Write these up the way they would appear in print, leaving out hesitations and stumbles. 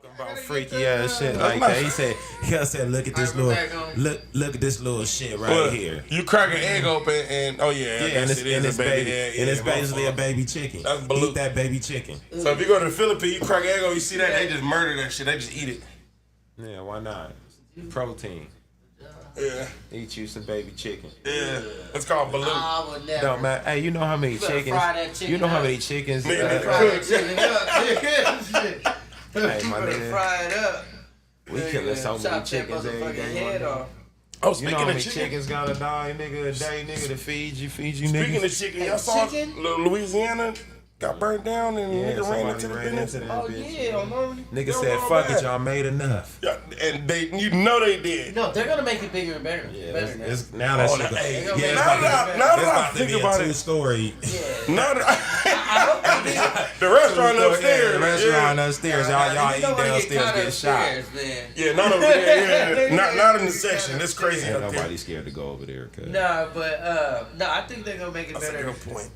About freaky ass shit like that. He said, look at this look at this little shit right here. You crack an egg open and and it's basically a baby chicken. Eat that baby chicken. So if you go to the Philippines, you crack an egg open, you see that they just murder that shit. They just eat it. Yeah, why not? Protein. Yeah. Eat you some baby chicken. Yeah. It's called balut. No man, hey, you know how many chickens? You know how many chickens? Fry that chicken up. Hey, my nigga. Fry it up. We killing so many chickens every day. Oh, You speaking know how of many chicken, chickens gotta die, nigga, a day, nigga, to feed you speaking niggas? of chicken, y'all saw Louisiana got burnt down and nigga ran into the business. Oh yeah, on Normandy. Nigga said, fuck it, y'all made enough. Yeah, and you know they did. No, they're gonna make it bigger and better. Yeah, better now that shit. hey, Now that I think about it, two-story. now that the restaurant upstairs, The restaurant upstairs. Y'all eat downstairs, get shot. Man. yeah, not over there, yeah, not in the section. That's crazy. Ain't up there. nobody scared to go over there. Cause Nah, but no, I think they're gonna make it That's a better. good point.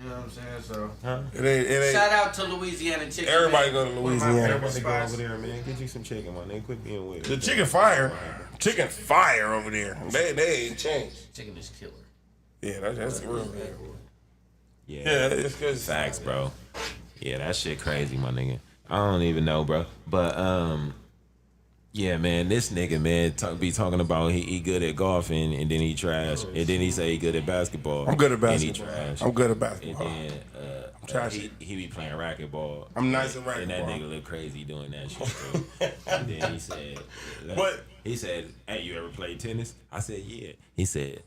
You know what I'm saying? So It ain't. shout out to Louisiana chicken. Everybody man. go to One of my Louisiana. favorite everybody go spots. over there, man. Get you some chicken, man. They quit being weird. The chicken fire over there. They ain't changed. Chicken is killer. Yeah, that's real. Yeah, Yeah, it's good. facts, bro. Yeah, that shit crazy, my nigga. I don't even know, bro. But yeah, man, this nigga, man, be talking about he good at golfing and then he trash, and then he say he good at basketball. I'm good at basketball. And he trash. I'm good at And basketball. then trash. he be playing racquetball. I'm nice at And that racquetball. nigga look crazy doing that shit too. And then he said, What? He said, "Hey, you ever played tennis?" I said, "Yeah." He said,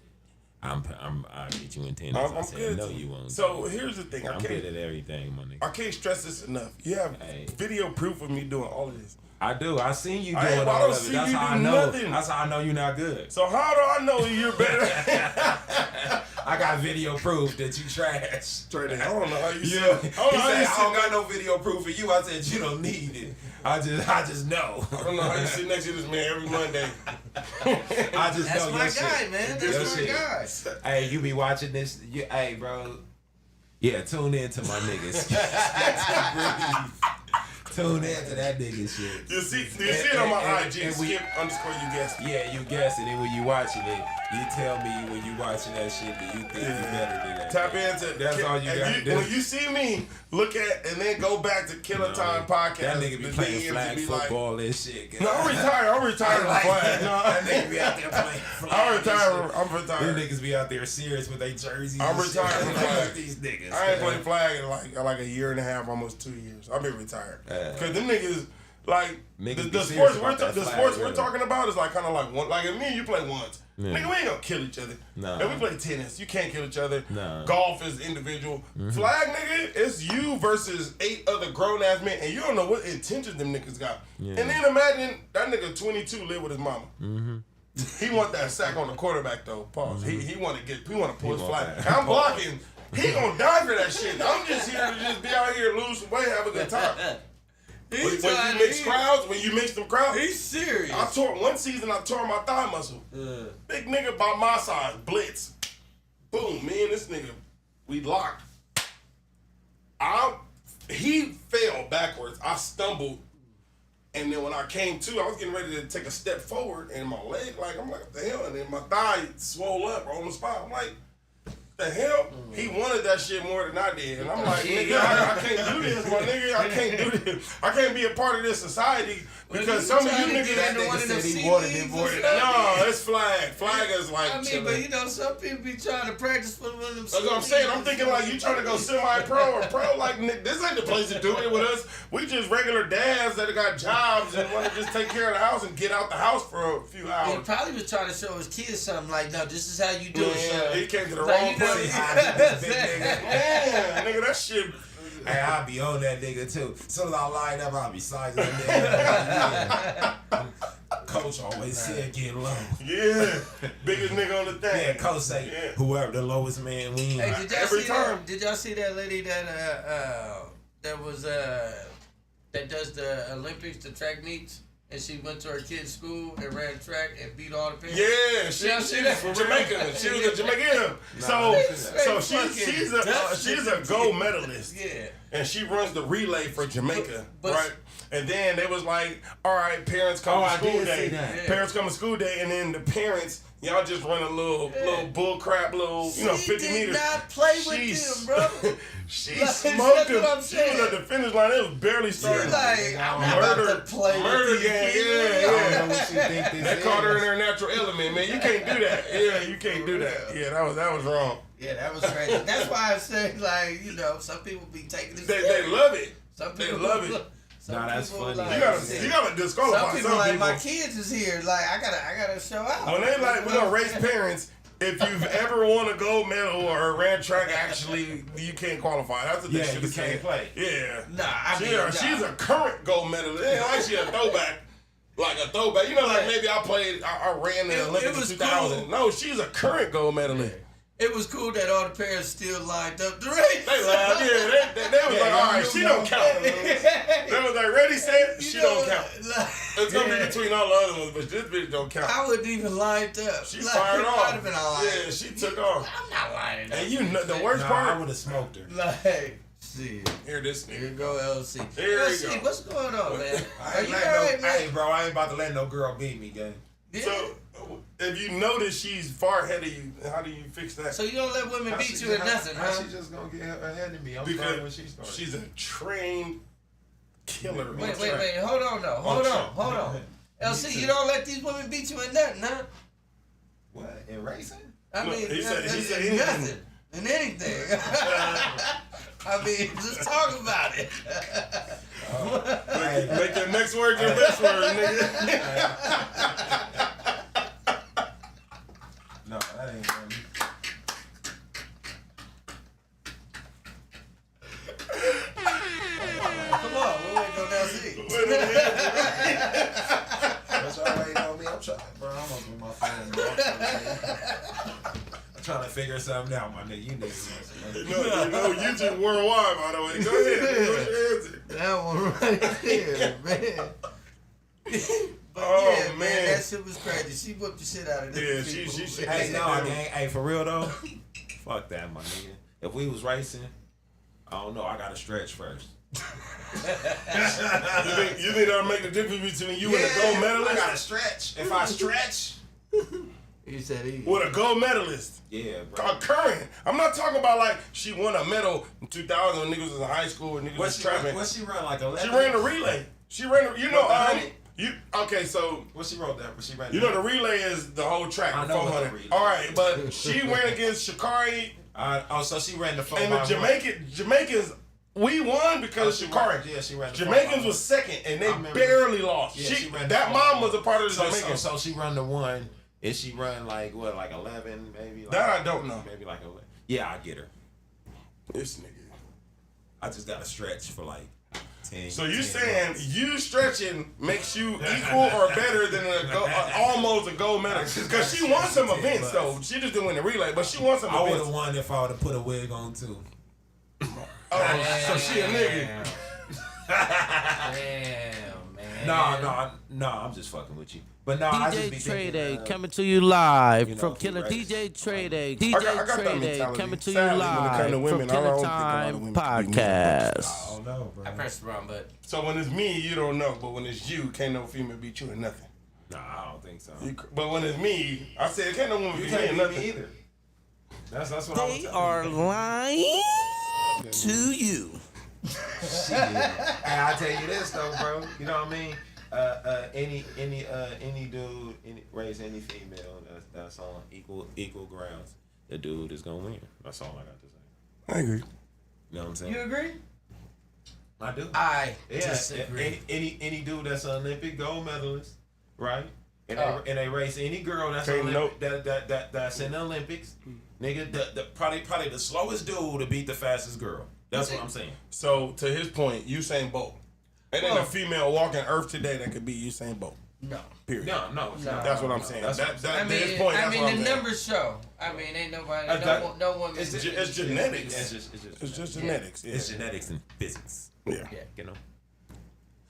I'll get you in tennis." I I'm said, good. "No, you won't." So here's the thing. I'm good at everything, my nigga. I can't stress this enough. You have video proof of me doing all of this. I do. I seen you doing I all don't of see it. That's you how do I know. nothing. That's how I know you're not good. So how do I know you're better? I got video proof that you trash. Straight in. I don't know how you You see. know, I he don't know how said, you "I sit. don't got no video proof of you." I said, "You don't need it. I just know." I don't know how you sit next to this man every Monday. I just That's know my your guy, shit. man. Your That's my shit. guy. Hey, you be watching this? Hey, bro. Yeah, tune in to my niggas. Tune in to that nigga shit. You see it on my and IG. Skip _ you guessed. Yeah, you guess it, and when you watching it, you tell me when you watching that shit that you think you better than that. Tap into. That's all you gotta do. When you see me, look at and then go back to Killer Time Podcast. That nigga be The playing DMs flag be football and shit. No, I'm retired. I'm retired from flag. No, That nigga be out there playing flag. I'm retired. I'm These retired. niggas be out there serious with their jerseys. I'm and shit. retired from flag. These niggas. I ain't man. played flag in like a year and a half, almost 2 years. I've been retired because them niggas like Niggas the be sports serious about that flag, we're really. talking about is like kind of like one. Like if me and you play once, Yeah. nigga, we ain't gonna kill each other. Nah. If we play tennis, you can't kill each other. Nah. Golf is individual. Flag, nigga, it's you versus 8 other grown ass men, and you don't know what intentions them niggas got. Yeah. And then imagine that nigga 22 live with his mama. He want that sack on the quarterback though. Pause. He want to pull his want flag. that. I'm blocking. He gonna die for that shit. I'm just here to just be out here, lose some weight, have a good time. When you mix them crowds, He's serious. one season I tore my thigh muscle. Big nigga about my size, blitz. Boom, me and this nigga, we locked. He fell backwards. I stumbled. And then when I came to, I was getting ready to take a step forward, and my leg, I'm like, what the hell? And then my thigh swole up on the spot. I'm like, the hell? He wanted that shit more than I did. And I'm like, nigga, I can't do this, my nigga. I can't do this. I can't be a part of this society because some of you niggas That nigga said he wanted it more than no, it's flag. Flag is like I mean, chilling. but you know, some people be trying to practice for one of them. That's what I'm saying. I'm thinking like you trying to go semi-pro or pro. Like this ain't the place to do it with us. We just regular dads that got jobs and want to just take care of the house and get out the house for a few He hours. probably was trying to show his kids something like, no, this is how you do it. Yeah, son. he came to the Like, wrong you know, place. Yeah, nigga, that shit. Hey, I'll be on that nigga too. As soon as I line up, I'll be sizing that nigga. Coach always said get low. Yeah, biggest nigga on the thing. Yeah, coach say whoever the lowest man wins. Hey, did y'all Every see time. that? Did y'all see that lady that was that does the Olympics, the track meets, and she went to her kid's school and ran track and beat all the parents? Yeah, she's from Jamaica. She was a Jamaican. So she's a gold medalist. Yeah. and she runs the relay for Jamaica, But- right? And then they was like, all right, parents come to I school did day. see that. Yeah. Parents come to school day, and then the parents, y'all just run a little bull crap, little, She 50 did meters. not play with She's- them, bro. She Like, smoked that's him. what I'm She saying. was at the finish line. It was barely She's started. like, I'm not about to play murder with these gang, kids. yeah, I yeah. don't know what she think this They is. caught her in her natural element, man. You can't do that. Yeah, you can't do that. Yeah, that was wrong. Yeah, that was crazy. That's why I said, like, some people be taking this. They love it. Some They people love it. Some Nah, that's people funny. like- You gotta disqualify Some people some like, people. my kids is here. Like, I gotta show out. When they like, we're gonna raise parents. If you've ever won a gold medal or ran track, actually, you can't qualify. That's what they Yeah, should you have can't said. play. Yeah. Nah, I mean, She's a current gold medalist. It ain't like she a throwback. Like a throwback. You know, like maybe I ran the It Olympics was in 2000. cool. No, she's a current gold medalist. It was cool that all the parents still lined up to race. They laughed. Yeah, they was like, all right, she don't count. They was like, ready, set, she don't count. It's gonna be between all the other ones, but this bitch don't count. I wouldn't even lined up. She fired off. I'd have been all right. Yeah, she took off. I'm not lining up. And you know the worst Nah, I part. would have smoked her. Like, shit. Here, this Here you nigga. go, LC. Here you LC, go. what's going on, man? I Are ain't you let alright, no, man? hey, bro, I ain't about to let no girl beat me, gang. Yeah. So, if you notice she's far ahead of you, how do you fix that? So you don't let women beat you in nothing, How huh? she just gonna get ahead of me? I'm starting when she Because started. she's a trained killer. Wait, hold on, though. Hold on. LC, you don't let these women beat you in nothing, huh? What, in racing? I No, mean, he said in anything. nothing. In anything. I mean, just talk about it. Make your next word your best word, nigga. No, that ain't funny. Come on, we're waiting on LC. That's y'all waiting on me. I'm trying, bro. I'm up with my phone, bro. I'm trying to figure something out, my nigga. You niggas. You know, YouTube worldwide, by the way. Go ahead. What's your answer? That one right there, man. But Oh, yeah, man. that shit was crazy. She whooped the shit out of Yeah, this. she Hey, no, gang. Hey, for real though. Fuck that, my nigga. If we was racing, I don't know. I gotta stretch first. You think that'll make the difference between you and a gold I medalist? gotta stretch. If I stretch, He said he. With a gold medalist. yeah, bro. A current. I'm not talking about like she won a medal in 2000 when niggas was in high school and niggas What was she trapping. what she run like 11? She ran the relay. She ran the, you know, What, the 100? okay, so What she wrote that? She ran. you know the relay is the whole track, I the know what the 400. relay All right, but she ran against Shakari so she ran the 4 and the Jamaicans. We won because Shakari. Yeah, she ran the Jamaicans was second and they I remember. barely lost. Yeah, she ran the that 400. mom was a part of the So Jamaicans. she run the one. Is she run like what, like 11, maybe? Like, That I don't know. Maybe like 11. Yeah, I get her. This nigga. I just gotta stretch for like 10. So you 10 saying months. you stretching makes you equal or better than almost a gold medal? Because she won some events though. She just didn't win the relay, but she won some I would events. have won if I would have put a wig on too. Oh, so she a nigga. Damn, man. No, I'm just fucking with you. But no, I just be DJ Trey Day thinking, coming to you live you know, from if Killer you DJ Trey Day. I DJ got that Trey Day mentality. coming to you Sadly, when it come to live women, from I don't Killer think a lot of Time women can be Podcast. I don't know, bro. I pressed the wrong button. So when it's me, you don't know. But when it's you, can't no female beat you in nothing. Nah, I don't think so. But when it's me, I said can't no woman You beat me can't in beat nothing. me either. That's what I was They telling are you. lying to you. Hey, I tell you this though, bro. You know what I mean? Any dude, raise any female that's on equal grounds, the dude is gonna win. That's all I got to say. I agree. You know what I'm saying? You agree? I do. I Yeah, disagree. any dude that's an Olympic gold medalist, right? And Oh. they race any girl that's Can't Olympic, nope. that's in the Olympics, nigga. The probably the slowest dude to beat the fastest girl. That's what I'm saying. So to his point, Usain Bolt. And then Well- a female walking Earth today that could be Usain Bolt. No. Period. No, it's not. That's what I'm saying. That's what I'm That, saying. I to mean, his point, that's what the I'm saying. numbers show. I mean, ain't nobody, that- no woman. It's genetics. It's It's just genetics. Yeah. It's genetics and physics. Yeah. Yeah. You know.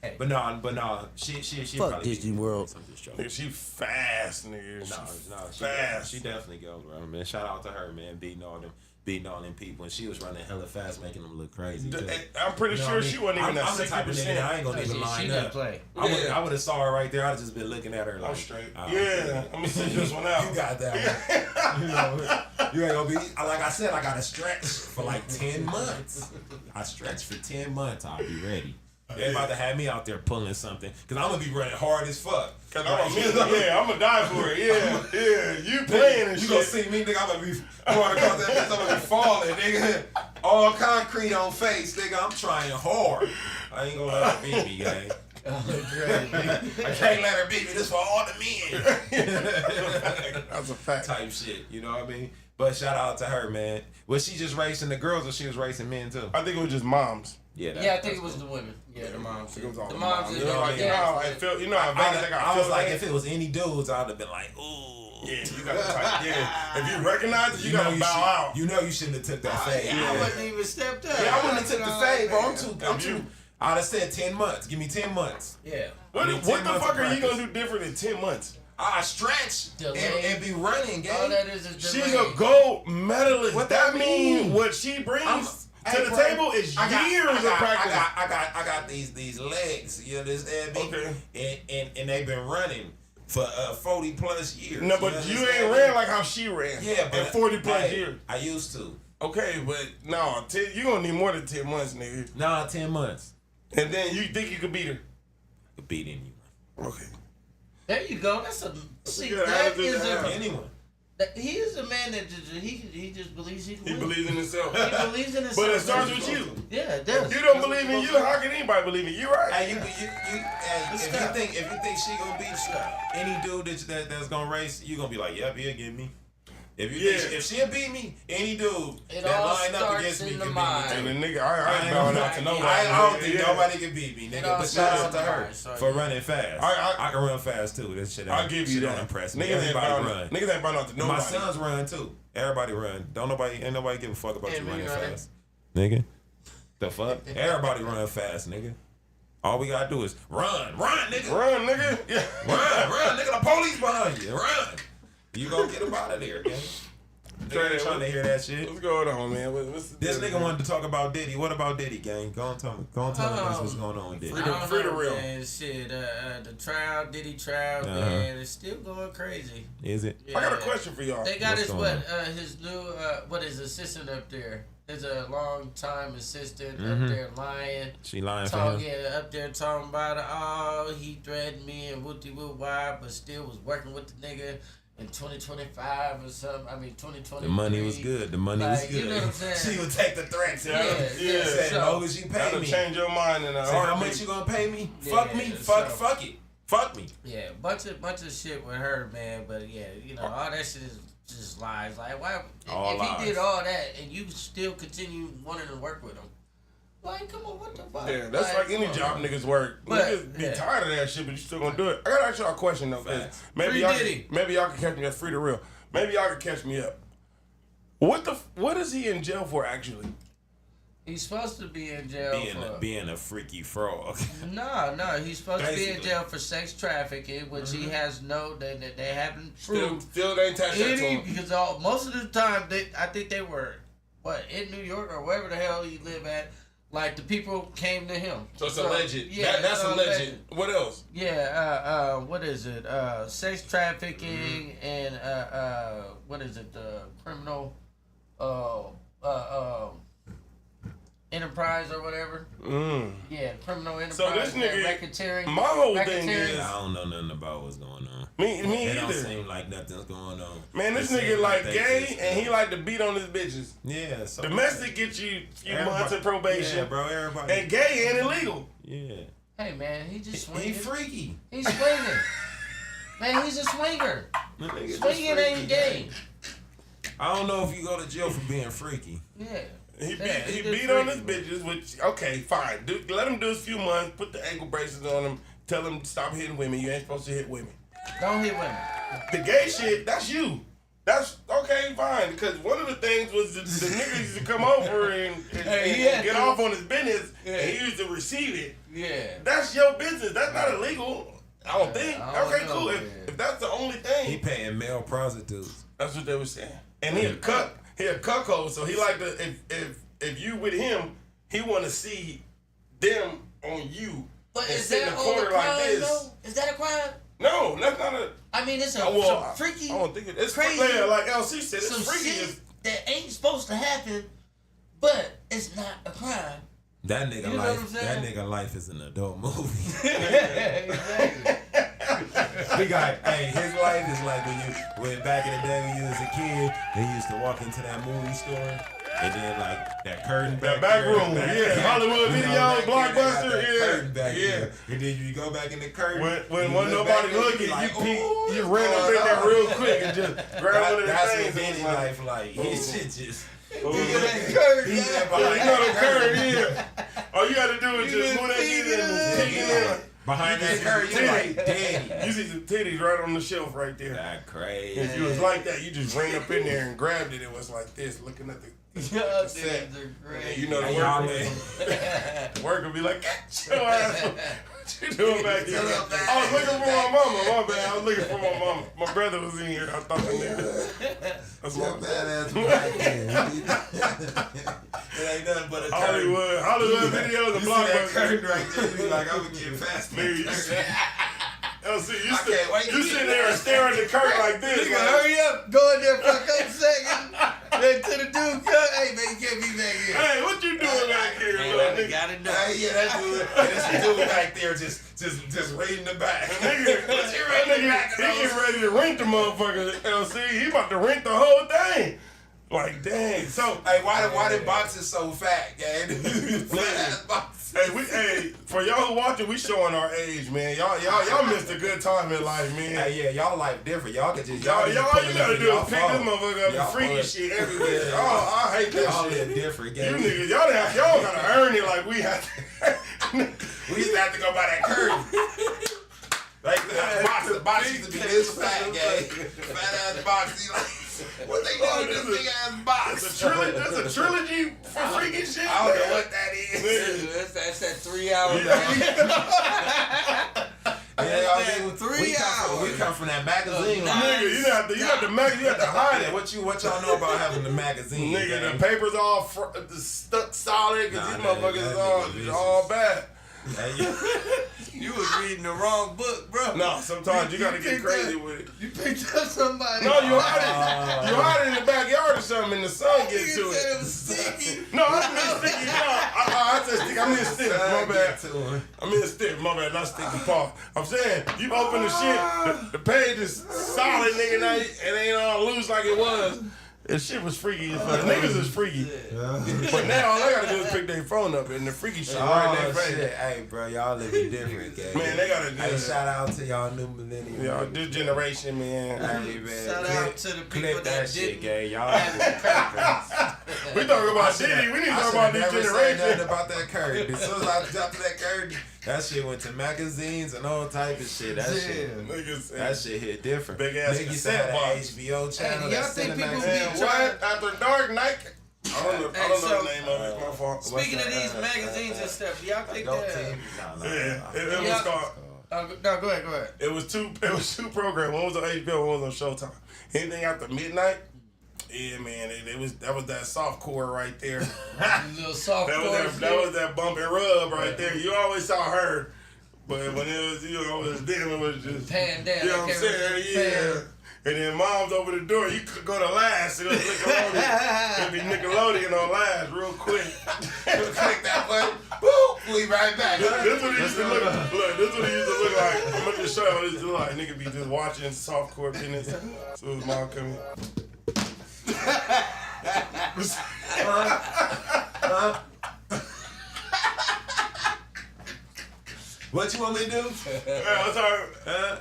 Hey. But no, she Fuck probably Disney beat- World. I'm just joking. Nigga, she fast, nigga. No, she fast. definitely goes, bro. Man, shout out to her, man, beating all them beating all them people, and she was running hella fast, making them look crazy. Too. I'm pretty You know sure what I she mean? wasn't even I'm at the type of nigga 60%. that I ain't gonna even She line didn't up. play. I would have saw her right there. I'd have just been looking at her like, I'm straight. oh, Yeah, let me see this one out. You got that one. You know, you ain't gonna be like I said. I got to stretch for like 10 months. I stretch for 10 months. I'll be ready. They about to have me out there pulling something, cause I'm gonna be running hard as fuck. Cause I'm gonna die for it. Yeah. You playing and You shit. gonna see me, nigga? I'm gonna be going across that bitch. I'm gonna be falling, nigga. All concrete on face, nigga. I'm trying hard. I ain't gonna let her beat me, gang. I can't let her beat me. This for all the men. That's a fact. Type shit, you know what I mean? But shout out to her, man. Was she just racing the girls, or she was racing men too? I think it was just moms. Yeah, Yeah, I think it was the women. Yeah, the moms. It was all The the moms moms. is You know, like, like, you know how I feel. You know how Vegas they got. I was feel like, that? if it was any dudes, I'd have been like, ooh. Yeah, you gotta type. Yeah, if you recognize it, you know gotta you bow should- out. You know you shouldn't have took that fade. I wasn't even stepped up. Yeah, I wouldn't have took the fade, bro. I'm If you- too. I'd have said 10 months. Give me 10 months. Yeah. What, I mean, what 10 the months fuck of are you gonna practice. do different in 10 months? I stretch Delay. and be running, All gang. that is She's delay. a gold medalist. What that that means mean? what she brings to Hey, the bro, table is I got- years I got- of practice. I got these legs. You understand me? Okay. And they've been running for 40 plus years. No, but you understand ain't me? ran like how she ran. Yeah, but in 40 plus hey, years. I used to. Okay, but no, you gonna need more than 10 months, nigga. Nah, 10 months. And then you think you could beat her? I could beat anyone. Okay. There you go. That's a see. Yeah, That attitude is to have. a. Anyone. He is a man that he just believes he can He win. believes in himself. He believes in himself. But it starts with you. Yeah, it does. If you don't believe in you, how can anybody believe in you? Right? Hey, hey, if you think she gonna beat any dude that's gonna race, you gonna be like, yep, he'll get me. If you think if she'll beat me, any dude It that all line up starts against me in the can mind. beat me. And too. the nigga, I ain't bowing out to nobody. I don't think Yeah. nobody can beat me, nigga. all But shout starts out to in the her mind, so for yeah. running fast. I can run fast too. That shit, I'll give you shit that. don't impress me. Niggas ain't Everybody bowing run. out. Niggas ain't bowing out to And nobody. my sons run too. Everybody run. Ain't nobody give a fuck about Yeah, you me running running. fast, nigga. The fuck? Everybody run fast, nigga. All we gotta do is run, nigga. Run, nigga. Yeah. Run, nigga. The police behind you. Run. You gonna get him out of there, gang. Nigga ain't trying to hear that shit. What's going on, man? What's the This deal, nigga man? wanted to talk about Diddy. What about Diddy, gang? Go on, tell me what's going on with Diddy. I don't Free the know, real. man. Shit, the trial, Diddy trial, Uh-huh. man, it's still going crazy. Is it? I got a Yeah. question for y'all. They got What's his going his new his assistant up there. There's a long time assistant Mhm. up there lying. She lying for him? Up there talking about he threatened me and whoopty whoop why, but still was working with the nigga in 2025 or something. I mean 2023. The money was good. The money was Like, good. you know what I'm saying? She would take the threats. Yeah, yeah. Said, as So- long as you pay That'll me. change your mind in a Say, how heartbeat. much you gonna pay me? Yeah, Fuck me. Fuck it. Fuck me. Yeah, bunch of shit with her, man. But yeah, you know all that shit is just lies. Like why? All if lies. he did all that and you still continue wanting to work with him, like come on, what the fuck? Yeah, that's like any come job on. niggas work. But, Niggas be yeah. tired of that shit, but you still gonna do it. I gotta ask y'all a question though, 'cause Facts. Free Diddy. maybe y'all can catch me up. Free the real. Maybe y'all can catch me up. What is he in jail for actually? He's supposed to be in jail for. Being a freaky frog. No, he's supposed to be in Basically. jail for sex trafficking, which he has that they haven't Still, proved. still they ain't attached that to Any him. because most of the time I think they were in New York or wherever the hell he live at. Like the people came to him. So it's alleged. Yeah, That's it's alleged. What else? Yeah, what is it? Sex trafficking Mm-hmm. and what is it? Criminal enterprise or whatever. Yeah, criminal enterprise. So this nigga- racketeering. my whole thing racketeering. is- I don't know nothing about what's going on. Me It don't either. seem like nothing's going on. Man, this It nigga seems like they gay just- and he like to beat on his bitches. Yeah. So Domestic gets you a few Everybody- months of probation. Yeah, bro. Everybody. And gay ain't illegal. Yeah. Hey man, he just He swinging. freaky. He's swinging. Man, he's a swinger. That nigga just Swinging freaky, ain't gay. I don't know if you go to jail for being freaky. Yeah. He Yeah, he just beat on his freaky. bitches, which okay, fine. Let him do a few months. Put the ankle braces on him. Tell him stop hitting women. You ain't supposed to hit women. Don't hit women. The gay shit, that's you. That's okay, fine. Because one of the things was the niggas used to come over and Hey, yeah, get dude. off on his business, Yeah. and he used to receive it. Yeah. That's your business. That's not illegal. I don't think. I don't Okay, know, cool. man. If that's the only He thing, paying male prostitutes. that's what they were saying. And he a cut. he a cuckold, so he like to if you with him, he want to see them on you. But and is sit in that the all a corner crime, like this. though? Is that a crime? No, that's not a. I mean, it's a Well, some freaky, I don't think it's crazy, yeah, like LC said, it's some freaky. shit that ain't supposed to happen, but it's not a crime. That nigga You know what I'm life. saying? That nigga life is an adult movie. Exactly. We got, hey, his life is like when back in the day when you was a kid, they used to walk into that movie store and then like that curtain That back back there, room, yeah, Hollywood you know, Video, back there, they got Blockbuster, that yeah, curtain back yeah. there. And then you go back in the curtain. When you wasn't look nobody back there, looking, be like, you peek, "Ooh, you what's ran up going in there on?" real quick and just grabbed one of the That's things. what Benny life like. His shit just. You get that curtain, He yeah. behind You know the that curtain, yeah. All you got to do is You just been move that peeking shit and in peek there. in. Behind that You curtain, see you some like, damn. You see some titties right on the shelf right there. That crazy. If you was like that, you just ran up in there and grabbed it. It was like this, looking at the Y'all set. niggas are And crazy. you know the Hey, y'all worker, the worker be like, "Get your ass up." What you doing back here? Get up back. I was looking for my mama. My bad. I was looking for my mama. My brother was in here. I thought the nigga. That's my Badass black man. It ain't nothing but a curtain. Hollywood videos You and see that Blockbuster. curtain right there, you be like, I'm gonna get past Nigga, that. LC, you I can't wait you to sitting get there and staring at the curtain like this. Nigga, like, hurry up. Go in there for a couple seconds. Then to the dude cut. Hey, man, you can't be back here. Hey, what you doing back here, Hey, little man, nigga? got it done. Hey, yeah, that's dude. And this dude back there just reading the back. Nigga, that nigga, he getting ready to rent the motherfucker, LC. He about to rent the whole thing. Like, dang. So, Hey, why the boxes so fat, gang? Fat ass boxes. hey, for y'all who watching, we showing our age, man. Y'all missed a good time in life, man. Hey, yeah, y'all life different. Y'all can just Y'all, just all pull you it gotta up do in is pick y'all this phone. motherfucker up Y'all and freaky fun. shit everywhere. Oh, I hate that Y'all shit. live different, You gang. niggas, y'all gotta earn it like we have to. We used to have to go by that curtain. Like the box used to be this fat, gang. Fat ass box. You like, what they doing with this big ass box? That's a trilogy for freaky shit. I don't know what that is. That's that 3 hours. Yeah, Man, 3 hours. We come from that magazine line. Nigga, you have to hide it. What y'all know about having the magazine? Nigga, gang? the paper's all stuck solid because these motherfuckers is all bad. You was reading the wrong book, bro. No, sometimes you gotta get picked crazy up- with it. You picked up somebody. No, you hide it. You hide it in the backyard or something, and the sun gets to You said it it. was sticky. No, I mean sticky. No, I said sticky. I mean stiff. My bad. I mean stiff. My bad. Not sticky. Paul. I'm saying you open the shit. The page is solid, nigga. Now it ain't all loose like it was. And shit was freaky as fuck. Niggas is freaky. But now all they gotta do is pick their phone up and the freaky shit right in their face. Shit. Hey, bro, y'all living different, gang. Man, they gotta do Hey, that. shout out to y'all new millennium. Y'all, this generation, man. Hey, man. Shout out to the people Clip that didn't shit, gang. Y'all. We talking about Diddy. We need to talk about this never say nothing generation. about that curtain. As soon as I jumped to that curtain, That shit went to magazines and all type of shit. That shit. Niggas, That shit hit different. big ass niggas used to cassette have an box. HBO channel. y'all that think people Cinemax. Man, what? After Dark Night? I don't know so- the name of it. My fault. Speaking of these magazines and stuff, do y'all think Adult that? TV. Yeah, it was Yeah. called. No, go ahead. It was two programs. One was on HBO, one was on Showtime. Anything after midnight, yeah, man, that was that softcore right there. Little soft that was that bump and rub right there. You always saw her, but when it was then it was just Pan down. You know what I'm saying? Yeah. And then mom's over the door. You could go to last. It was Nickelodeon. It'd be Nickelodeon on last real quick. Click that button. Boop. We right back. This what it used to look like. Look, this what it used to look like. I'm gonna just show you what it used to look like. Nigga be just watching softcore business. So his mom come in. What you want me to do? Yeah, I'm sorry.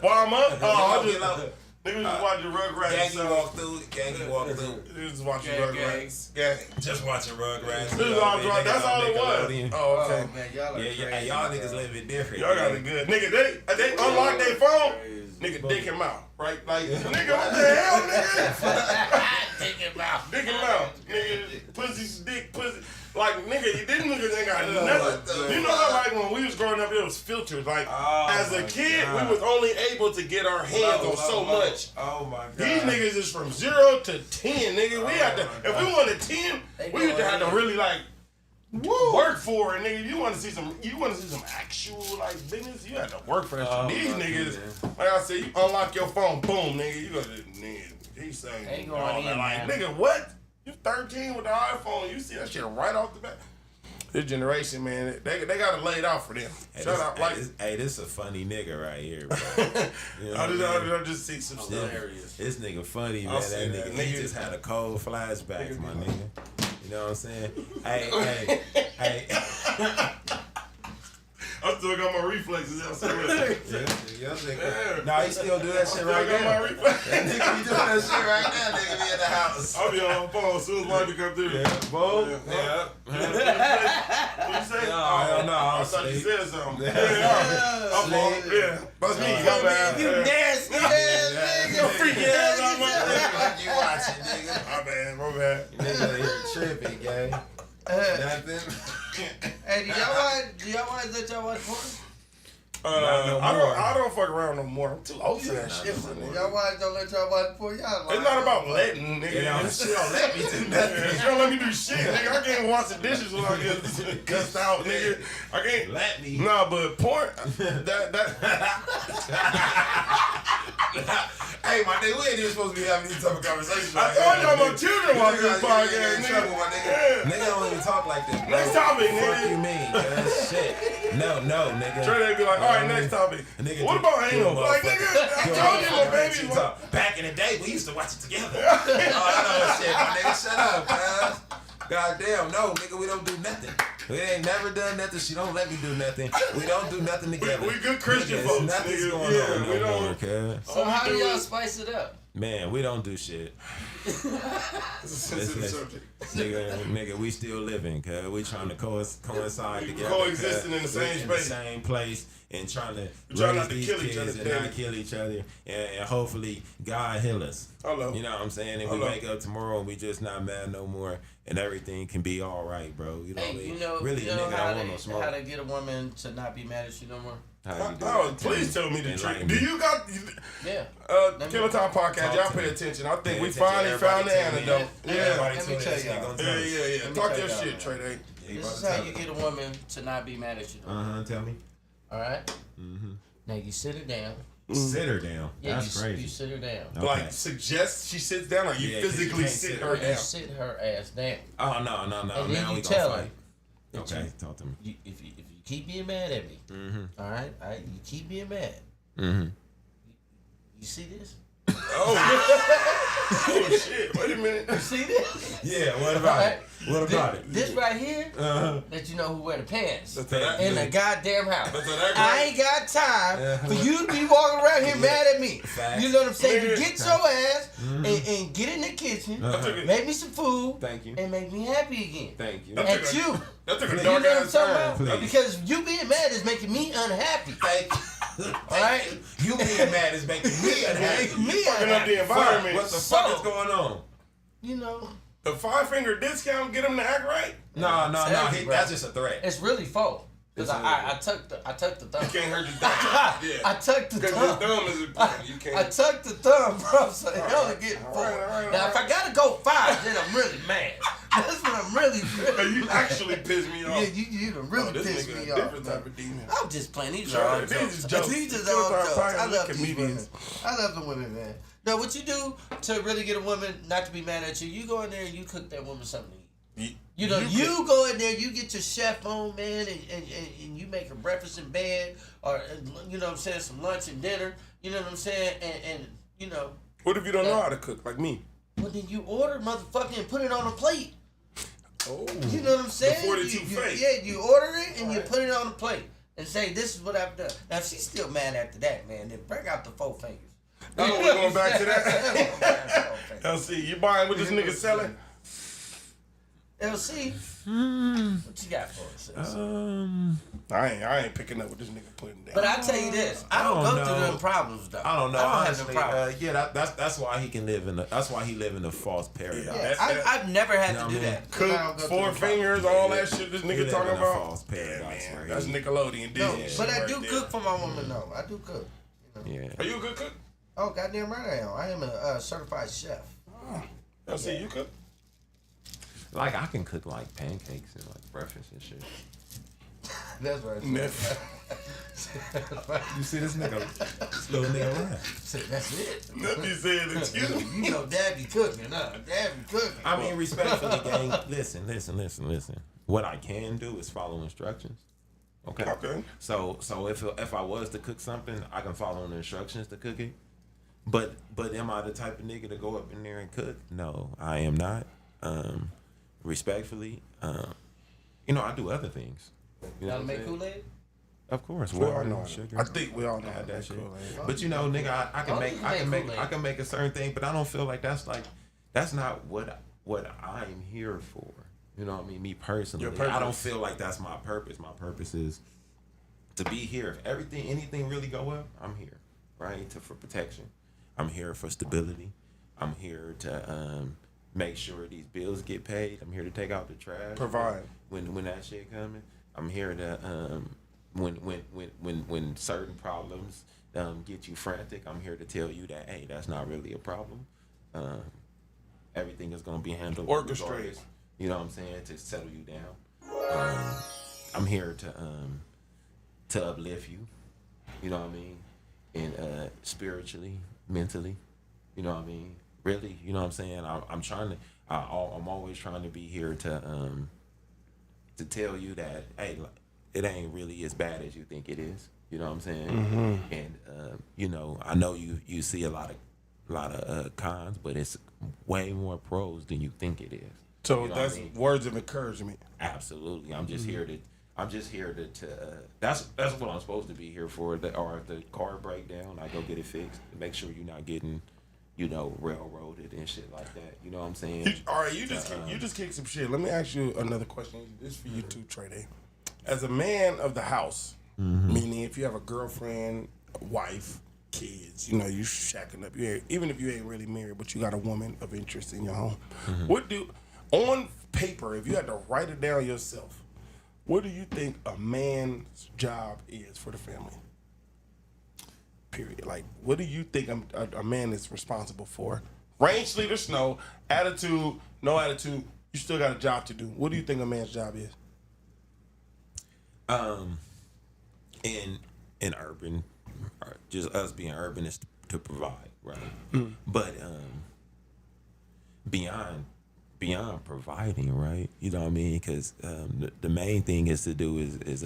While I'm up, I just Gang, niggas just watching Rugrats. you walk through. Gang, you walk through. Niggas just watching Gang, Rugrats. Gang. Just watching Rugrats. This is all dry. That's all it was. Nickelodeon. Oh, okay. Oh man, y'all are Yeah, crazy. yeah. Hey, y'all niggas living different. Y'all got it good. Nigga, they unlock their phone. Nigga, dick him out. Right? Like, nigga, what the hell, nigga? Take him out. Dick him out. Nigga, pussy, dick, pussy. Like, nigga, these niggas ain't got nothing. You know how, like, when we was growing up, it was filters. Like, as a kid, we was only able to get our hands on so much. Oh my god. These niggas is from 0 to 10, nigga. We had to, if we wanted 10, we used to have to really, like, work for it, nigga. You want to see some actual, like, business, you had to work for that shit. These niggas, like I said, you unlock your phone, boom, nigga, you go to, nigga, he's saying, Ain't going in, like, man. nigga, what? You 13 with the iPhone, you see that shit right off the bat. This generation, man, they got to lay it out for them. Shut up, like. Hey, this a funny nigga right here, bro. You know I just see some stuff. This nigga funny, man. I'll That say nigga, that. he just had a cold flashback, my nigga. You know what I'm saying? Hey. I still got my reflexes. Nah, he still do that shit right now. Nigga be doing that shit right now, nigga be in the house. I'll be on my phone as soon as Marty come through. Boom. Yeah. What you say? Hell no, I I'll thought you sleep. said something. Yeah. That's me. My bad. You nasty ass nigga. Freaky ass out my Fuck you watching, nigga. My bad. Nigga, tripping, gang. Nothing. Hey, do y'all want to let y'all watch porn? I don't fuck around no more. I'm too old for that shit. Y'all wives don't let y'all watch porn. Y'all It's not about letting, nigga. She don't let me do nothing. She don't let me do shit, nigga. I can't wash the dishes without getting cussed out, nigga. I can't. Let me. Nah, but porn, Hey, my nigga, we ain't even supposed to be having these type of conversations. I told y'all my children watch this You podcast, in trouble, nigga. my nigga. Yeah. Nigga don't even talk like this, bro. Next topic, Fuck nigga. you mean, cuz? Shit. No, nigga. Trey, they be like, all right, next topic. Nigga, What about anal? Like, nigga, I told you my baby was. Back in the day, we used to watch it together. Oh, I know that shit, my nigga. Shut up, cuz. Goddamn, no, nigga, we don't do nothing. We ain't never done nothing. She don't let me do nothing. We don't do nothing together. We good Christian Nigga, folks, nothing's nigga. going Yeah, on we no don't. more, cuz. So how do do y'all is- spice it up? Man, we don't do shit. It's a sensitive Listen. subject. Nigga, we still living, cuz we trying to coincide together. Coexisting in the cuz. same In space. the same place and trying to Try raise not to these kill each kids other, and David. not kill each other, and hopefully God heal us. Hello. You know what I'm saying? And we Hello. wake up tomorrow and we just not mad no more, and everything can be all right, bro. You know what I Hey, mean? you know, really, you know nigga, how, I want no smoke. how to get a woman to not be mad at you no more? How you do Oh, that? please tell me the Enlighten truth. Do me. you got Yeah. Killer Time Podcast? Talk Y'all to pay me. attention. I think Pay we attention, finally everybody found the tune in. antidote. Yeah. Everybody Let me tune in. tell This y'all. nigga gonna Yeah, tell us. yeah, yeah. Let me Talk tell your y'all, shit, man. Trey Day. Yeah, you This about is to how tell you us. get a woman to not be mad at you no more. Tell me. All right? Now you sit her down. Sit her down. Yeah, That's you crazy. sit her down. Okay. Like, suggest she sits down, or you Yeah, 'cause you physically can't sit sit her her You down? sit her ass down. Oh no. And then Now you we tell gonna her. fight. Okay, talk to me. If you keep being mad at me, all right, you keep being mad. Mm-hmm. You see this? Oh shit! Wait a minute. You see this? Yeah. What about Alright. it? What about it? This right here, Uh-huh. let you know who wear the pants That's that in the good. goddamn house. That's that I ain't got time for you to be walking around here mad at me. Facts. You know what I'm saying? You Nigga. get your ass and get in the kitchen, Uh-huh. make me some food, Thank you. and make me happy again. Thank you. That At took a- you. That took a You know dark what I'm ass talking turn. about? Please. Because you being mad is making me unhappy. Thank you. All right? You being mad is making me unhappy. Me Fucking up unhappy. the environment. What the So- fuck is going on? You know, The 5-finger discount get him to act right. No. Tell me, bro. That's just a threat. it's really full. Because It's I tucked the thumb. You can't hurt your thumb. I Yeah. tucked the Because your thumb. thumb is important. You I can't. tucked the thumb, bro, so they only get all four. right, Now, if I gotta go 5, then I'm really mad. That's when I'm really You actually pissed me off. Yeah, you done really Oh, this pissed nigga me a off. different type of demon. I'm just playing. These Sure, are all these jokes. is jokes. These is Killer all Time jokes. I Podcast love these comedians. women. I love the women, man. Now, what you do to really get a woman not to be mad at you, you go in there and you cook that woman something to eat. You know, you go in there, you get your chef on, man, and you make her breakfast in bed, or, you know what I'm saying, some lunch and dinner, you know what I'm saying, and you know, What if you don't know how to cook, like me? well, then you order, motherfucker, and put it on a plate. Oh. You know what I'm saying? 42 you, fake. Yeah, you order it and you put it on a plate and say, this is what I've done. Now, if she's still mad after that, man, then bring out the 4 fingers. Oh, we're going back to Going back to that. the 4 fingers. Now, see, you buying what this nigga selling? LC, what you got for us? I ain't picking up what this nigga putting down. But I tell you this, I don't go through them problems though. I don't know. I don't Honestly, have no problems. that's why he can live in that's why he live in a false paradise. Yeah, I've never had to do what I mean? that. 'Cause I don't Cook, go through four them problems. fingers, all that shit this He nigga live talking in a about. false paradise. Man, right that's here. Nickelodeon No, Disney. but I right do there. cook for my woman though. I do cook. You know? Yeah. Are you a good cook? Oh goddamn right I am. I am a certified chef. I see you cook. Like I can cook like pancakes and like breakfast and shit. That's right. Never. You see this nigga, this little nigga laugh. That's it. Let me say it to you. You know, Dad be cooking, huh? Dad be cooking. I mean, respectfully, gang. Listen. What I can do is follow instructions. Okay. Okay. So if I was to cook something, I can follow the instructions to cook it. But am I the type of nigga to go up in there and cook? No, I am not. Respectfully, you know, I do other things. You know Y'all what make I'm saying? Kool-Aid? Of course, We all water, know. sugar. I think we all know Add that shit. Kool-Aid. But you know, nigga, I Oh, you make Kool-Aid. I can make a certain thing, but I don't feel like that's not what I'm here for. You know what I mean? Me personally, Your purpose. I don't feel like that's my purpose. My purpose is to be here. If anything really go up, I'm here, right? For protection. I'm here for stability. I'm here to make sure these bills get paid. I'm here to take out the trash. Provide. When that shit coming. I'm here to when certain problems get you frantic, I'm here to tell you that, hey, that's not really a problem. Everything is gonna be handled Orchestrated. regardless. You know what I'm saying? To settle you down. I'm here to uplift you. You know what I mean? And spiritually, mentally. You know what I mean? Really, you know what I'm saying? I'm trying to. I'm always trying to be here to tell you that, hey, it ain't really as bad as you think it is. You know what I'm saying? Mm-hmm. And you know, I know you see a lot of cons, but it's way more pros than you think it is. So You know that's what I mean? words of encouragement. Absolutely. I'm just here to. That's what I'm supposed to be here for. Or if the car break down, I go get it fixed. To make sure you're not getting, you know, railroaded and shit like that. You know what I'm saying? All right, you just kicked some shit. Let me ask you another question. This is for you too, Trey Day. As a man of the house, meaning if you have a girlfriend, a wife, kids, you know, you shacking up. Even if you ain't really married, but you got a woman of interest in your home. What do on paper, if you had to write it down yourself, what do you think a man's job is for the family? Period. Like, what do you think a man is responsible for? Range, sleet, or snow, attitude, no attitude, you still got a job to do. What do you think a man's job is? In urban, or just us being urban is to provide, right? But beyond providing, right? You know what I mean? Because the main thing is to do is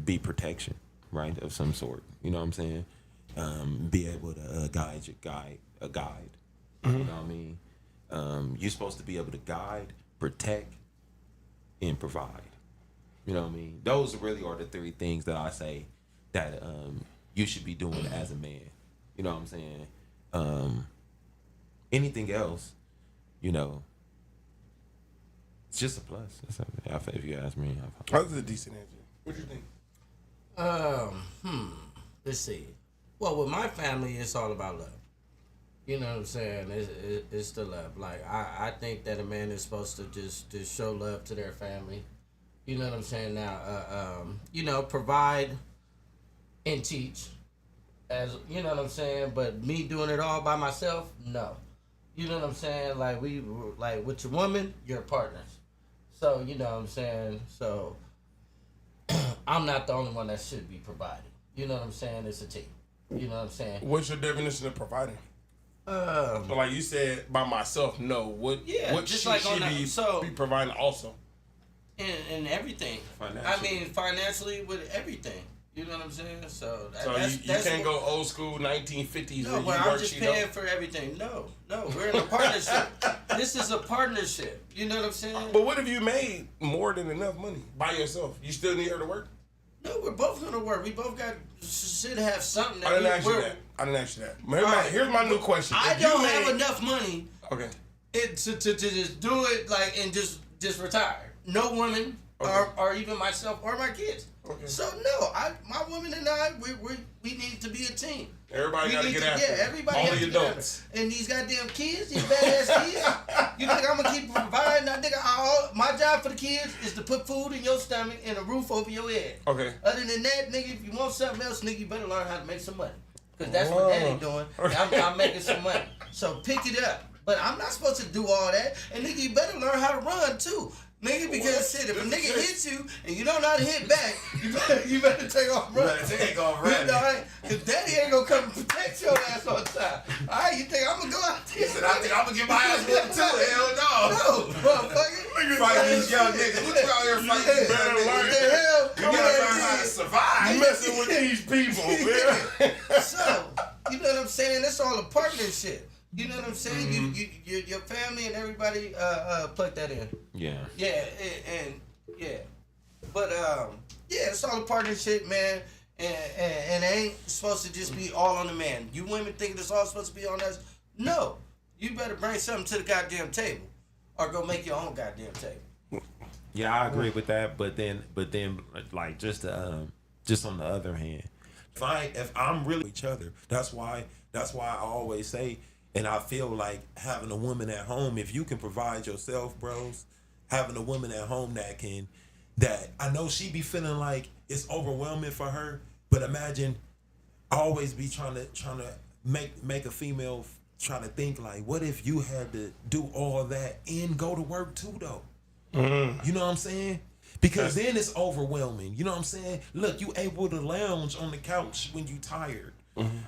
be protection, right, of some sort. You know what I'm saying? Be able to guide. You know what I mean? You're supposed to be able to guide, protect, and provide. You know what I mean? Those really are the three things that I say that you should be doing as a man. You know what I'm saying? Anything else, you know, it's just a plus. If you ask me. That's a decent answer. What do you think? Let's see. Well, with my family, it's all about love. You know what I'm saying? It's the love. Like, I think that a man is supposed to just show love to their family. You know what I'm saying? Now, you know, provide and teach. As you know what I'm saying? But me doing it all by myself, no. You know what I'm saying? Like, with your woman, you're partners. So, you know what I'm saying? So, I'm not the only one that should be providing. You know what I'm saying? It's a team. You know what I'm saying? What's your definition of providing? So like you said, by myself, no. What just should like she on that- be providing also? And everything. Financially. I mean, financially with everything. You know what I'm saying? So, You can't go old school 1950s. No, where but you I'm work, just she paying don't. for everything. No, we're in a partnership. This is a partnership. You know what I'm saying? But what if you made more than enough money by yourself? You still need her to work? No, we're both gonna work. We both should have something. I didn't ask you that. Here's my new question. I If you don't made- have enough money Okay. to just do it like and just just retired. No woman, or even myself or my kids. Okay. So no, my woman and I, we need to be a team. Everybody We got to need get to- after it. everybody All has the to get after adults. it. And these goddamn kids, these badass kids. You think I'm gonna keep providing? Now, nigga, my job for the kids is to put food in your stomach and a roof over your head. Okay. Other than that, nigga, if you want something else, nigga, you better learn how to make some money. Because that's what Daddy doing. And I'm making some money. So pick it up. But I'm not supposed to do all that. And nigga, you better learn how to run too. Nigga, because shit, if a nigga hits you and you don't know how to hit back, you better take off running. better take off You running. know, right? Cause Daddy ain't gonna come and protect your ass all the time. Alright, you think I'm gonna go out there? He said, I think I'm gonna get my ass whooped too. Hell no. No, motherfucker. Fight these young niggas. What you out here fighting these young better What niggas? the hell? You gotta learn how to survive. You messing with these people, man. So, you know what I'm saying? That's all a partnership. You know what I'm saying? Your family and everybody plug that in. Yeah. Yeah, and yeah. But yeah, it's all a partnership, man. And it ain't supposed to just be all on the man. You women think it's all supposed to be on us? No. You better bring something to the goddamn table. Or go make your own goddamn table. Yeah, I agree with that. But then, like, just on the other hand, if I'm really each other, that's why I always say, and I feel like having a woman at home, if you can provide yourself, bros, having a woman at home that I know she be feeling like it's overwhelming for her, but imagine I always be trying to make a female try to think like, what if you had to do all that and go to work too though? You know what I'm saying? Because then it's overwhelming. You know what I'm saying? Look, you able to lounge on the couch when you tired.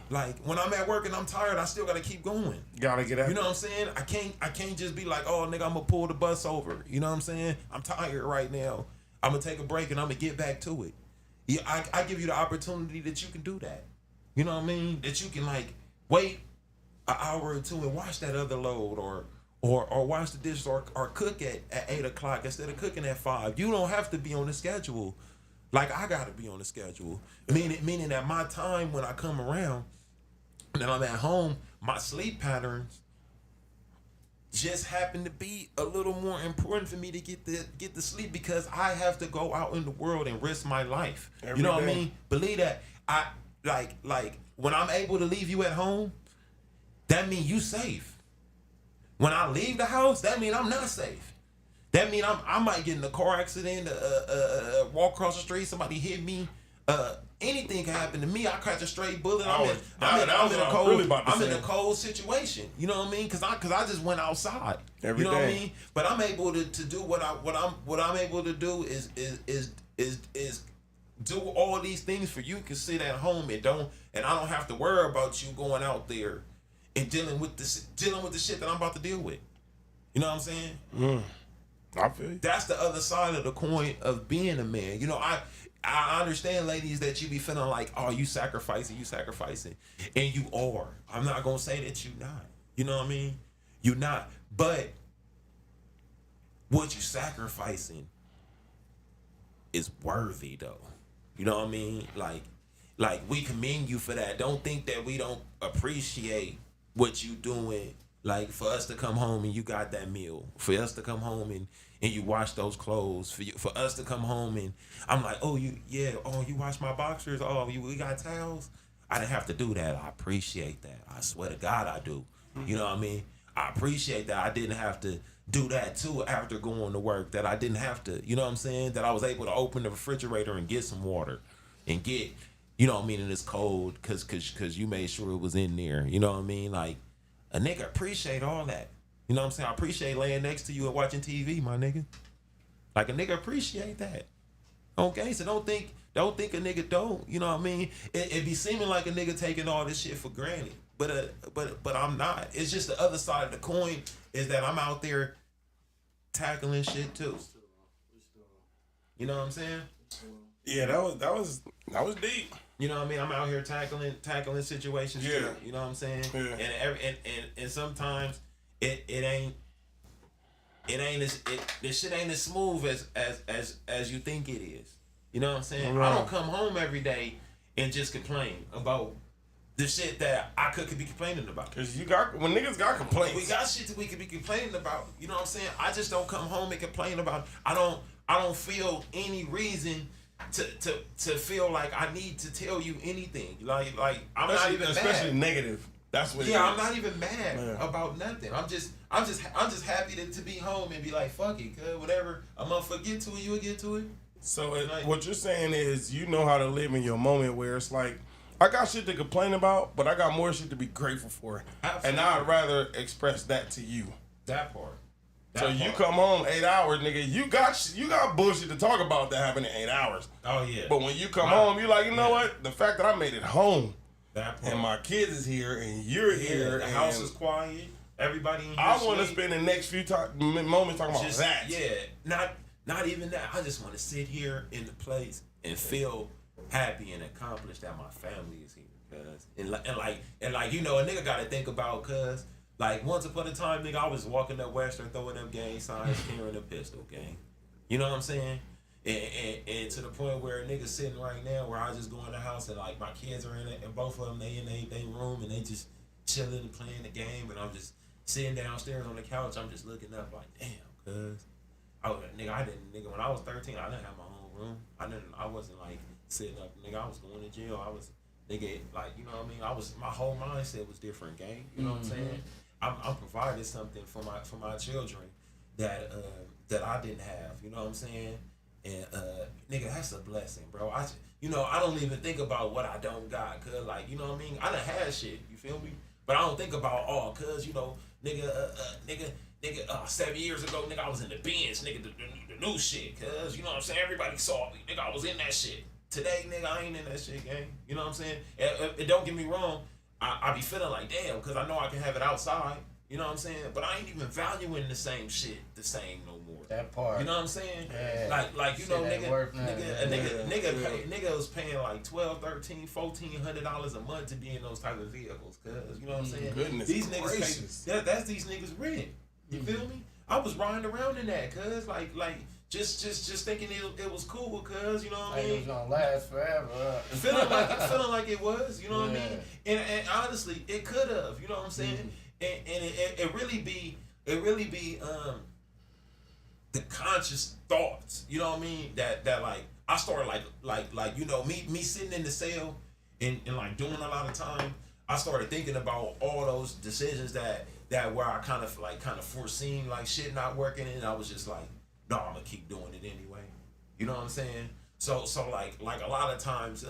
Like when I'm at work and I'm tired, I still gotta keep going. Gotta get after You know what I'm saying? I can't just be like, oh nigga, I'm gonna pull the bus over. You know what I'm saying? I'm tired right now. I'm gonna take a break and I'm gonna get back to it. Yeah, I give you the opportunity that you can do that. You know what I mean? That you can like wait an hour or two and watch that other load or wash the dishes or cook at 8 o'clock instead of cooking at 5. You don't have to be on the schedule. Like I gotta be on the schedule. Meaning that my time when I come around and I'm at home, my sleep patterns just happen to be a little more important for me to get the sleep because I have to go out in the world and risk my life. You know what I day. mean? Believe that. I like when I'm able to leave you at home, that means you safe. When I leave the house, that means I'm not safe. That means I might get in a car accident, walk across the street, somebody hit me. Anything can happen to me. I catch a straight bullet. I'm in a cold situation. You know what I mean? Cause I just went outside. Every you know what I day. mean? But I'm able to do what I'm able to do is do all these things for you. Can sit at home and I don't have to worry about you going out there and dealing with the shit that I'm about to deal with. You know what I'm saying? I feel you. That's the other side of the coin of being a man. You know, I understand, ladies, that you be feeling like, oh, you sacrificing, and you are. I'm not gonna say that you're not. You know what I mean? You're not. But what you sacrificing is worthy, though. You know what I mean? Like we commend you for that. Don't think that we don't appreciate what you doing. Like for us to come home and you got that meal, for us to come home and you wash those clothes, for us to come home and I'm like, oh you wash my boxers, we got towels. I didn't have to do that. I appreciate that. I swear to God I do. You know what I mean? I appreciate that I didn't have to do that too after going to work. That I didn't have to, you know what I'm saying? That I was able to open the refrigerator and get some water and get, you know what I mean, and it's cold cause you made sure it was in there. You know what I mean? Like a nigga appreciate all that. You know what I'm saying? I appreciate laying next to you and watching TV, my nigga. Like a nigga appreciate that. Okay, so don't think a nigga don't. You know what I mean? It be seeming like a nigga taking all this shit for granted, but I'm not. It's just the other side of the coin is that I'm out there tackling shit too. You know what I'm saying? Yeah, that was deep. You know what I mean? I'm out here tackling situations Yeah. too. You know what I'm saying? Yeah. And sometimes it ain't this shit ain't as smooth as you think it is. You know what I'm saying? Right. I don't come home every day and just complain about the shit that I could be complaining about. Cause when niggas got complaints. We got shit that we could be complaining about. You know what I'm saying? I just don't come home and complain about. I don't feel any reason to feel like I need to tell you anything. Like I'm not even especially mad. negative. That's what. Yeah, I'm not even mad about nothing. I'm just happy to be home and be like, fuck it, cuz whatever a motherfucker get to it, you'll get to it. So what you're saying is you know how to live in your moment where it's like, I got shit to complain about, but I got more shit to be grateful for. Absolutely. And I'd rather express that to you. That part. So you come home 8 hours, nigga. You got bullshit to talk about that happened in 8 hours. Oh yeah. But when you come home, you're like, you know what? The fact that I made it home, that part. and my kids is here, and you're here, the and house is quiet. Everybody in here. I want to spend the next few moments talking about that. Yeah, not even that. I just want to sit here in the place and feel happy and accomplished that my family is here, cuz and like you know, a nigga got to think about, cuz like once upon a time, nigga, I was walking up Western throwing up gang signs, carrying a pistol, gang. You know what I'm saying? And to the point where a nigga sitting right now where I just go in the house and like my kids are in it and both of them they in they room and they just chilling and playing the game and I'm just sitting downstairs on the couch. I'm just looking up like, damn, cuz nigga, when I was 13, I didn't have my own room. I wasn't like sitting up, nigga. I was going to jail. I was, nigga, like, you know what I mean? My whole mindset was different, gang. You know what I'm saying? I'm providing something for my children that I didn't have. You know what I'm saying? And nigga, that's a blessing, bro. I don't even think about what I don't got, cuz like, you know what I mean? I done had shit. You feel me? But I don't think about cuz you know, nigga, 7 years ago, nigga, I was in the Benz, nigga, the new shit, cuz, you know what I'm saying? Everybody saw me, nigga, I was in that shit. Today, nigga, I ain't in that shit, gang. You know what I'm saying? And don't get me wrong, I be feeling like, damn, cuz I know I can have it outside. You know what I'm saying? But I ain't even valuing the same shit the same no more. That part. You know what I'm saying? Yeah. Like you know, nigga was paying like $1,200, $1,300, $1,400 a month to be in those type of vehicles, cuz you know what I'm saying? Goodness these gracious. niggas pay, that's these niggas rent. You feel me? I was riding around in that, cuz like just thinking it was cool, cuz you know what I mean? It was gonna last forever. feeling like it was, you know what I mean? And honestly, it could have, you know what I'm saying? And it really be the conscious thoughts, you know what I mean? That like I started like you know me sitting in the cell and like doing a lot of time. I started thinking about all those decisions that where I kind of foreseen like shit not working, and I was just like, no, I'm gonna keep doing it anyway. You know what I'm saying? So like a lot of times,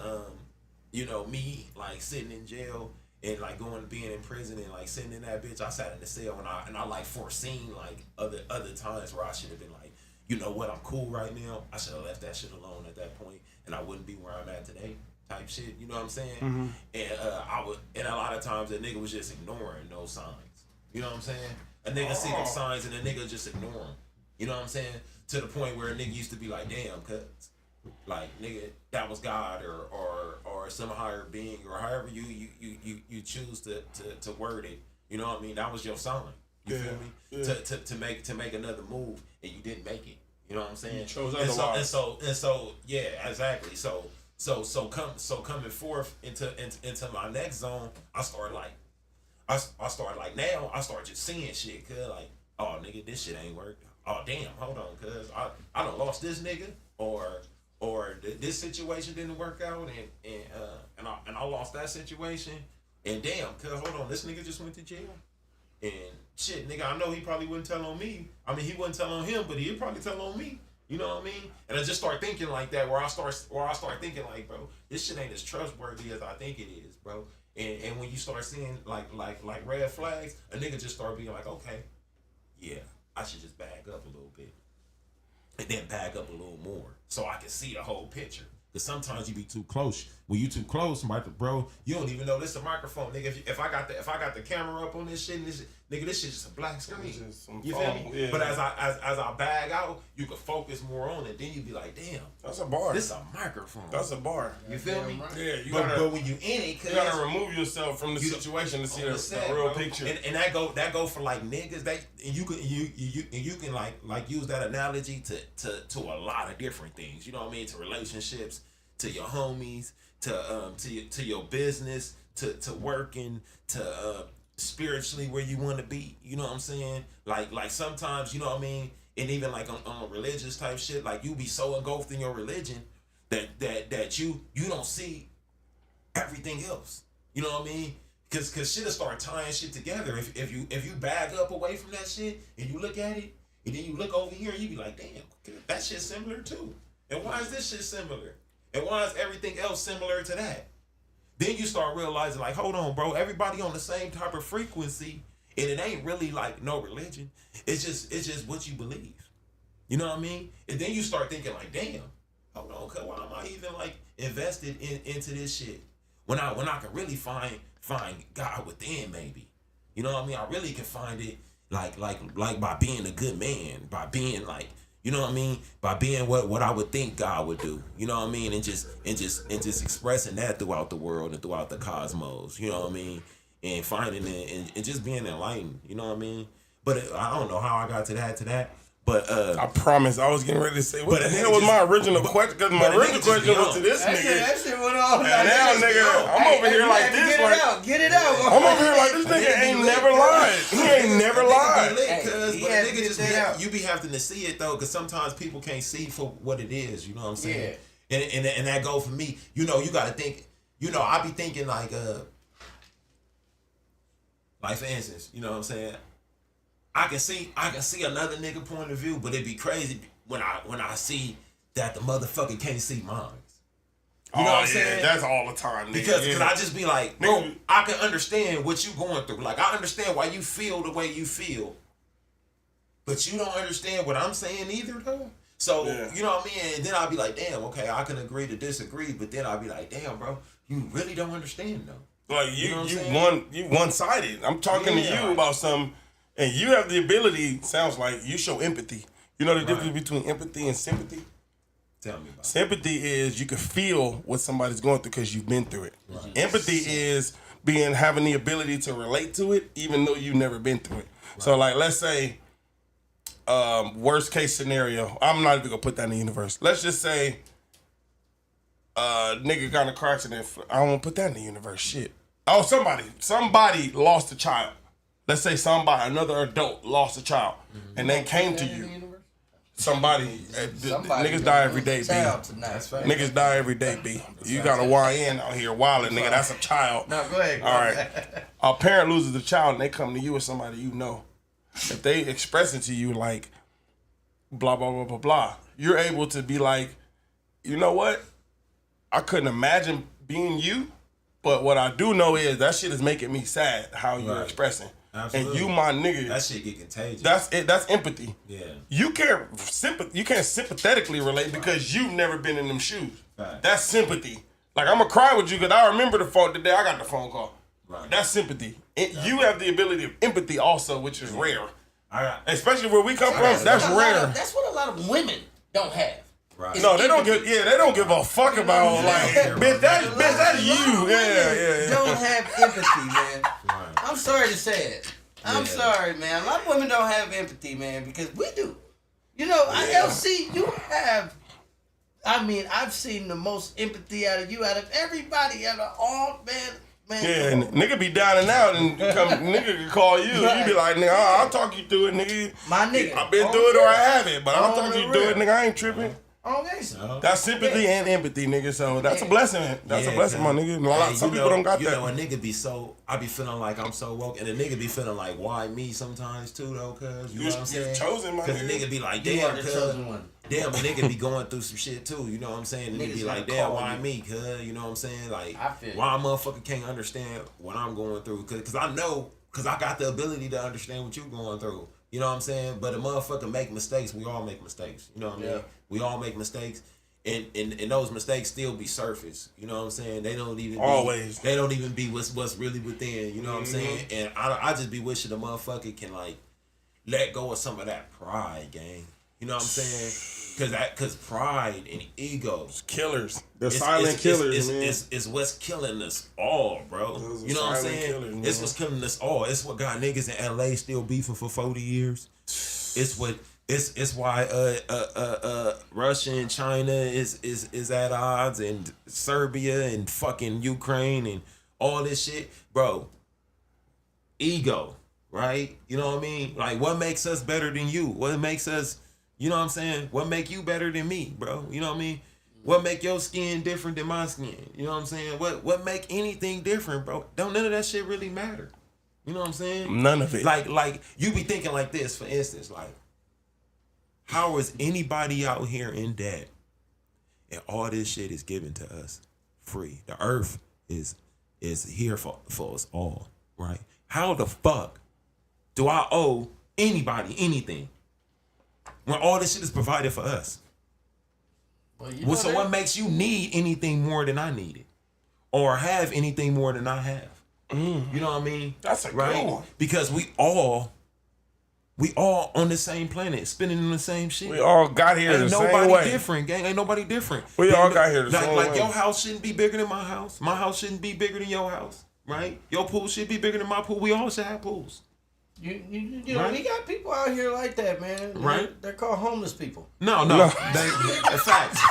you know, me like sitting in jail and like being in prison and like sitting in that bitch, I sat in the cell and I like foreseen like other times where I should have been like, you know what, I'm cool right now. I should have left that shit alone at that point, and I wouldn't be where I'm at today. Type shit, you know what I'm saying? And a lot of times a nigga was just ignoring those signs. You know what I'm saying? A nigga see them signs and a nigga just ignore them. You know what I'm saying? To the point where a nigga used to be like, damn, cuz, like, nigga, that was God or some higher being or however you choose to word it. You know what I mean? That was your sign. You feel me? Yeah. To make another move and you didn't make it. You know what I'm saying? You chose otherwise. And so yeah, exactly. So coming forth into my next zone, I started like now I start just seeing shit, cuz like, oh nigga, this shit ain't working. Oh damn, hold on, cuz I done lost this nigga or this situation didn't work out and I lost that situation, and damn, cuz hold on, this nigga just went to jail. And shit, nigga, I know he probably wouldn't tell on me. I mean, he wouldn't tell on him, but he'd probably tell on me. You know what I mean? And I just start thinking like that, where I start thinking like, bro, this shit ain't as trustworthy as I think it is, bro. And when you start seeing like red flags, a nigga just start being like, okay, yeah, I should just back up a little bit, and then back up a little more, so I can see the whole picture. Because sometimes you be too close. When you too close, bro, you don't even know this is a microphone, nigga. If I got the camera up on this shit, nigga, this shit just a black screen. You feel me? Yeah. But as I bag out, you can focus more on it. Then you be like, damn, that's a bar. This is a microphone. That's a bar. You feel me? Yeah, but when you in it, you gotta remove yourself from the situation to see the real picture. And that go for like niggas. You can like use that analogy to a lot of different things. You know what I mean? To relationships, to your homies, to your business, to working to spiritually where you want to be. You know what I'm saying? Like sometimes, you know what I mean? And even like on religious type shit, like you be so engulfed in your religion that you don't see everything else. You know what I mean? Cause shit'll start tying shit together. If you bag up away from that shit and you look at it and then you look over here and you be like, damn, that shit's similar too. And why is this shit similar? And why is everything else similar to that? Then you start realizing, like, hold on, bro, everybody on the same type of frequency, and it ain't really like no religion. It's just what you believe. You know what I mean? And then you start thinking like, damn, hold on, cause why am I even like invested into this shit? When I can really find God within, maybe. You know what I mean? I really can find it like by being a good man, by being like, you know what I mean? By being what I would think God would do. You know what I mean? And just expressing that throughout the world and throughout the cosmos. You know what I mean? And finding it and just being enlightened. You know what I mean? But I don't know how I got to that. But I promise I was getting ready to say, what the hell was my original question? Because my original question was to this nigga. That shit went on. And now, nigga, I'm over here like this. Get it out. I'm over here like this nigga ain't never lied. He ain't never lied. But you be having to see it though, because sometimes people can't see for what it is. You know what I'm saying? Yeah. And that go for me. You know, you got to think. You know, I be thinking like for instance, you know what I'm saying? I can see another nigga point of view, but it'd be crazy when I see that the motherfucker can't see mine. You know what I'm saying? That's all the time, nigga. Because I just be like, bro, I can understand what you going through. Like, I understand why you feel the way you feel, but you don't understand what I'm saying either, though. So, you know what I mean? And then I'll be like, damn, okay, I can agree to disagree, but then I'll be like, damn, bro, you really don't understand, though. Like, you one-sided. I'm talking to you about something. And you have the ability, sounds like, you show empathy. You know the difference between empathy and sympathy? Tell me about it. Sympathy is you can feel what somebody's going through because you've been through it. Right. Empathy is having the ability to relate to it even though you've never been through it. Right. So, like, let's say, worst case scenario, I'm not even going to put that in the universe. Let's just say, nigga got in a car accident. I don't want to put that in the universe. Shit. Oh, somebody lost a child. Let's say another adult lost a child, and they came to you. Somebody niggas die every day, B. Niggas die every day, B. You got a YN out here wilding, nigga. That's a child. No, go ahead. All right. A parent loses a child, and they come to you with somebody you know. If they express it to you like, blah, blah, blah, blah, blah, you're able to be like, you know what? I couldn't imagine being you, but what I do know is that shit is making me sad how you're expressing. Absolutely. And you, my nigga, that shit get contagious. That's it. That's empathy. Yeah. You can't sympathetically relate because you've never been in them shoes. Right. That's sympathy. Like, I'm gonna cry with you because I remember the day I got the phone call. Right. That's sympathy. You have the ability of empathy also, which is rare. Especially where we come from. That's rare. That's what a lot of women don't have. Right. No, they don't give a fuck about bitch. That's you. Yeah. Don't have empathy, man. Right. I'm sorry to say it. I'm sorry, man. A lot of women don't have empathy, man, because we do. You know, LC, you have. I mean, I've seen the most empathy out of you, out of everybody, out of all, man. Yeah, and nigga be down and out, and nigga can call you. You be like, nigga, I'll talk you through it, nigga. My nigga. I've been through it or I haven't, but I'll talk you through it, nigga. I ain't tripping. Okay, so. That's sympathy and empathy, nigga. So that's a blessing. That's a blessing, my nigga. Some people don't got that. You know, a nigga be so, I be feeling like I'm so woke, and a nigga be feeling like, why me sometimes too, though, cuz. You know what I'm saying? Chosen, my nigga. Because a nigga be like, damn, cuz. Damn, a nigga be going through some shit too, you know what I'm saying? And nigga be like, damn, why me, cuz? You know what I'm saying? Like, why a motherfucker can't understand what I'm going through? Cause I know, cause I got the ability to understand what you going through. You know what I'm saying? But a motherfucker make mistakes. We all make mistakes. You know what I mean? We all make mistakes. And those mistakes still be surface. You know what I'm saying? They don't even be what's really within. You know what I'm saying? And I just be wishing the motherfucker can like let go of some of that pride, gang. You know what I'm saying? Cause pride and ego, killers. They're silent killers, man. It's what's killing us all, bro. You know what I'm saying? Killers, it's what's killing us all. It's what got niggas in LA still beefing for 40 years. It's why Russia and China is at odds, and Serbia and fucking Ukraine and all this shit, bro. Ego, right? You know what I mean? Like, what makes us better than you? What makes us, you know what I'm saying? What make you better than me, bro? You know what I mean? What make your skin different than my skin? You know what I'm saying? What make anything different, bro? Don't none of that shit really matter. You know what I'm saying? None of it. Like you be thinking like this, for instance, like, how is anybody out here in debt and all this shit is given to us free? The earth is here for us all, right? How the fuck do I owe anybody anything when all this shit is provided for us? Well, So what makes you need anything more than I need it, or have anything more than I have? You know what I mean? That's a good one. Because we all on the same planet, spinning in the same shit. We all got here Ain't the same nobody way. different, gang. Ain't nobody different. We all got here the like, same like way. your house shouldn't be bigger than my house. My house shouldn't be bigger than your house, right? Your pool should be bigger than my pool. We all should have pools. You know, Right. we got people out here like that, man. Right. They're called homeless people. No. Facts.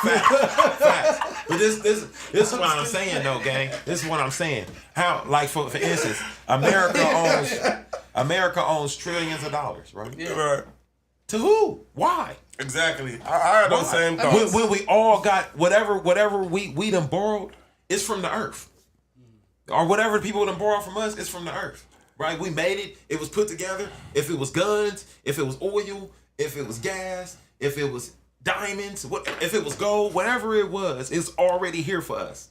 But this is what I'm saying, though, gang. This is what I'm saying. How, like, for instance, America owns trillions of dollars, right? Yeah. Right. To who? Why? Exactly. I had those Why? same thoughts. When we all got whatever we done borrowed, it's from the earth. Or whatever people done borrowed from us, it's from the earth. Right? We made it. It was put together. If it was guns, if it was oil, if it was gas, if it was diamonds, if it was gold, whatever it was, it's already here for us.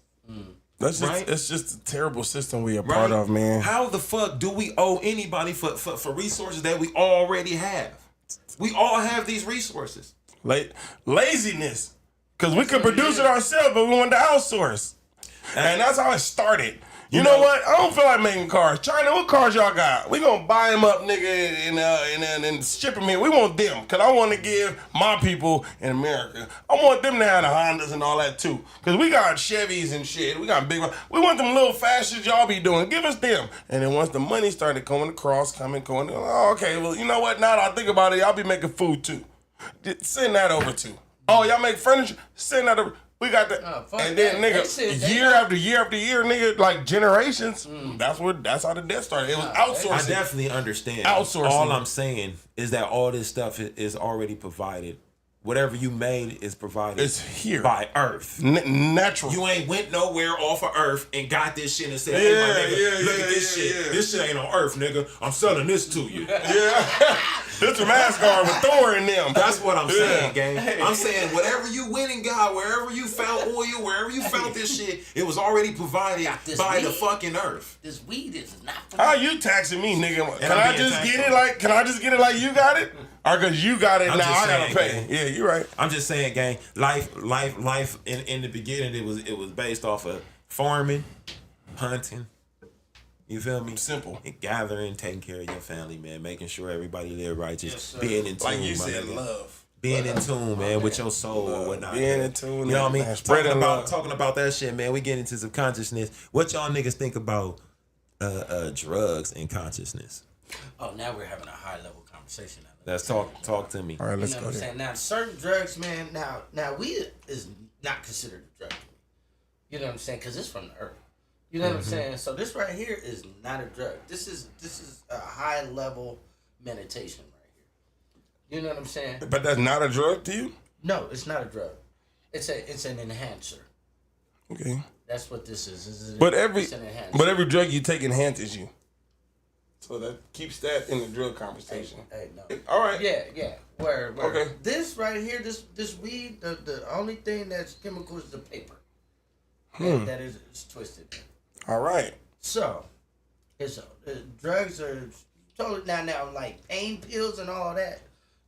That's just, Right? it's just a terrible system we are Right? part of, man. How the fuck do we owe anybody for resources that we already have? We all have these resources. Laziness. Because we could produce it ourselves, but we wanted to outsource. And that's how it started. You know what? I don't feel like making cars. China, what cars y'all got? We gonna buy them up, nigga, and ship them here. We want them, because I want to give my people in America, I want them to have the Hondas and all that too. Because we got Chevys and shit. We got big, we want them little fashions y'all be doing. Give us them. And then once the money started coming across, going, oh, okay, well, you know what? Now that I think about it, y'all be making food too. Send that over too. Oh, y'all make furniture? Send that over. We got that, and then that. nigga, year after year after year, nigga, like generations. That's how the debt started. It was outsourcing. I definitely understand. Outsourcing. All I'm saying is that all this stuff is already provided. Whatever you made is provided. It's here by Earth. Natural. You ain't went nowhere off of Earth and got this shit and said, "Hey, my nigga, look at this shit. yeah. This shit ain't on Earth, nigga. I'm selling this to you." Yeah, this a Asgard with Thor in them. That's what I'm saying, gang. I'm saying whatever you went and got, wherever you found oil, wherever you found this shit, it was already provided by the fucking Earth. This weed is not. How you taxing me, nigga? Can I'm I being just taxed get it on. like? Can I just get it like you got it? Or because you got it I'm now, just I gotta saying, pay. gang. Yeah, you're right. I'm just saying, gang. Life. In the beginning, it was based off of farming, hunting. You feel me? Simple. And gathering, taking care of your family, man. Making sure everybody live right. Just Yes, sir. being in tune, Like you my said, nigga. love. Being in tune, man, with your soul and whatnot. Being man. in tune, You know what I mean? man. Spreading love. Talking about that shit, man. We get into some consciousness. What y'all niggas think about drugs and consciousness? Oh, now we're having a high level conversation. Let's talk to me. All right, let's You know go what I'm there. saying? Now, certain drugs, man. Now weed is not considered a drug. You know what I'm saying? Because it's from the earth. You know what I'm saying? So this right here is not a drug. This is a high level meditation right here. You know what I'm saying? But that's not a drug to you? No, it's not a drug. It's an enhancer. Okay. That's what this is. But every It's an enhancer. drug you take enhances you. So that keeps that in the drug conversation. Hey, no. All right. Yeah. Where Okay. This right here, this weed, the only thing that's chemical is the paper. That is twisted. All right. So, it's drugs are totally now like pain pills and all that.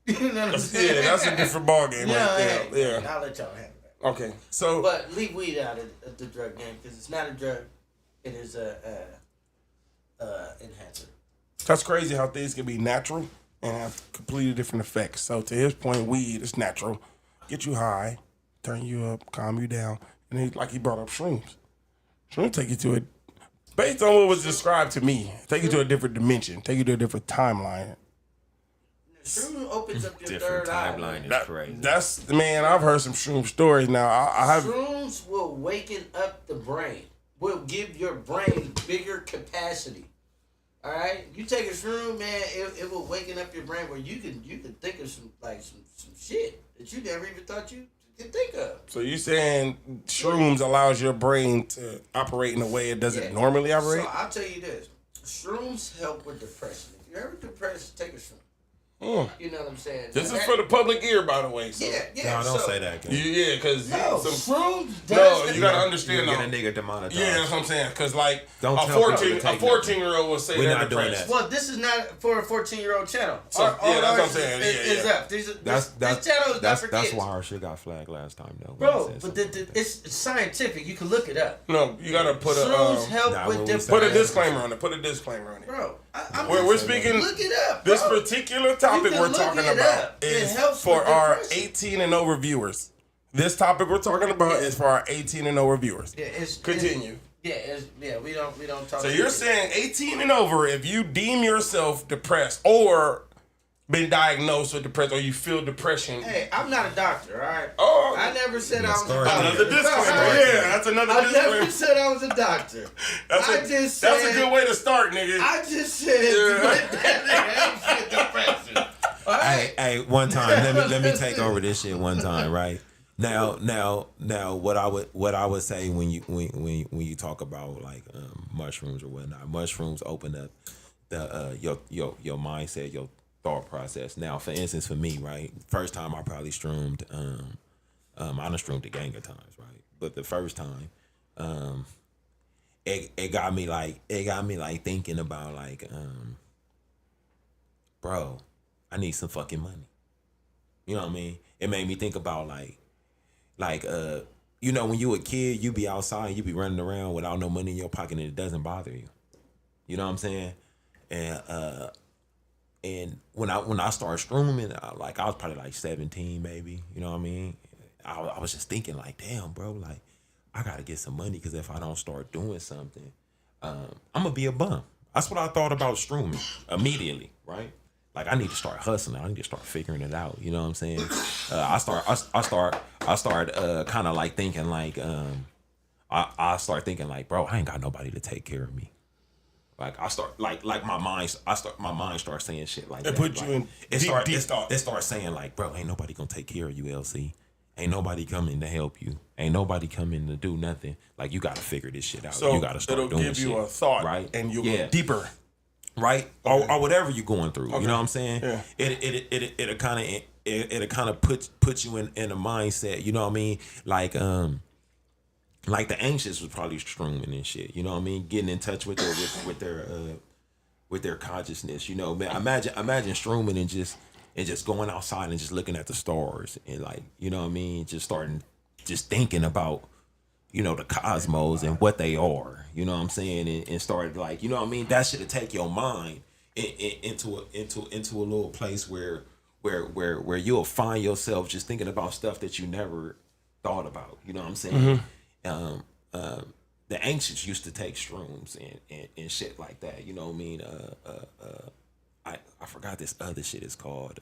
You know what I'm saying? Yeah, that's a different ballgame right there. hey, Yeah. I'll let y'all handle that. Okay. So But leave weed out of the drug game because it's not a drug. It is a enhancer. that's crazy how things can be natural and have completely different effects. So to his point, weed is natural. Get you high, turn you up, calm you down. And he brought up shrooms. Shrooms take you to a, based on what was described to me, take you to a different dimension, take you to a different timeline. Shroom opens up your Different third eye. timeline is That- crazy. That's, man, I've heard some shroom stories now. I have, Shrooms will waken up the brain. will give your brain bigger capacity. All right, you take a shroom, man, it will waken up your brain where you can think of some shit that you never even thought you could think of. So you saying shrooms allows your brain to operate in a way it doesn't normally operate? So I'll tell you this: shrooms help with depression. If you're ever depressed, take a shroom. You know what I'm saying? This is for the public ear, by the way. So. Yeah. No, don't say that. Cause Because shrooms. you gotta understand. Get a nigga demonetized. Yeah, that's what I'm saying. Because like Don't a tell people to 14-year-old will say We're they're not doing depressed. that. Well, this is not for a 14-year-old channel. So, Our- yeah, that's ours what I'm saying. Is Yeah. up. This channel is not for that's kids. why our shit got flagged last time, though. Bro, but it's scientific. You can look it up. No, you gotta put Shrooms a help Nah, with when we depression. put a Yeah. disclaimer on it. Put a disclaimer on it. Bro, I'm We're speaking. Look it up, bro. This particular topic can we're look talking it about up. It is helps for with our depression. 18 and over viewers. This topic we're talking about is for our 18 and over viewers. Yeah, Continue. We don't talk. So you're saying 18 and over, if you deem yourself depressed or been diagnosed with depression or you feel depression. Hey, I'm not a doctor, all right? Oh, I never said I was a story. doctor. another disclaimer. Yeah, that's another I disclaimer. never said I was a doctor. That's a good way to start, nigga. I just said that nigga ain't depression. All right? Hey, one time, let me take over this shit one time, right? Now, what I would say when you talk about like mushrooms or whatnot, mushrooms open up the your mindset, your thought process. Now, for instance, for me, right, first time I probably shroomed, I done shroomed a gang of times, right, but the first time, it got me like thinking about like, bro, I need some fucking money. You know what I mean? It made me think about like, you know, when you a kid, you be outside, you be running around without no money in your pocket, and it doesn't bother you. You know what I'm saying? And when I started strooming, I was probably like 17, maybe. You know what I mean? I was just thinking like, damn, bro, like I gotta get some money because if I don't start doing something, I'm gonna be a bum. That's what I thought about strooming immediately, right? Like I need to start hustling. I need to start figuring it out. You know what I'm saying? I start kind of like thinking like I start thinking like, bro, I ain't got nobody to take care of me. Like I start like my mind starts saying shit like It that. put you like, in deep thought. It starts saying like, bro, ain't nobody gonna take care of you, LC. Ain't nobody coming to help you. Ain't nobody coming to do nothing. Like you gotta figure this shit out. So you gotta start it'll doing give you shit, a thought, right? and you'll Yeah. go deeper. Right, or whatever you're going through. You know what I'm saying? Yeah. It'll kind of put you in a mindset. You know what I mean? Like the anxious was probably strooming and shit. You know what I mean? Getting in touch with their consciousness. You know, man. Imagine strooming and just going outside and just looking at the stars and like, you know what I mean? Just thinking about, you know, the cosmos and what they are, you know what I'm saying, and started like, you know what I mean, that should take your mind into a little place where you'll find yourself just thinking about stuff that you never thought about, you know what I'm saying. The ancients used to take shrooms and shit like that, you know what I mean. I forgot this other shit is called.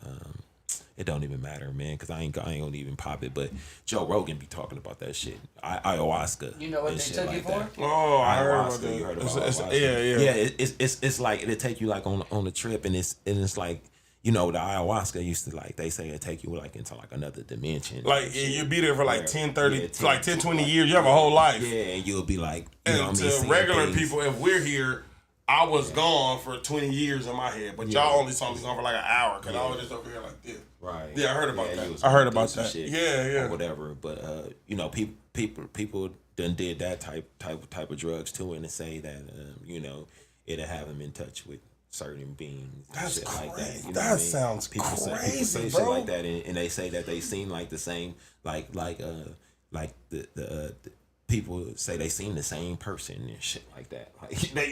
It don't even matter, man, because I ain't gonna even pop it. But Joe Rogan be talking about that shit. Ayahuasca. You know what and they shit took like you for? that. Oh, I heard about Ayahuasca. that. You heard about It's- ayahuasca? yeah. It's like it'll take you like on a trip, and it's like, you know, the ayahuasca used to like, they say it take you like into like another dimension. Like and shit. you'll be there for like Yeah. 10, 30, Yeah, like 10, 20 years. You have a whole life. Yeah, and you'll be like, you know And what I mean, to seeing regular things. people, if we're here, I was gone for 20 years in my head, but y'all only saw me gone for like an hour because I was just over here like this. Right. Yeah, I heard about you that. was I heard going through about some that. shit Yeah. Or whatever. But you know, people done did that type of drugs too, and to say that you know, it'll have them in touch with certain beings. And That's shit like that. crazy. You know That what I mean? sounds people say crazy, shit bro. like that, and they say that they seen like the same, like the people say they seen the same person and shit like that.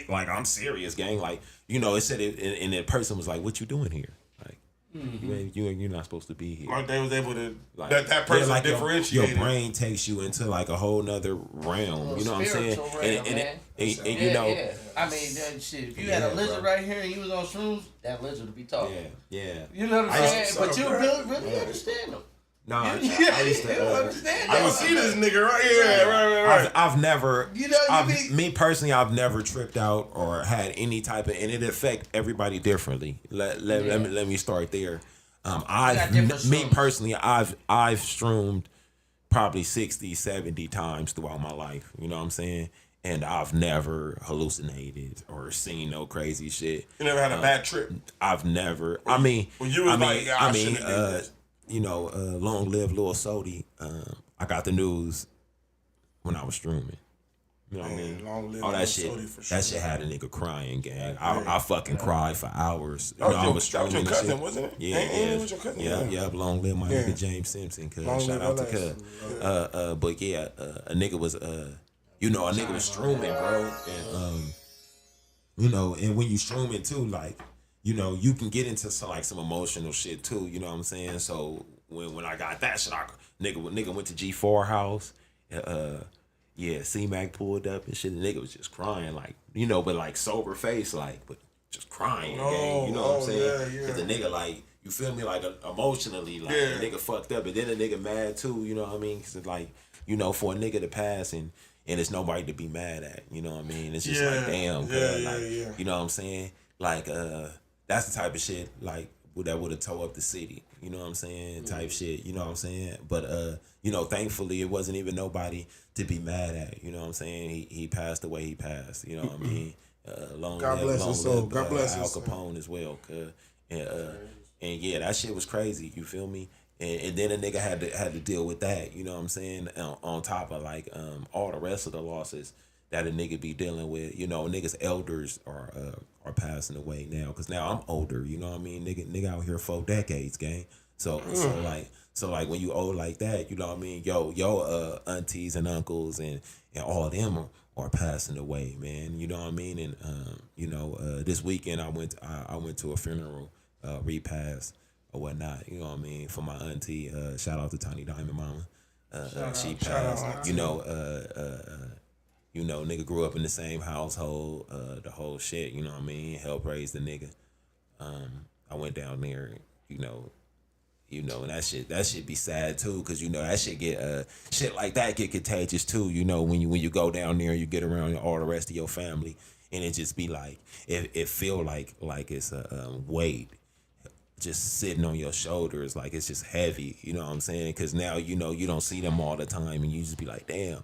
Like I'm serious, gang. Like, you know, it said it, and the person was like, "What you doing here? Like, you're not supposed to be here." Like they was able to, Like, that person like differentiated. your brain takes you into like a whole nother realm. You know what I'm saying? Spiritual realm, man. And you know, Yeah. I mean, that shit. If you had a lizard right here and you was on shrooms, that lizard would be talking. yeah. You know what I I'm used saying? to- But you really understand them. No, I used You don't to. understand I that. can see this nigga right here. Right. I've never, You know, me personally, I've never tripped out or had any type of, and it affect everybody differently. Let me start there. got different Me shrooms. personally, I've shroomed probably 60, 70 times throughout my life. You know what I'm saying? And I've never hallucinated or seen no crazy shit. You never had a bad trip. I've never. I mean, When you was like, yeah, I shouldn't have did this. you know, long live Lil Sody. I got the news when I was streaming. You know what I mean? Long live All Lil that shit. Sody for sure. That shit had a nigga crying, gang. I fucking cried for hours. You know, I was That was your streaming cousin, shit. wasn't it? Yeah, Ain't yeah. was your cousin? Yeah. Long live my Yeah. nigga James Simpson. Cuz Long shout live out to LS. Cuz. But yeah, a nigga was you know, a nigga was streaming, bro, and you know, and when you streaming too, like, you know, you can get into some emotional shit too. You know what I'm saying? So when I got that shit, nigga went to G4 house. Yeah, C-Mac pulled up and shit. The nigga was just crying, like, you know, but like sober face, like, but just crying. Gang, you know what I'm saying? yeah. Cause the nigga, like, you feel me, like emotionally, like the nigga fucked up, and then the nigga mad too. You know what I mean? Cause it's like, you know, for a nigga to pass and it's nobody to be mad at. You know what I mean? It's just like, damn, you know what I'm saying? Like, that's the type of shit like that would have tore up the city. You know what I'm saying? Type shit. You know what I'm saying? But you know, thankfully it wasn't even nobody to be mad at. You know what I'm saying? He passed the way he passed. You know what I mean? Long God live, bless his soul. God bless Al his soul. Capone as well. And yeah, that shit was crazy. You feel me? And then a nigga had to deal with that. You know what I'm saying? On top of like all the rest of the losses that a nigga be dealing with. You know, niggas elders are passing away now because now I'm older. You know what I mean? Nigga out here 4 decades, gang. So like when you old like that, you know what I mean? Yo, aunties and uncles and all of them are passing away, man. You know what I mean? And you know, this weekend I went to a funeral repast or whatnot. You know what I mean? For my auntie. Shout out to Tiny Diamond Mama. She passed. You know, nigga grew up in the same household, the whole shit. You know what I mean? Helped raise the nigga. I went down there. You know, and that shit be sad too, cause you know that shit get shit like that get contagious too. You know, when you go down there, and you get around all the rest of your family, and it just be like it feel like it's a weight just sitting on your shoulders, like it's just heavy. You know what I'm saying? Cause now you know you don't see them all the time, and you just be like, damn,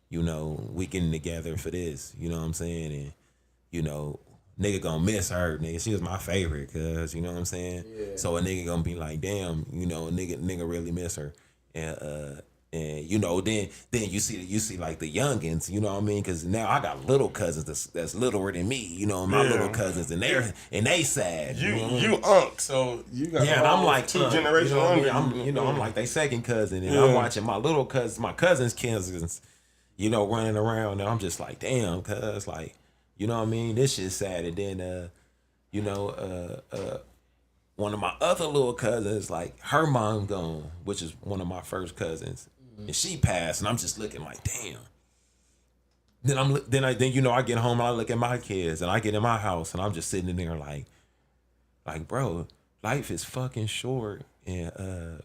you know, we getting together for this. You know what I'm saying? And you know, nigga gonna miss her, nigga. She was my favorite, cuz, you know what I'm saying? Yeah. So a nigga gonna be like, damn, you know, nigga really miss her. And you know, then you see like the youngins, you know what I mean? Cause now I got little cousins that's littler than me, you know, my little cousins, and they sad. You unk, so you got and I'm like 2 generations younger. younger. I'm like they second cousin, and I'm watching my little cousins, my cousins, you know, running around, and I'm just like, damn, cuz, like, you know what I mean? This shit's sad. And then, you know, one of my other little cousins, like, her mom gone, which is one of my first cousins, and she passed, and I'm just looking like, damn. Then you know, I get home and I look at my kids, and I get in my house, and I'm just sitting in there like, bro, life is fucking short, and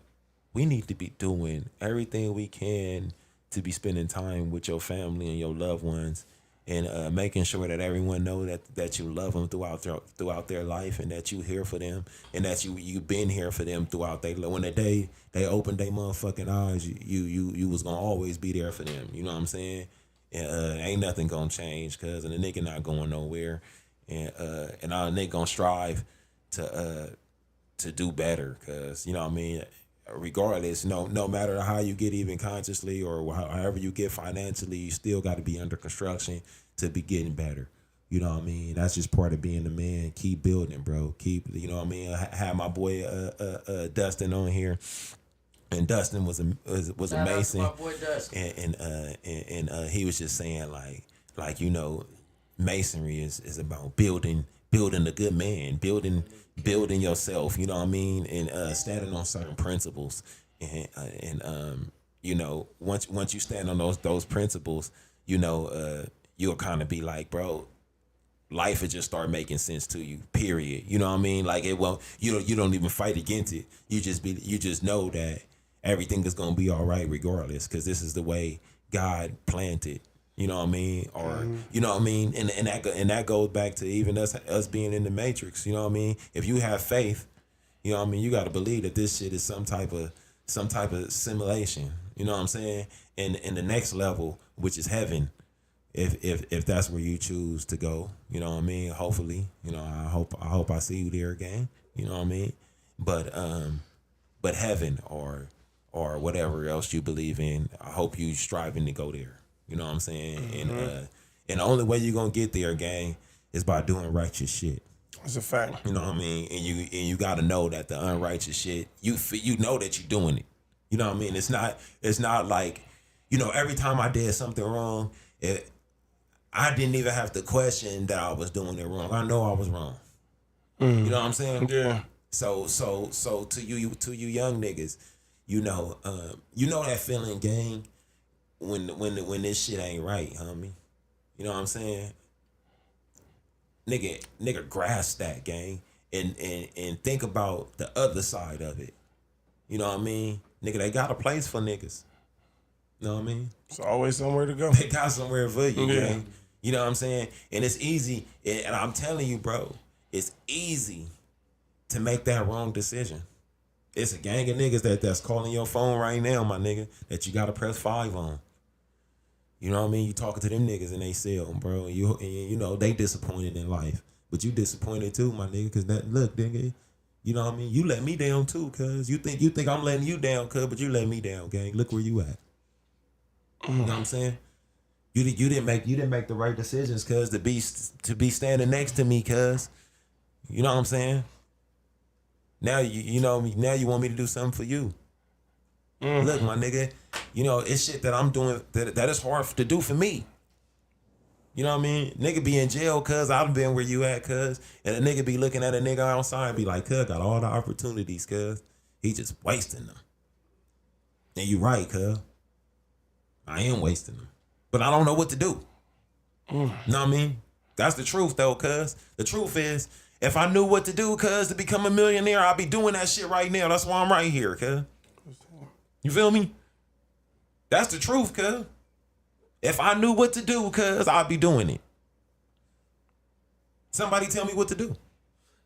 we need to be doing everything we can to be spending time with your family and your loved ones. And making sure that everyone know that you love them throughout their life, and that you here for them, and that you been here for them throughout when they opened their motherfucking eyes, you was gonna always be there for them. You know what I'm saying? And ain't nothing gonna change, cuz, and the nigga not going nowhere, and our nigga gonna strive to do better, cuz, you know what I mean. Regardless, no matter how you get, even consciously or however you get financially, you still got to be under construction to be getting better. You know what I mean? That's just part of being a man. Keep building, bro. You know what I mean? I had my boy Dustin on here, and Dustin was a Mason, my boy Dustin. and he was just saying like you know, masonry is about building a good man, building yourself, you know what I mean, and standing on certain principles, and you know, once you stand on those principles, you know, you'll kind of be like, bro, life will just start making sense to you. Period. You know what I mean? Like, it won't. You don't even fight against it. You just know that everything is gonna be all right regardless, because this is the way God planned it. You know what I mean? Or you know what I mean? And that goes back to even us being in the Matrix. You know what I mean? If you have faith, you know what I mean, you got to believe that this shit is some type of simulation. You know what I'm saying? And the next level, which is heaven, if that's where you choose to go, you know what I mean? Hopefully, you know, I hope I see you there again. You know what I mean? But heaven or whatever else you believe in, I hope you striving to go there. You know what I'm saying? And the only way you're gonna get there, gang, is by doing righteous shit. It's a fact. You know what I mean? And you got to know that the unrighteous shit, you know that you're doing it. You know what I mean? It's not like, you know, every time I did something wrong, I didn't even have to question that I was doing it wrong. I know I was wrong. You know what I'm saying? Yeah. So to you young niggas, you know that feeling, gang, when this shit ain't right, homie. You know what I'm saying? Nigga grasp that, gang, and think about the other side of it. You know what I mean? Nigga, they got a place for niggas. You know what I mean? It's always somewhere to go. They got somewhere for you, Yeah. gang. You know what I'm saying? And it's easy, and I'm telling you, bro, it's easy to make that wrong decision. It's a gang of niggas that's calling your phone right now, my nigga, that you gotta press 5 on. You know what I mean? You talking to them niggas and they sell, bro. And you know they disappointed in life, but you disappointed too, my nigga. Cause look, nigga, you know what I mean? You let me down too, cuz you think I'm letting you down, cuz, but you let me down, gang. Look where you at. You know what I'm saying? You didn't make the right decisions, cuz, to be standing next to me, cuz. You know what I'm saying? Now you know me. Now you want me to do something for you. Look, my nigga, you know, it's shit that I'm doing that is hard to do for me. You know what I mean? Nigga be in jail, cuz I've been where you at, cuz. And a nigga be looking at a nigga outside and be like, cuz, got all the opportunities, cuz. He just wasting them. And you right, cuz. I am wasting them. But I don't know what to do. You know what I mean? That's the truth, though, cuz. The truth is, if I knew what to do, cuz, to become a millionaire, I'd be doing that shit right now. That's why I'm right here, cuz. You feel me? That's the truth, cuz. If I knew what to do, cuz, I'd be doing it. Somebody tell me what to do.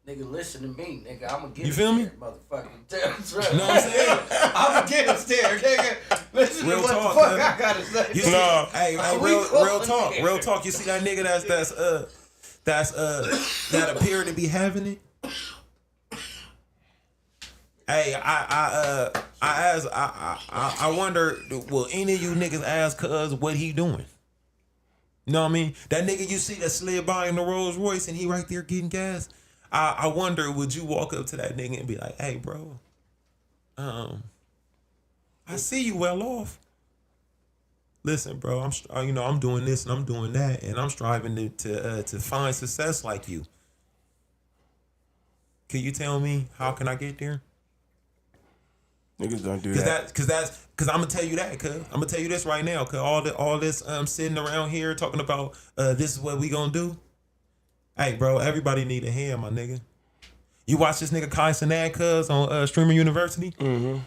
Nigga, listen to me, nigga. I'm gonna get You us feel me? there, motherfucker. That's right. You know what I'm saying? I'm gonna get us there, nigga. Listen Real to what talk, the fuck cuz. I gotta say. You see, No. hey, We real going talk, there. real talk. You see that nigga that appear to be having it? Hey, I wonder, will any of you niggas ask cuz what he doing? You know what I mean? That nigga you see that slid by in the Rolls Royce and he right there getting gas. I wonder, would you walk up to that nigga and be like, hey, bro, I see you well off. Listen, bro, I'm doing this and I'm doing that, and I'm striving to find success like you. Can you tell me how can I get there? Niggas don't do that. Cause I'm gonna tell you that, cuz I'm gonna tell you this right now, cuz all this sitting around here talking about this is what we gonna do. Hey, bro, everybody need a hand, my nigga. You watch this nigga Kai Cenat, cuz, on Streamer University. Mm-hmm.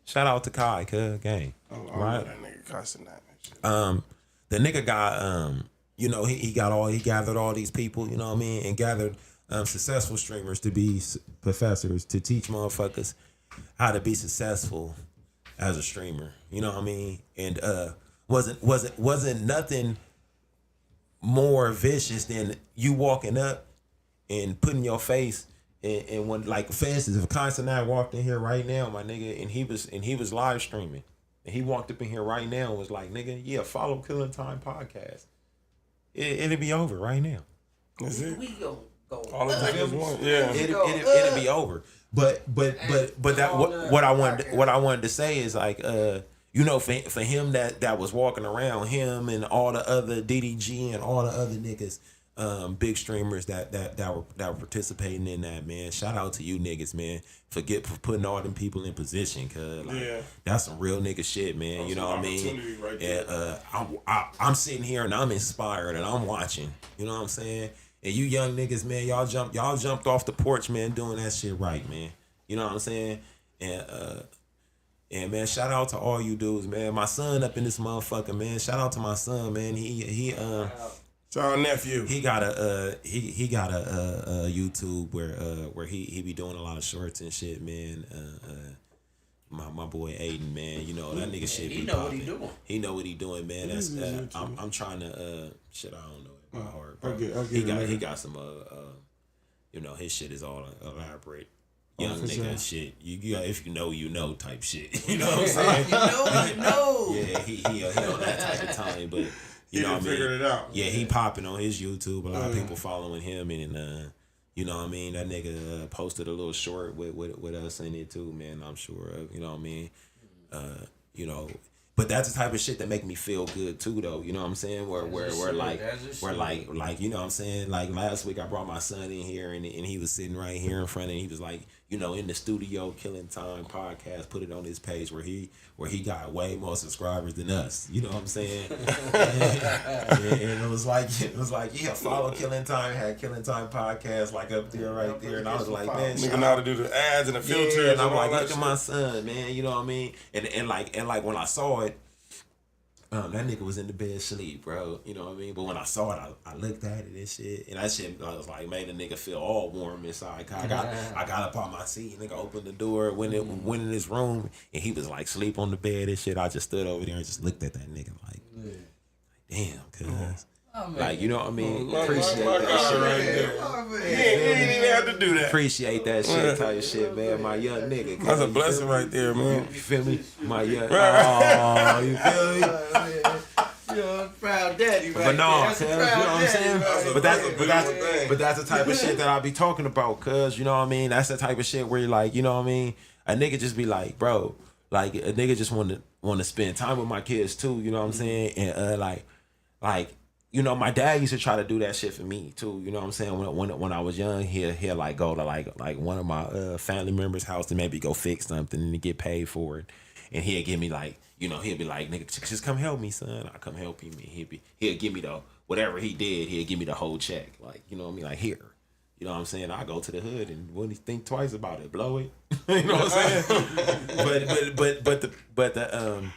Shout out to Kai, cuz, gang. Right? That nigga cussing that shit. The nigga got you know, he gathered all these people, you know what I mean, and gathered successful streamers to be professors to teach motherfuckers how to be successful as a streamer. You know what I mean? And wasn't nothing more vicious than you walking up and putting your face and when, like, for instance, if Constantine walked in here right now, my nigga, and he was live streaming, and he walked up in here right now and was like, nigga, yeah, follow Killing Time podcast. It'll be over right now. That's it. We gonna go. All it takes is one. Yeah. It'll be over. But that what I wanted to say is, like, you know, for him that was walking around, him and all the other DDG and all the other niggas, big streamers that were participating in that, man. Shout out to you niggas, man, for putting all them people in position, cuz, like, Yeah. that's some real nigga shit, man. That's You know what I mean? opportunity right there. And I'm sitting here and I'm inspired and I'm watching. You know what I'm saying? And you young niggas, man, y'all jumped off the porch, man, doing that shit right, man. You know what I'm saying? And And man, shout out to all you dudes, man. My son up in this motherfucker, man. Shout out to my son, man. Shout out nephew. He got a YouTube where he be doing a lot of shorts and shit, man. My boy Aiden, man, you know that nigga shit. He be know what he popping. doing. He know what he doing, man. That's I'm trying to shit. I don't know it by heart, bro. I'll get He got some you know, his shit is all elaborate. Young nigga shit. You if you know type shit. You know what I'm saying? You know. Yeah, he on that type of time, but you know what I mean? Figured it out. Yeah, he popping on his YouTube. A lot of people following him, and you know what I mean. That nigga posted a little short with us in it too, man. I'm sure of, you know what I mean. You know, but that's the type of shit that make me feel good too, though. You know what I'm saying? Where like you know what I'm saying. Like last week, I brought my son in here, and he was sitting right here in front, and he was like, you know, in the studio, Killing Time podcast, put it on his page where he got way more subscribers than us. You know what I'm saying? and it was like yeah, follow Killing Time, had Killing Time podcast like up there right there, and I was like, man, Nigga know how to do the ads and the filters. yeah, and I'm all like, that look at shit. my son, man. You know what I mean? And like when I saw it, that nigga was in the bed asleep, bro. You know what I mean? But when I saw it, I looked at it and shit, and that shit I was like, made a nigga feel all warm inside. I got up on my seat, nigga opened the door, went in his room, and he was like sleep on the bed and shit. I just stood over there and just looked at that nigga like, damn, cuz. Like, you know what I mean? Appreciate that shit right there. He ain't even have to do that. Appreciate that shit type shit, man. My young nigga. That's a You blessing feel me? right there, man. You feel me? My young. Oh, you feel me? You're a proud daddy, right? But no, there. cuz, That's you a know proud what I'm daddy, saying? right? But that's the type of shit that I be talking about, cuz, you know what I mean? That's the type of shit where you're like, you know what I mean? A nigga just be like, bro, like a nigga just want to spend time with my kids too, you know what I'm saying? And like you know, my dad used to try to do that shit for me too. You know what I'm saying? When I was young, he'll like go to like one of my family members' house to maybe go fix something and to get paid for it, and he'll give me like, you know, he'll be like, nigga, just come help me, son. I come help him, and he'll give me the whatever he did. He'll give me the whole check, like, you know what I mean, like here. You know what I'm saying? I go to the hood and wouldn't think twice about it, blow it. You know what I'm saying?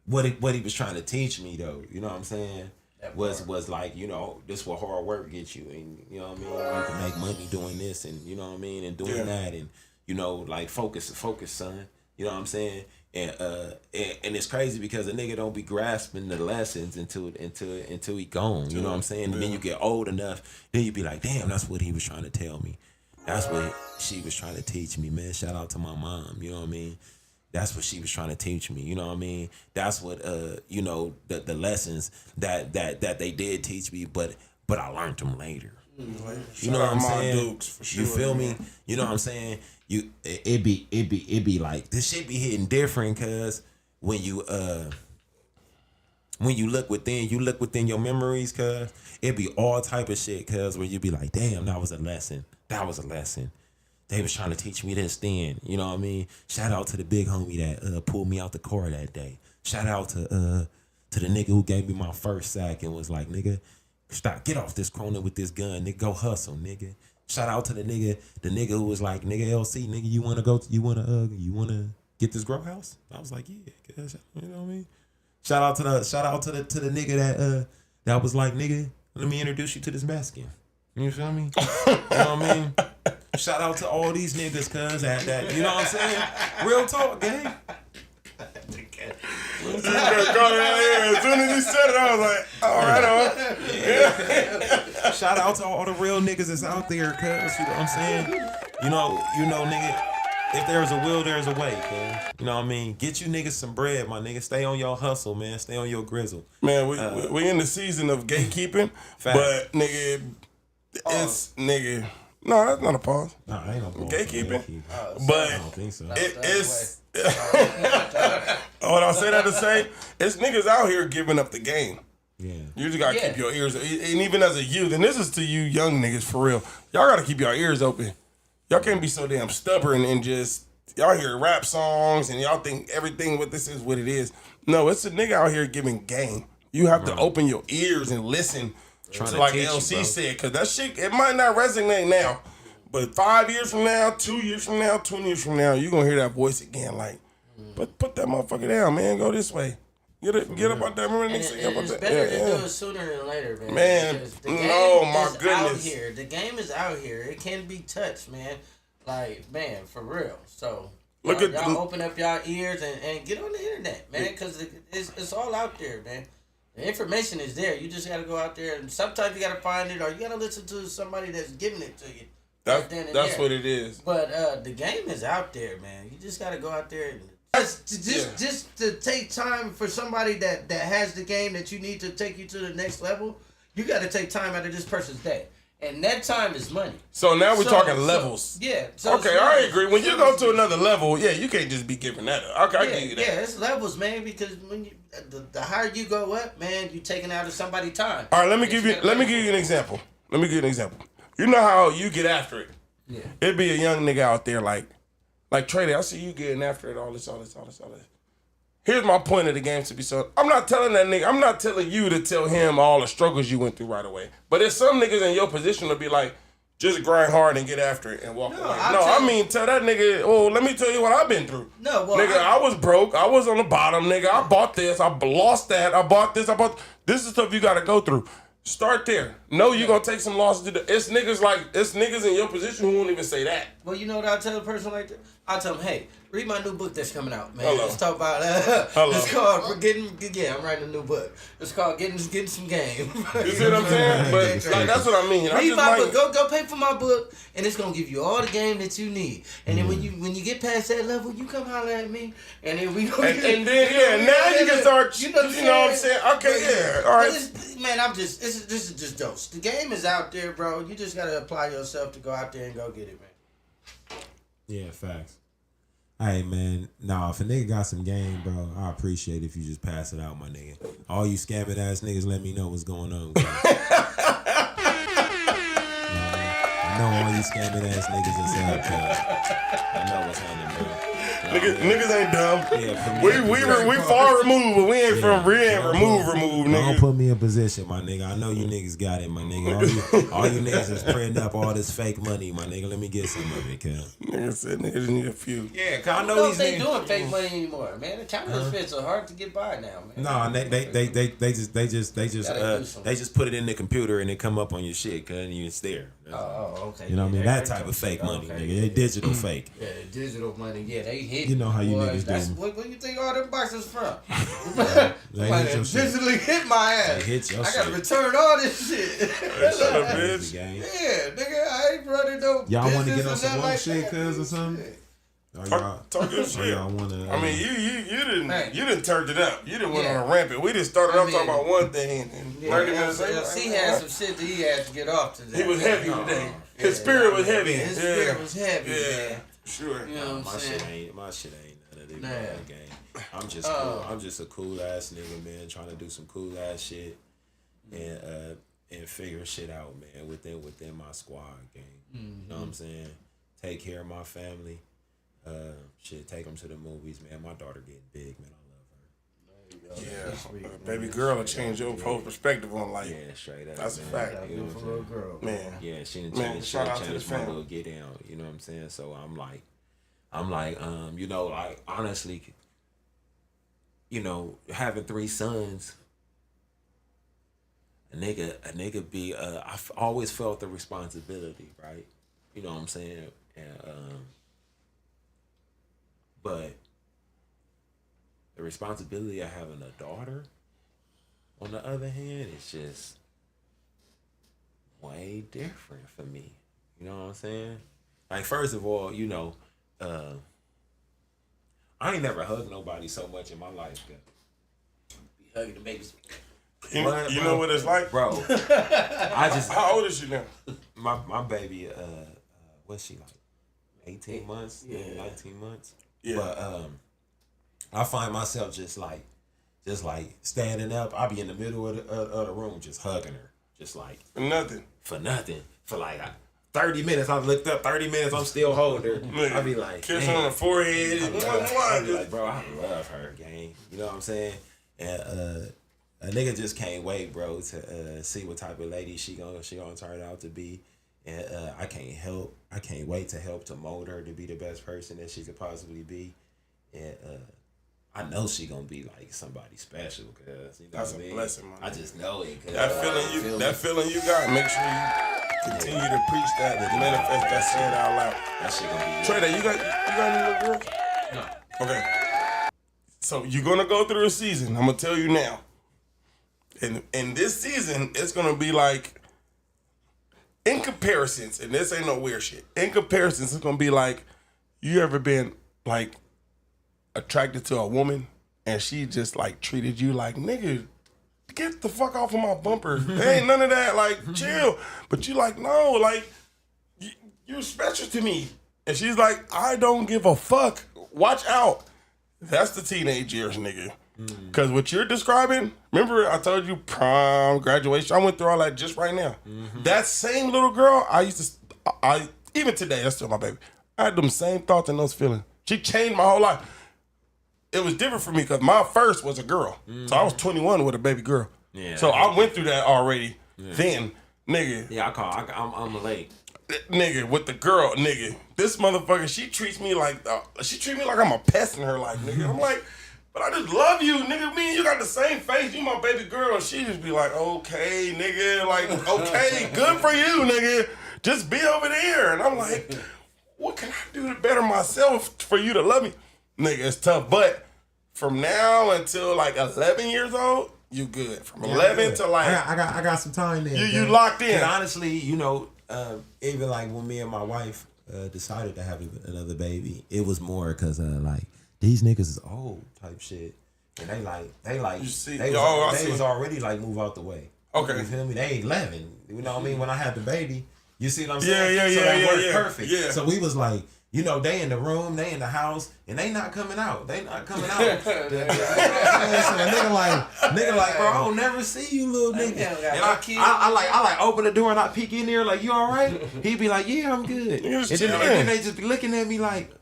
what he was trying to teach me though, you know what I'm saying? Was like, you know, this what hard work gets you, and you know what I mean, you can make money doing this, and you know what I mean, and doing that, and you know, like focus, son. You know what I'm saying? And it's crazy because a nigga don't be grasping the lessons until he gone. You know what I'm saying? And then you get old enough, then you be like, damn, that's what he was trying to tell me. That's what she was trying to teach me, man. Shout out to my mom. You know what I mean? That's what she was trying to teach me. You know what I mean? That's what you know, the lessons that they did teach me, but I learned them later. You know what I'm saying? Dukes, for sure. You feel me? You know what I'm saying? It be like this shit be hitting different, cause when you look within your memories, cause it be all type of shit, cause where you be like, damn, that was a lesson. They was trying to teach me this then. You know what I mean? Shout out to the big homie that pulled me out the car that day. Shout out to the nigga who gave me my first sack and was like, nigga, stop, get off this corner with this gun, nigga, go hustle, nigga. Shout out to the nigga who was like, nigga, LC, nigga, you wanna get this grow house? I was like, yeah, cuz, you know what I mean? Shout out to the nigga that was like, nigga, let me introduce you to this Mexican. You feel me? You know what I mean? Shout out to all these niggas, cuz, that you know what I'm saying? Real talk, gang. As soon as he said it, I was like, all right, on. Shout out to all the real niggas that's out there, cuz, you know what I'm saying? You know, nigga, if there's a will, there's a way, cuz. You know what I mean? Get you niggas some bread, my nigga. Stay on your hustle, man. Stay on your grizzle. Man, we in the season of gatekeeping, but nigga, it's nigga. No, that's not a pause. Nah, I ain't no pause. Gatekeeping. But I don't think so. it's what I'll say that to say, it's niggas out here giving up the game. Yeah. You just gotta keep your ears, and even as a youth, and this is to you young niggas for real, y'all gotta keep your ears open. Y'all can't be so damn stubborn and just, y'all hear rap songs and y'all think everything what this is what it is. No, it's a nigga out here giving game. You have to open your ears and listen to like LC said, because that shit, it might not resonate now, but 5 years from now, 2 years from now, 20 years from now, you're gonna hear that voice again like, put that motherfucker down, man. Go this way. Get up out there. Remember And niggas say, get up out it's there. better to Yeah. do it sooner than later, man. Man, because the game no, my is out goodness. here. The game is out here. It can be touched, man. Like, man, for real. So Look y'all, at y'all the- open up y'all ears and get on the internet, man, because it's all out there, man. The information is there. You just got to go out there, and sometimes you got to find it, or you got to listen to somebody that's giving it to you. right then and That's there. what it is. But the game is out there, man. You just got to go out there and just to take time for somebody that has the game that you need to take you to the next level. You got to take time out of this person's day, and that time is money. So now we're talking levels. Yeah. So Okay, I agree. When you go to another level, yeah, you can't just be giving that up. Okay, I yeah, give you that. yeah, it's levels, man. Because when you the higher you go up, man, you taking out of somebody's time. All right, let me That give you you gotta let me pay give for. you an example. Let me give you an example. You know how you get after it. Yeah. It'd be a young nigga out there like Trey, I see you getting after it, all this. Here's my point of the game to be so. I'm not telling that nigga, I'm not telling you to tell him all the struggles you went through right away. But there's some niggas in your position to be like, just grind hard and get after it and walk away. I mean, tell that nigga, oh, let me tell you what I've been through. No, well, nigga, I was broke. I was on the bottom, nigga. I bought this. I lost that. I bought this. This is stuff you got to go through. Start there. No, you're going to take some losses. It's niggas in your position who won't even say that. Well, you know what I tell a person like that? I tell them, hey, read my new book that's coming out, man. Hello. Let's talk about Hello. It's called I'm writing a new book. It's called Getting Some Game. You see what I'm saying? But like, that's what I mean. I Read just my like, book. Go pay for my book, and it's gonna give you all the game that you need. And then when you get past that level, you come holler at me, and then we go. and then now you can start. You know what I'm saying? Okay, yeah, all right. Man, this is just jokes. The game is out there, bro. You just gotta apply yourself to go out there and go get it, man. Yeah, facts. Hey man, nah, if a nigga got some game, bro, I appreciate if you just pass it out, my nigga. All you scamming ass niggas, let me know what's going on. I know all you scamming ass niggas is up, cuz. I know what's happening, bro. Niggas ain't dumb. Yeah, We far removed, but we ain't remove, Don't nigga. put me in position, my nigga. I know you niggas got it, my nigga. All you niggas is printing up all this fake money, my nigga. Let me get some of it, cuz. Niggas said niggas need a few. Yeah, cuz I I don't know know these if they niggas. doing fake money anymore, man. The counterfeits are hard to get by now, man. No, they just put it in the computer and it come up on your shit, cuz, and it's there. Oh, okay. You know what I mean? Yeah, That type of fake money, okay, nigga. yeah. They digital fake. Yeah, digital money. Yeah, they hit. You know how you niggas That's do. Where you think all them boxes from? They Somebody hit your shit. digitally hit my ass. They hit your I gotta shit. return all this shit. Shut up, Crazy bitch. gang. Yeah, nigga, I ain't running no Y'all want to get on business some or woke nothing shit, like cuz, or that. something? Or y'all, Talk your or shit. y'all want to? I mean, you Hey. didn't turn it up. You didn't went Yeah. on a rampant. We just started I off mean, talking about one thing, and Yeah, 30 minutes later, he had some shit that he had to get off today. he was heavy No, today. yeah, His spirit was heavy. His Yeah. spirit was heavy, Yeah, man. sure. You know what my I'm shit saying? my shit ain't none of this Nah. bad game. I'm just cool. I'm just a cool ass nigga, man, trying to do some cool ass shit and figure shit out, man, within my squad game. You know what I'm saying? Take care of my family. Shit, take them to the movies, man. My daughter getting big, man. I love her. Yeah, baby girl will change your whole perspective on life. Yeah, straight up. That's a man. fact. You know what I'm Beautiful saying? little girl. Man, Yeah, she done Man, changed, shout out to the changed my family. little get down. You know what I'm saying? So I'm like, you know, like honestly, you know, having 3 sons, a nigga be I've always felt the responsibility, right? You know what I'm saying? And but the responsibility of having a daughter, on the other hand, is just way different for me. You know what I'm saying? Like, first of all, you know, I ain't never hugged nobody so much in my life. Be hugging the babies. you What, know bro? what it's like? Bro, I just How old is she now? my baby, what's she like? 18 months? Yeah. 19 months? Yeah. But I find myself just like standing up. I be in the middle of the room just hugging her. Just like Nothing. for nothing. For like 30 minutes. I looked up 30 minutes, I'm still holding her. I be like, Kiss her on the damn. forehead. I be like, bro, I love her, gang. You know what I'm saying? And a nigga just can't wait, bro, to see what type of lady she gonna turn out to be. And I can't wait to help to mold her to be the best person that she could possibly be. And I know she gonna be like somebody special, cause you know That's what I a mean? blessing, man. I just know it. Cause That feeling you got, make sure you continue to preach that, manifest that, say it out loud. that shit gonna be. Trader, you got any little girls? No. Okay. So you're gonna go through a season. I'm gonna tell you now. And this season, it's gonna be like, in comparisons, and this ain't no weird shit. In comparisons, it's gonna be like, you ever been like attracted to a woman and she just like treated you like, nigga, get the fuck off of my bumper. There ain't none of that. Like, chill. But you like, no, like, you're special to me. And she's like, I don't give a fuck. Watch out. That's the teenage years, nigga. Because what you're describing, remember I told you prom, graduation, I went through all that just right now. That same little girl, even today, that's still my baby. I had them same thoughts and those feelings. She changed my whole life. It was different for me because my first was a girl. So I was 21 with a baby girl. Yeah. So I went through that already. Then, nigga. Yeah, I'm late. Nigga, with the girl, nigga. This motherfucker, she treats me like I'm a pest in her life, nigga. I'm like, but I just love you, nigga. Me and you got the same face. You my baby girl. And she just be like, okay, nigga. Like, okay, good for you, nigga. Just be over there. And I'm like, what can I do to better myself for you to love me? Nigga, it's tough. But from now until like 11 years old, you good. From 11 to like... I got some time there. You locked in. And honestly, you know, even like when me and my wife decided to have another baby, it was more because like, these niggas is old type shit. And they like, You see, they was already like move out the way. Okay. You feel me? They 11. You know what I mean? When I had the baby, you see what I'm saying? Yeah, so that worked yeah. perfect. Yeah. So we was like, you know, they in the room, they in the house, and they not coming out. They not coming out. So nigga like, bro, I don't never see you, little nigga. And I like open the door and I peek in there like, you all right? He be like, yeah, I'm good. And then they just be looking at me like,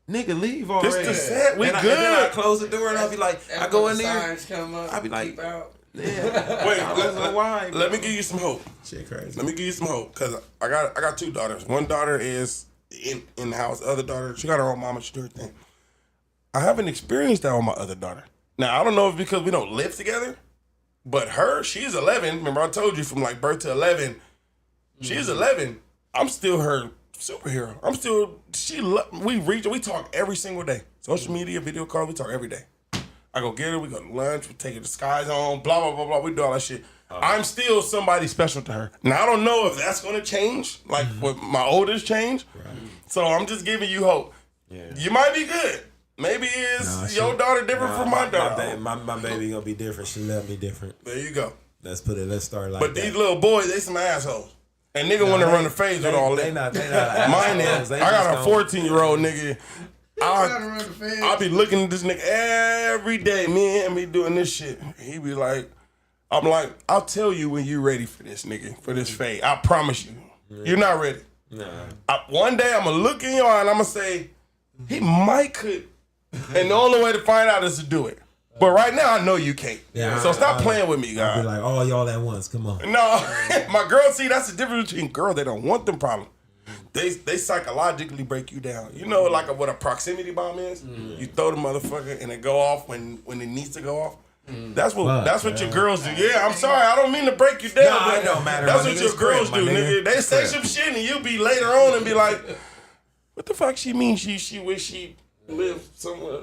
nigga, leave already. This the set, we and good. And then I close the door and I'll be like, I go in there. Signs come up, I be like, keep out. yeah. Wait, let me give you some hope. Shit crazy. Let me give you some hope, cause I got two daughters. One daughter is in the house. The other daughter, she got her own mama. She do her thing. I haven't experienced that with my other daughter. Now I don't know if because we don't live together, but she's 11. Remember I told you from like birth to 11. She's 11. I'm still her superhero. I'm still we talk every single day. Social media, video call, we talk every day. I go get her, we go to lunch, we take her to Sky Zone, blah, blah, blah, blah. We do all that shit. I'm still somebody special to her. Now, I don't know if that's going to change, like with my oldest change. Right. So I'm just giving you hope. Yeah. You might be good. Maybe your daughter different from my daughter. My baby going to be different. She love me different. There you go. Let's start like but that. these little boys, they some assholes. And nigga want to run the phase with all that. Mine is. I got a 14-year-old nigga. I'll be looking at this nigga every day. Me and me doing this shit. He be like, I'm like, I'll tell you when you ready for this nigga, for this fade. I promise you. You're not ready. One day I'm going to look in your eye and I'm going to say, he might could. And the only way to find out is to do it. But right now I know you can't. Yeah, so stop playing with me, guys. Be like, all y'all at once. Come on. No, my girl, see, that's the difference between girls. They don't want them problems. They psychologically break you down. You know, like what a proximity bomb is. You throw the motherfucker and it go off when it needs to go off. That's what your girls do. Yeah, I'm sorry, I don't mean to break you down. No, it don't matter. That's what your girls do, nigga. They say some shit and you be later on and be like, what the fuck she mean? She wish she lived somewhere.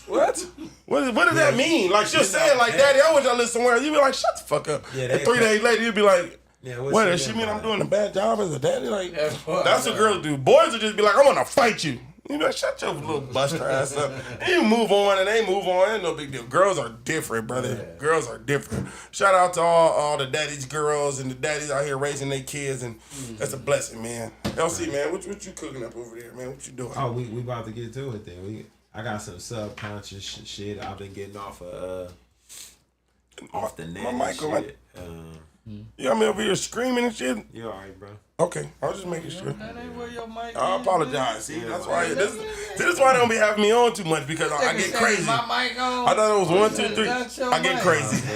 What? What does that mean? Like she'll say it like, Daddy, I wish I lived somewhere. You be like, shut the fuck up. And 3 days later, you'll be like, what does she mean? I'm doing a bad job as a daddy? Like, that's what girls do. Boys will just be like, I want to fight you. You be like, shut your little buster ass up. And you move on and they move on. Ain't no big deal. Girls are different, brother. Yeah. Girls are different. Shout out to all the daddies, girls, and the daddies out here raising their kids, and that's a blessing, man. LC, man, what you cooking up over there, man? What you doing? Oh, we about to get to it then. I got some subconscious shit I've been getting off the net. My mic shit. You got me over here screaming and shit? You alright, bro? Okay, I was just making sure. That ain't where your mic I apologize. See, that's why this is why they don't be having me on too much because I get crazy. My mic on. I thought it was 1, 2, 3. I get crazy.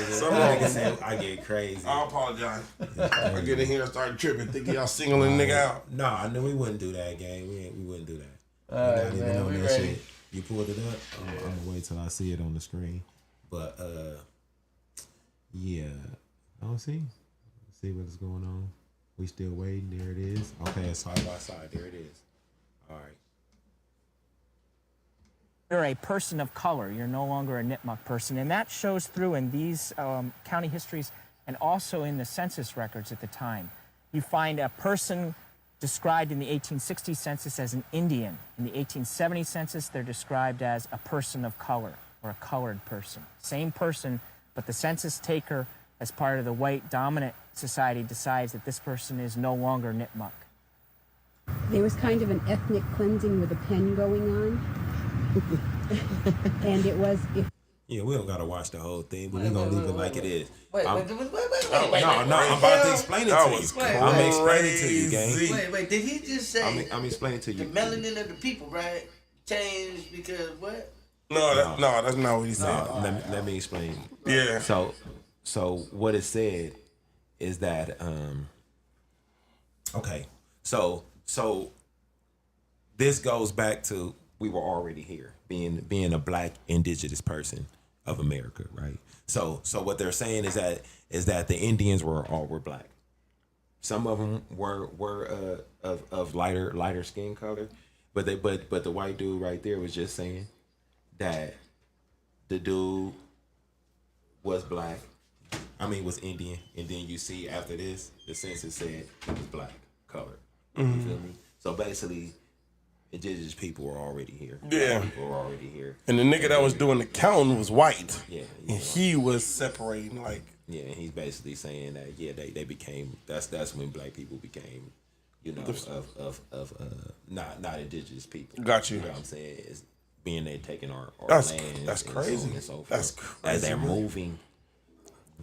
I get crazy. I apologize. I get in here and start tripping, thinking y'all singling nigga out. No, I knew we wouldn't do that, gang. We wouldn't do that. All right, man, we ready. You pulled it up? I'm gonna wait till I see it on the screen. But yeah. I don't see. Let's see what is going on. We still waiting. There it is. Okay, it's side by side. There it is. All right. You're a person of color. You're no longer a Nipmuc person. And that shows through in these county histories and also in the census records at the time. You find a person described in the 1860 census as an Indian. In the 1870 census, they're described as a person of color or a colored person. Same person, but the census taker, as part of the white dominant society, decides that this person is no longer Nipmuc. There was kind of an ethnic cleansing with a pen going on. And it was... Yeah, we don't gotta watch the whole thing, but we're gonna leave it like it is. Wait, I'm wait, I'm about to explain it to you. Wait, I'm wait. explaining to you, gang. Wait, did he just say I'm explaining to the you. melanin of the people, right, changed because what? No, that's not what he said. Let me explain. Yeah. So what it said is that okay. So this goes back to we were already here, being a black indigenous person of America, right? So what they're saying is that the Indians were black. Some of them were of lighter skin color, but the white dude right there was just saying that the dude was black. I mean, was Indian, and then you see after this, the census said he was black, colored. You feel me? So basically, indigenous people were already here. Yeah. People were already here. And the nigga that was doing the counting was white. Yeah. And he was separating, like... Yeah, he's basically saying that, yeah, they became, that's when black people became, you know, not indigenous people. Got you. You know what I'm saying? It's being they taking our That's land. crazy. And so on and so forth. That's crazy. As they're really. moving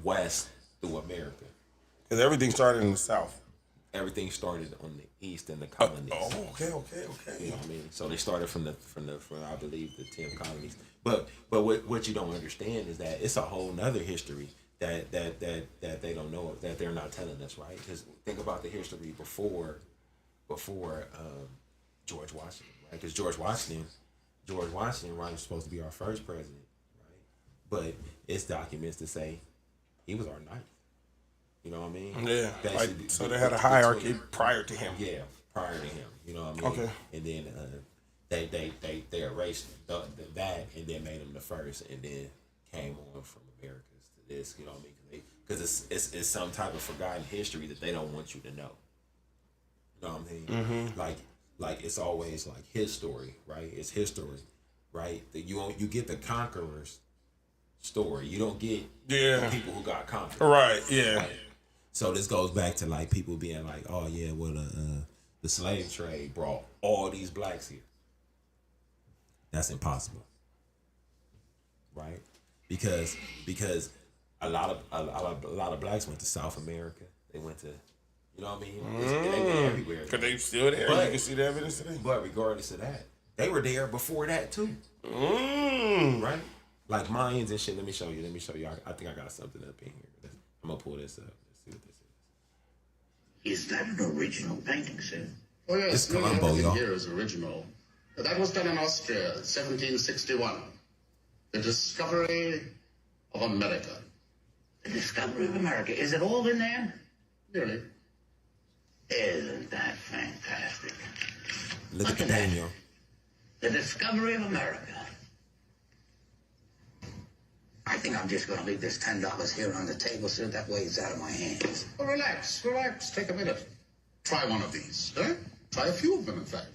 west through America. Because everything started in the South. Everything started on the east in the colonies. Okay. You know what I mean? So they started from I believe the 10 colonies. But what you don't understand is that it's a whole nother history that they don't know, that they're not telling us, right? Because think about the history before George Washington, right? Because George Washington right, was supposed to be our first president, right? But it's documents to say he was our ninth. You know what I mean? Yeah. Basically, So they had a hierarchy prior to him. Yeah, prior to him. You know what I mean? Okay. And then they erased that and then made him the first, and then came on from Americas to this. You know what I mean? Because it's some type of forgotten history that they don't want you to know. You know what I mean? Mm-hmm. Like it's always like his story, right? It's his story, right? You get the conqueror's story. You don't get the people who got conquered. Right. Yeah. Right? So this goes back to like people being like, oh yeah, well the slave trade brought all these blacks here. That's impossible, right? Because a lot of blacks went to South America. They went to, you know what I mean? They went everywhere. Because they still there. But, you can see the evidence today. But regardless of that, they were there before that too, right? Like Mayans and shit. Let me show you. I think I got something up in here. I'm gonna pull this up. Let's see what this is. Is that an original painting, sir? Oh yes, It's Colombo, y'all. Here is original. That was done in Austria, 1761. The discovery of America. The discovery of America. Is it all in there? Nearly. Isn't that fantastic? Look at the name, yo. The discovery of America. I think I'm just going to leave this $10 here on the table, sir. That way it's out of my hands. Oh, relax. Take a minute. Try one of these. Eh? Try a few of them, in fact.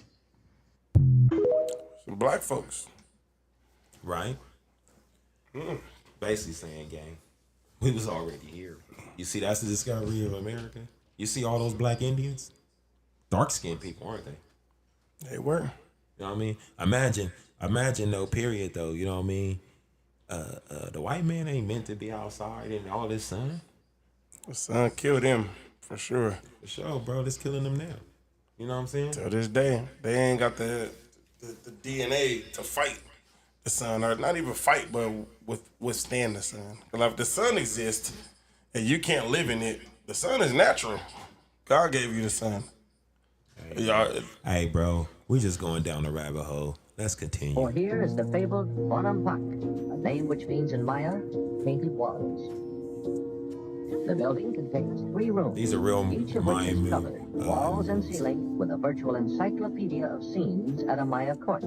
Some black folks. Right? Basically saying, gang, we was already here. You see, that's the discovery of America. You see all those black Indians? Dark-skinned people, aren't they? They were. You know what I mean? Imagine though, period, though, you know what I mean? The white man ain't meant to be outside in all this sun. The sun killed him, for sure. For sure, bro. This killing them now. You know what I'm saying? To this day, they ain't got the DNA to fight the sun, or not even fight, but withstand the sun. Because if the sun exists and you can't live in it, the sun is natural. God gave you the sun. Hey, bro, we just going down the rabbit hole. Let's continue. For here is the fabled Bonampak, a name which means in Maya, painted walls. The building contains 3 rooms, These are real each of which Mayan is covered, walls and ceiling, with a virtual encyclopedia of scenes at a Maya court.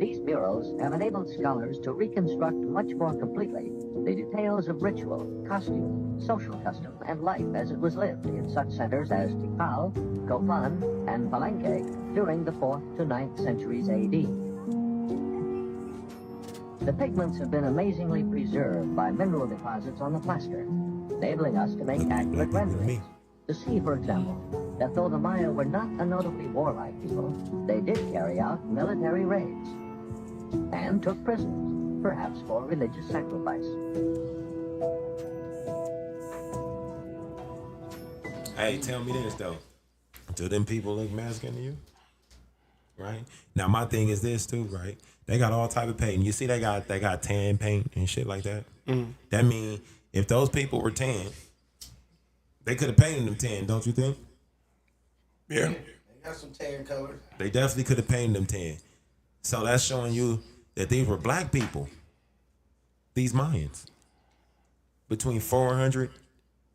These murals have enabled scholars to reconstruct much more completely the details of ritual, costume, social custom, and life as it was lived in such centers as Tikal, Copan, and Palenque during the 4th to 9th centuries AD. The pigments have been amazingly preserved by mineral deposits on the plaster, enabling us to make accurate renderings. To see, for example, that though the Maya were not a notably warlike people, they did carry out military raids and took prisoners, perhaps for religious sacrifice. Hey, tell me this though. Do them people look Mexican to you? Right? Now my thing is this too, right? They got all type of paint. You see they got tan paint and shit like that. That mean if those people were tan, they could have painted them tan, don't you think? Yeah. They got some tan colors. They definitely could have painted them tan. So that's showing you that these were black people. These Mayans. Between 400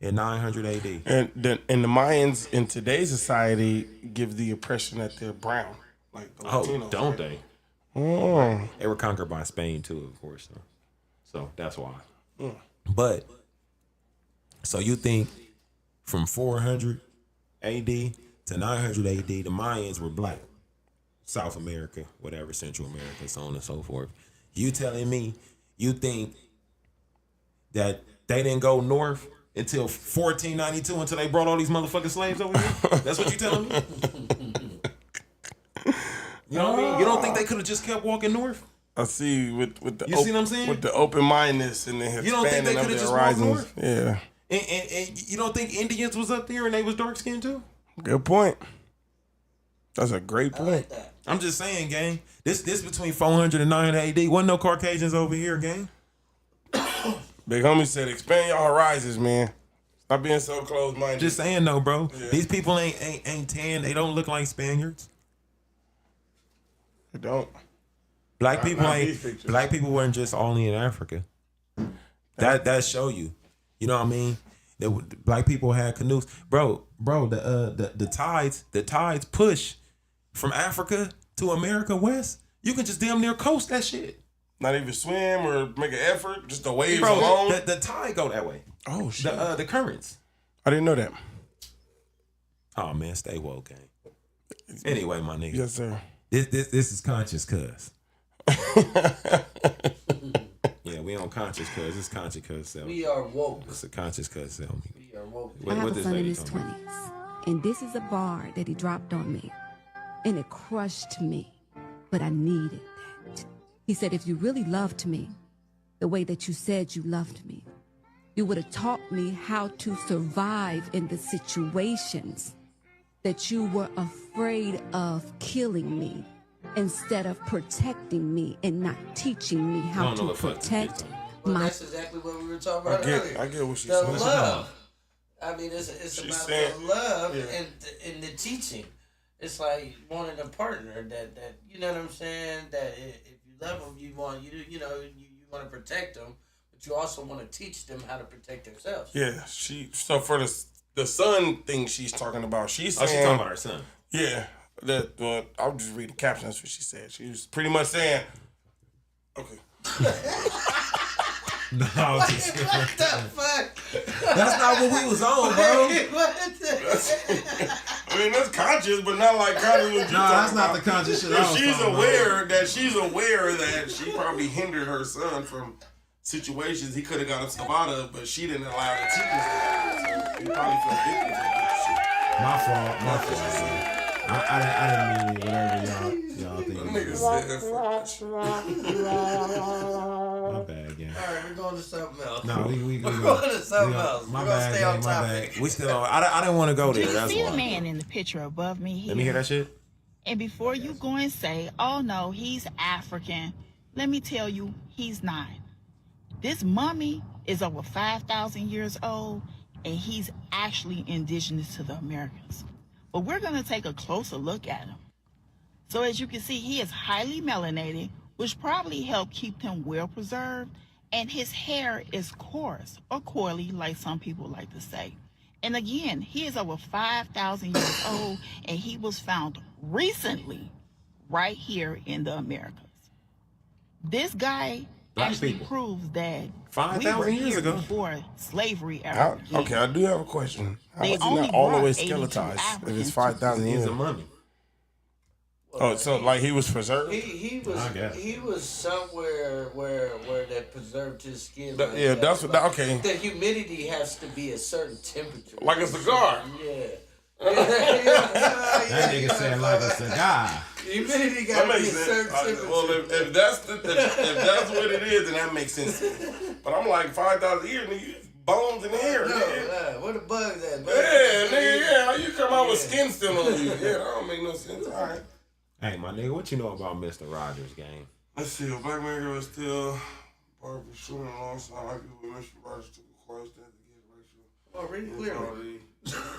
and 900 AD. And the Mayans in today's society give the impression that they're brown. Like the Latinos, don't they? Oh. They were conquered by Spain too, of course. So that's why. But, so you think from 400 AD to 900 AD, the Mayans were black. South America, whatever, Central America, so on and so forth. You telling me you think that they didn't go north until 1492 until they brought all these motherfucking slaves over here? That's what you telling me? You know what I mean? You don't think they could have just kept walking north? I see with the You see what I'm saying? with the open mindedness and the You don't think they expanding could of have the just walked horizons. north? Yeah, And you don't think Indians was up there and they was dark skinned too? good point. That's a great point. I'm just saying, gang. This between 400 and 900 AD. Wasn't no Caucasians over here, gang. Big homie said, "Expand your horizons, man. Stop being so close minded." Just saying, though, bro. Yeah. These people ain't tan. They don't look like Spaniards. They don't. Black people not ain't. these pictures. Black people weren't just only in Africa. That show you. You know what I mean? That black people had canoes, bro. The tides push from Africa to America West. You can just damn near coast that shit. Not even swim or make an effort. Just the waves Bro, alone. the tide go that way. Oh shit! The currents. I didn't know that. Oh man, stay woke, gang. Anyway, my nigga. Yes, sir. This is conscious, cuz. Yeah, we on conscious, cuz. It's conscious, cuz. So. We are woke. It's a conscious, cuz. So. We are woke. I have What a this son in lady his talking about? 20s, and this is a bar that he dropped on me, and it crushed me, but I needed that. He said, if you really loved me the way that you said you loved me, you would have taught me how to survive in the situations that you were afraid of killing me, instead of protecting me and not teaching me how to protect Well, my. that's exactly what we were talking about earlier. I get what she's the saying. love. I mean, it's She's about saying- the love yeah. and the teaching. It's like wanting a partner that you know what I'm saying. That if you love them, you want you want to protect them, but you also want to teach them how to protect themselves. Yeah, so for the son thing she's talking about, she's saying, Oh, she's talking about her son. Yeah, I'll just read the caption. That's what she said. She was pretty much saying, okay. No, What the fuck? That's not what we was on, bro. I mean, that's conscious, but not like conscious. What you No, talking that's not about. the conscious shit I If was she's talking aware that she probably hindered her son from situations he could have got himself out of, but she didn't allow the teachers to. So he probably felt victim to that My fault. I didn't mean whatever y'all think. Nigga said, My bad, gang. All right, we're going to something else. No, we're going to something else. My We're going to bad, stay on gang, my topic. bad. We still on. I didn't want to go there. Do you That's see why. the man in the picture above me here? Let me hear that shit. And before you go and say, oh no, he's African, let me tell you, he's not. This mummy is over 5,000 years old, and he's actually indigenous to the Americans. But we're going to take a closer look at him. So as you can see, he is highly melanated, which probably helped keep him well preserved. And his hair is coarse or coily, like some people like to say. And again, he is over 5,000 years old, and he was found recently right here in the Americas. This guy actually proves that 5,000 years ago before slavery ever began. Okay, I do have a question. How They is he only not all the brought way 82 skeletized if Africans it's 5,000 years? He's a mummy. Oh, so like he was preserved? He was somewhere where they preserved his skin. That- yeah, that's what. That, okay. The humidity has to be a certain temperature. Like a cigar. Yeah. That nigga said like a cigar. Humidity That got to be a makes certain sense. temperature. Well, if that's what it is, then that makes sense. But I'm like 5,000 years, nigga. Bones in the hair, nigga. Where the bugs at? Yeah, nigga. Yeah, how you come out with skin still on you? Yeah, that don't make no sense. All right. Hey, my nigga, what you know about Mr. Rogers' game? Let's see. A black man was still part of pursuing alongside arguing with Mr. Rogers to require that to get racial. Oh, read it clearly.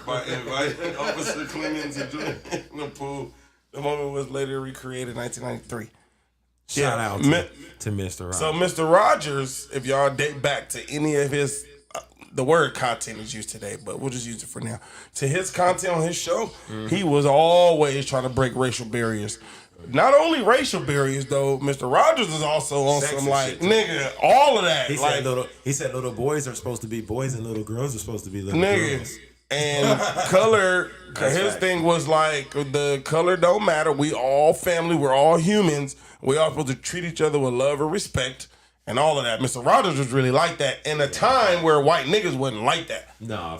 By inviting Officer Clemens to join in the pool. The moment was later recreated in 1993. Shout out to Mr. Rogers. So Mr. Rogers, if y'all date back to any of his, the word content is used today, but we'll just use it for now. To his content on his show, he was always trying to break racial barriers. Not only racial barriers though, Mr. Rogers is also on Sex some and like shit, too. nigga, all of that. He said little boys are supposed to be boys and little girls are supposed to be little nigga. girls. And color, That's his fact. thing was like the color don't matter. We all family. We're all humans. We all supposed to treat each other with love and respect, and all of that. Mr. Rogers was really like that in a time where white niggas wasn't like that. Nah,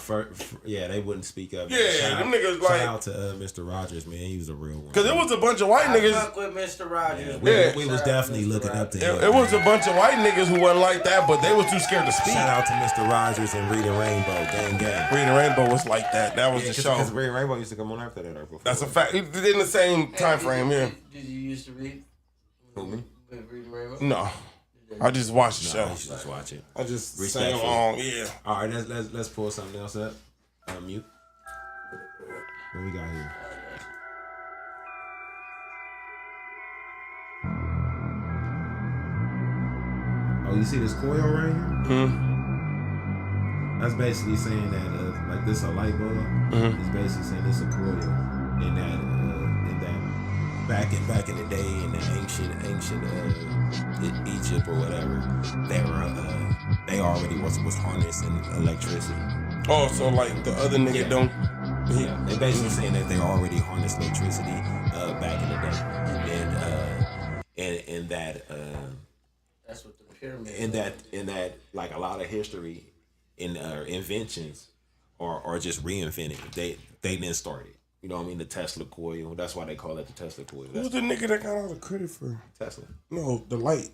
yeah, they wouldn't speak up. Yeah, them niggas like- Shout out to Mr. Rogers, man. He was a real one. Cause it was a bunch of white I niggas. fuck with Mr. Rogers. We was definitely looking up to him. It was a bunch of white niggas who wasn't like that, but they was too scared to speak. Shout out to Mr. Rogers and Reading Rainbow, gang. Reading Rainbow was like that. That was the show. Because Reading Rainbow used to come on after that or before. That's a fact. In the same time frame, yeah. Did you used to read? Who, me? Read Rainbow? No. I just watched the show. You should just watch it. I just sang Respectful. along, yeah. All right, let's pull something else up. Mute. What we got here? Oh, you see this coil right here? That's basically saying that like this a light bulb. It's basically saying it's a coil, and that back in the day in the ancient Egypt or whatever, they already was harnessing electricity. Oh, so like the other nigga don't. Yeah, they basically saying that they already harnessed electricity back in the day, and that That's what the pyramid. in that like a lot of history in inventions are just reinvented. They didn't start it. You know what I mean? The Tesla coil. That's why they call it the Tesla coil. Who's the nigga that got all the credit for Tesla? No, the light.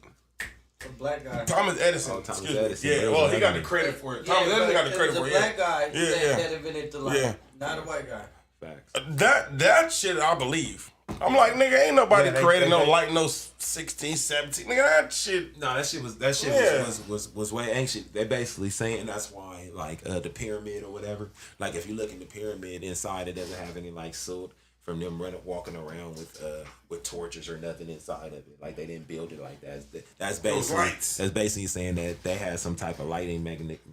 The black guy. Thomas Edison. Oh, Thomas Excuse Edison. me. Yeah, There well, was he got another the credit for it. Yeah, Thomas Edison got the it credit was for it. a black guy Yeah. that invented the light. Yeah. Not a white guy. Facts. That shit I believe. I'm like, nigga, ain't nobody Yeah, they- created they- no they- light, no 16, 17. Nigga, that shit. No, that shit Yeah. was way ancient. They basically saying that's why like the pyramid or whatever. Like if you look in the pyramid inside, it doesn't have any like silt from them walking around with torches or nothing inside of it. Like they didn't build it like that. That's basically saying that they had some type of lighting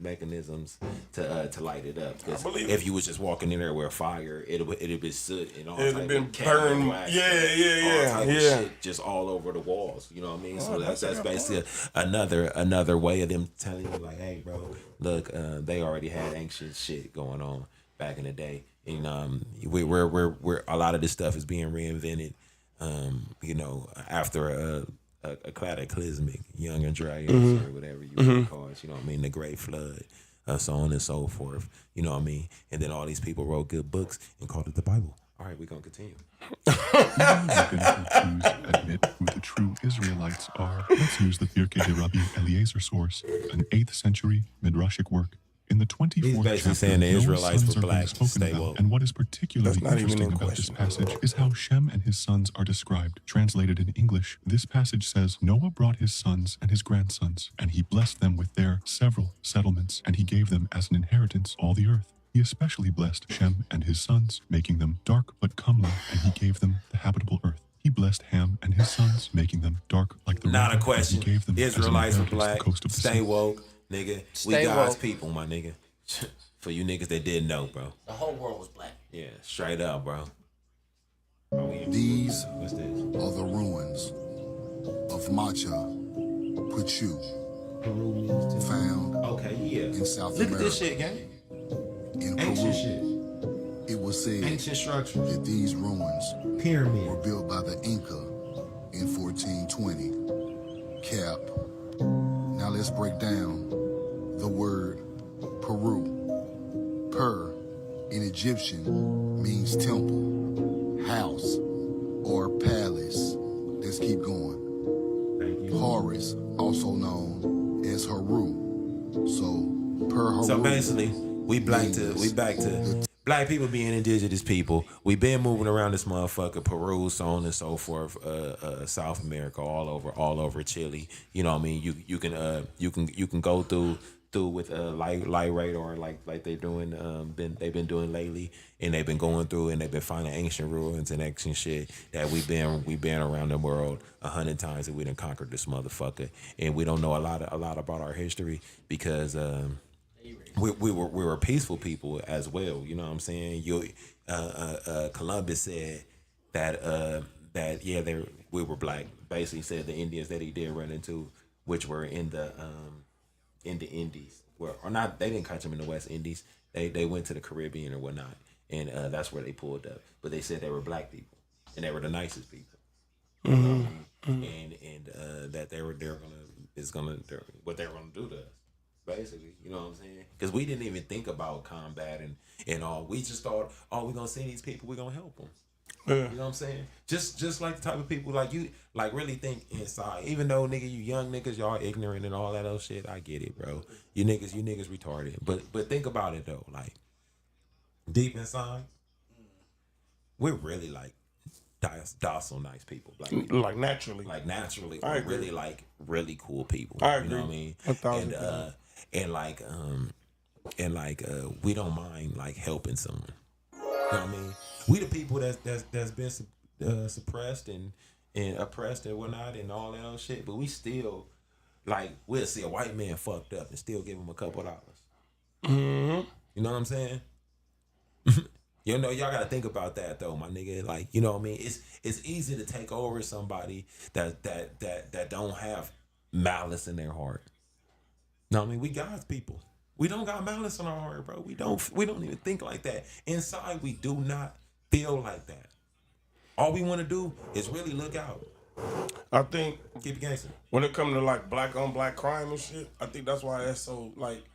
mechanisms to light it up. 'Cause I believe if you was just walking in there with fire, it'd be soot and all It'd type been of chemical burned. wax, Yeah, all type of yeah. shit just all over the walls. You know what I mean? Oh, So that's a that's good basically another way of them telling you like, hey, bro, look, they already had ancient shit going on back in the day. And we're a lot of this stuff is being reinvented. You know, after a cataclysmic young Andreas or whatever you want to call it. You know what I mean? The Great Flood, so on and so forth. You know what I mean? And then all these people wrote good books and called it the Bible. All right, we're gonna continue. Admit who the true Israelites are. Let's use the Pirkei de Rabbi Eliezer source, an 8th century midrashic work. In the 24th basically chapter, saying the Noah's Israelites sons were are being black. spoken Stay about, woke. and what is particularly That's not even interesting in about this question. passage is how Shem and his sons are described. Translated in English, this passage says, Noah brought his sons and his grandsons, and he blessed them with their several settlements, and he gave them as an inheritance all the earth. He especially blessed Shem and his sons, making them dark but comely, and he gave them the habitable earth. He blessed Ham and his sons, making them dark like the Not river, a question. and he gave them as an Israelites are inheritance black. the coast of the Stay sea. woke, nigga. Stay we God's woke. people, my nigga. For you niggas that didn't know, bro. The whole world was black. Yeah, straight up, bro. These What's this? are the ruins of Machu Picchu, found in South Look America. at this shit, gang. In Ancient Peru, shit. it was said Ancient structure. that these ruins Pyramid. were built by the Inca in 1420. Cap. Now let's break down the word Peru. Per in Egyptian means temple, house, or palace. Let's keep going. Horus, also known as Haru. So per Haru. So basically, we back to black people being indigenous people. We been moving around this motherfucker, Peru, so on and so forth, South America, all over Chile. You know what I mean? You can go through with light radar like they're doing they've been doing lately, and they've been going through and they've been finding ancient ruins and ancient shit that we've been around the world 100 times and we done conquered this motherfucker, and we don't know a lot about our history because we were peaceful people as well. You know what I'm saying? Columbus said that we were black. Basically said the Indians that he did run into, which were in the Indies, or not. They didn't catch them in the West Indies. They went to the Caribbean or whatnot, and that's where they pulled up. But they said they were black people, and they were the nicest people. And that they're what they're gonna do to us, basically. You know what I'm saying? Because we didn't even think about combat and all. We just thought, we're gonna see these people, we're gonna help them. You know what I'm saying? Just like the type of people like you, like really think inside. Even though nigga, you young niggas, y'all ignorant and all that other shit. I get it, bro. You niggas retarded. But think about it though, like deep inside, we're really like docile, nice people. Black people. Like naturally, we're really like really cool people. I You know agree. what I mean? 1,000%. And we don't mind like helping someone. You know what I mean? We the people that's been suppressed and oppressed and whatnot and all that other shit, but we still like we'll see a white man fucked up and still give him a couple dollars. Mm-hmm. You know what I'm saying? You know, y'all gotta think about that though, my nigga. Like, you know what I mean? It's easy to take over somebody that don't have malice in their heart. No, I mean, we God's people. We don't got malice in our heart, bro. We don't even think like that. Inside, we do not feel like that. All we want to do is really look out. I think keep it gangster. When it comes to like black on black crime and shit, I think that's why that's so like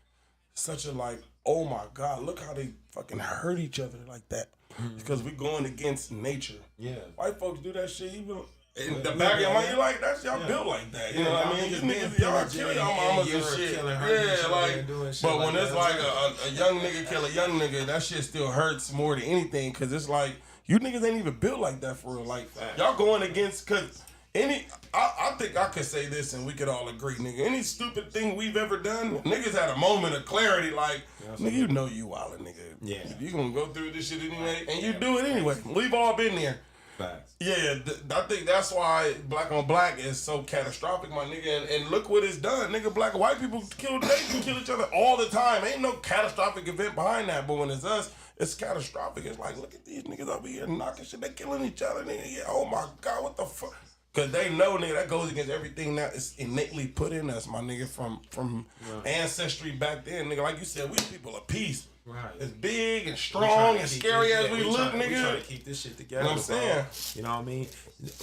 such a like, oh my God, look how they fucking hurt each other like that. Because we going against nature. Yeah. White folks do that shit even in the back of your mind, you like that y'all built like that. You know what I mean? You niggas, y'all kill y'all mamas and shit. Yeah, like, but when it's like a young nigga kill a young nigga, that shit still hurts more than anything. Cause it's like, you niggas ain't even built like that for real. Like, y'all going against, cause I think I could say this and we could all agree, nigga. Any stupid thing we've ever done, niggas had a moment of clarity, like, nigga, you know you wildin', nigga. Yeah. You gonna go through this shit anyway, and you do it anyway. We've all been there. Facts. Yeah, I think that's why black on black is so catastrophic, my nigga. And look what it's done, nigga. Black and white people kill each other all the time. Ain't no catastrophic event behind that. But when it's us, it's catastrophic. It's like, look at these niggas over here knocking shit. They killing each other, nigga. Yeah, oh my God, what the fuck? Cause they know, nigga, that goes against everything that is innately put in us, my nigga, from ancestry back then, nigga. Like you said, we people of peace. Right. As big and strong and scary as we look, nigga. We trying to keep this shit together. You know what I'm saying? You know what I mean?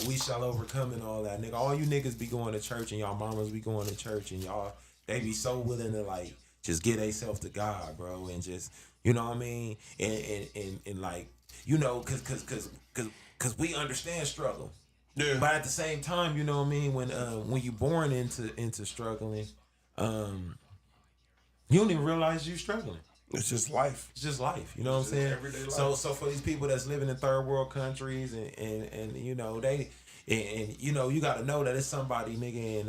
We shall overcome and all that, nigga. All you niggas be going to church and y'all mamas be going to church and y'all, they be so willing to like just get themselves to God, bro, and just, you know what I mean? And like, you know, cause we understand struggle. Yeah. But at the same time, you know what I mean, when you born into struggling, you don't even realize you're struggling. It's just life. It's just life. You know what I'm saying? Everyday life. So for these people that's living in third world countries and you know they and you know you got to know that it's somebody, nigga,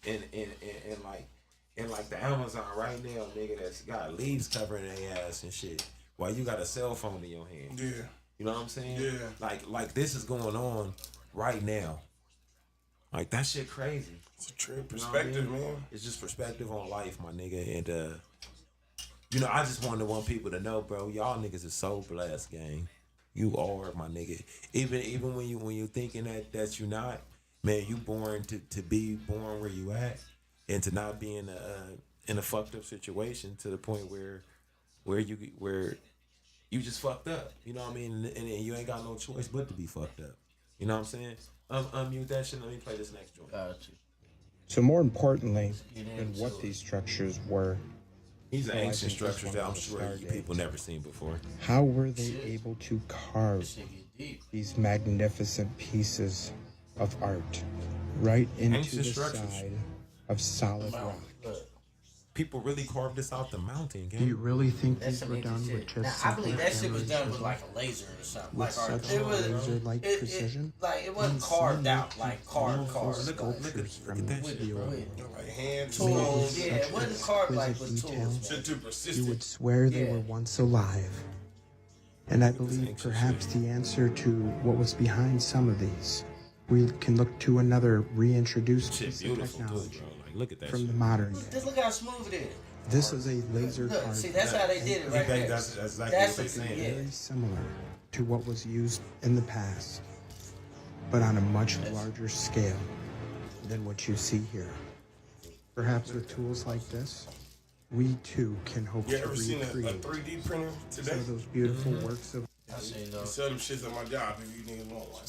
in like the Amazon right now, nigga, that's got leaves covering their ass and shit while you got a cell phone in your hand. Yeah. You know what I'm saying? Yeah. Like this is going on right now. Like that shit crazy. It's a true perspective, man. It's just perspective on life, my nigga. And I just want people to know, bro, y'all niggas is so blessed, gang. You are, my nigga. Even when you thinking that you not, man, you born to be born where you at and to not be in a fucked up situation to the point where you just fucked up. You know what I mean? And you ain't got no choice but to be fucked up. You know what I'm saying? Unmute that shit. Let me play this next joint. So more importantly than what these structures were, these are ancient structures that I'm sure you people never seen before. How were they able to carve these magnificent pieces of art right into Ancient the structures. side of solid rock? People really carved this out the mountain, gang. Do you really think That's these were some done shit. with just Now, I believe simple that shit was hammers done and with like a laser or something. with Like such it was laser-like precision? Like it wasn't And carved some out, like carved. Look at from that shit. Like hands, Tools, yeah, it wasn't carved like with Exquisite tools. detail. Shit too You persistent. would swear they Yeah. were once alive. And I believe perhaps the answer to what was behind some of these, we can look to another reintroduced Shit piece of beautiful too, technology bro. Like look at that from shit. the modern day. Just look how smooth it is. This is a laser Look, carved see, that's how they did it right there. That's exactly That's what they saying. yeah. very similar to what was used in the past, but on a much larger scale than what you see here. Perhaps with tools like this, we too can hope You to ever seen a recreate 3D printer some today? of those beautiful works of I seen You those. sell them shits at my job if you niggas want one.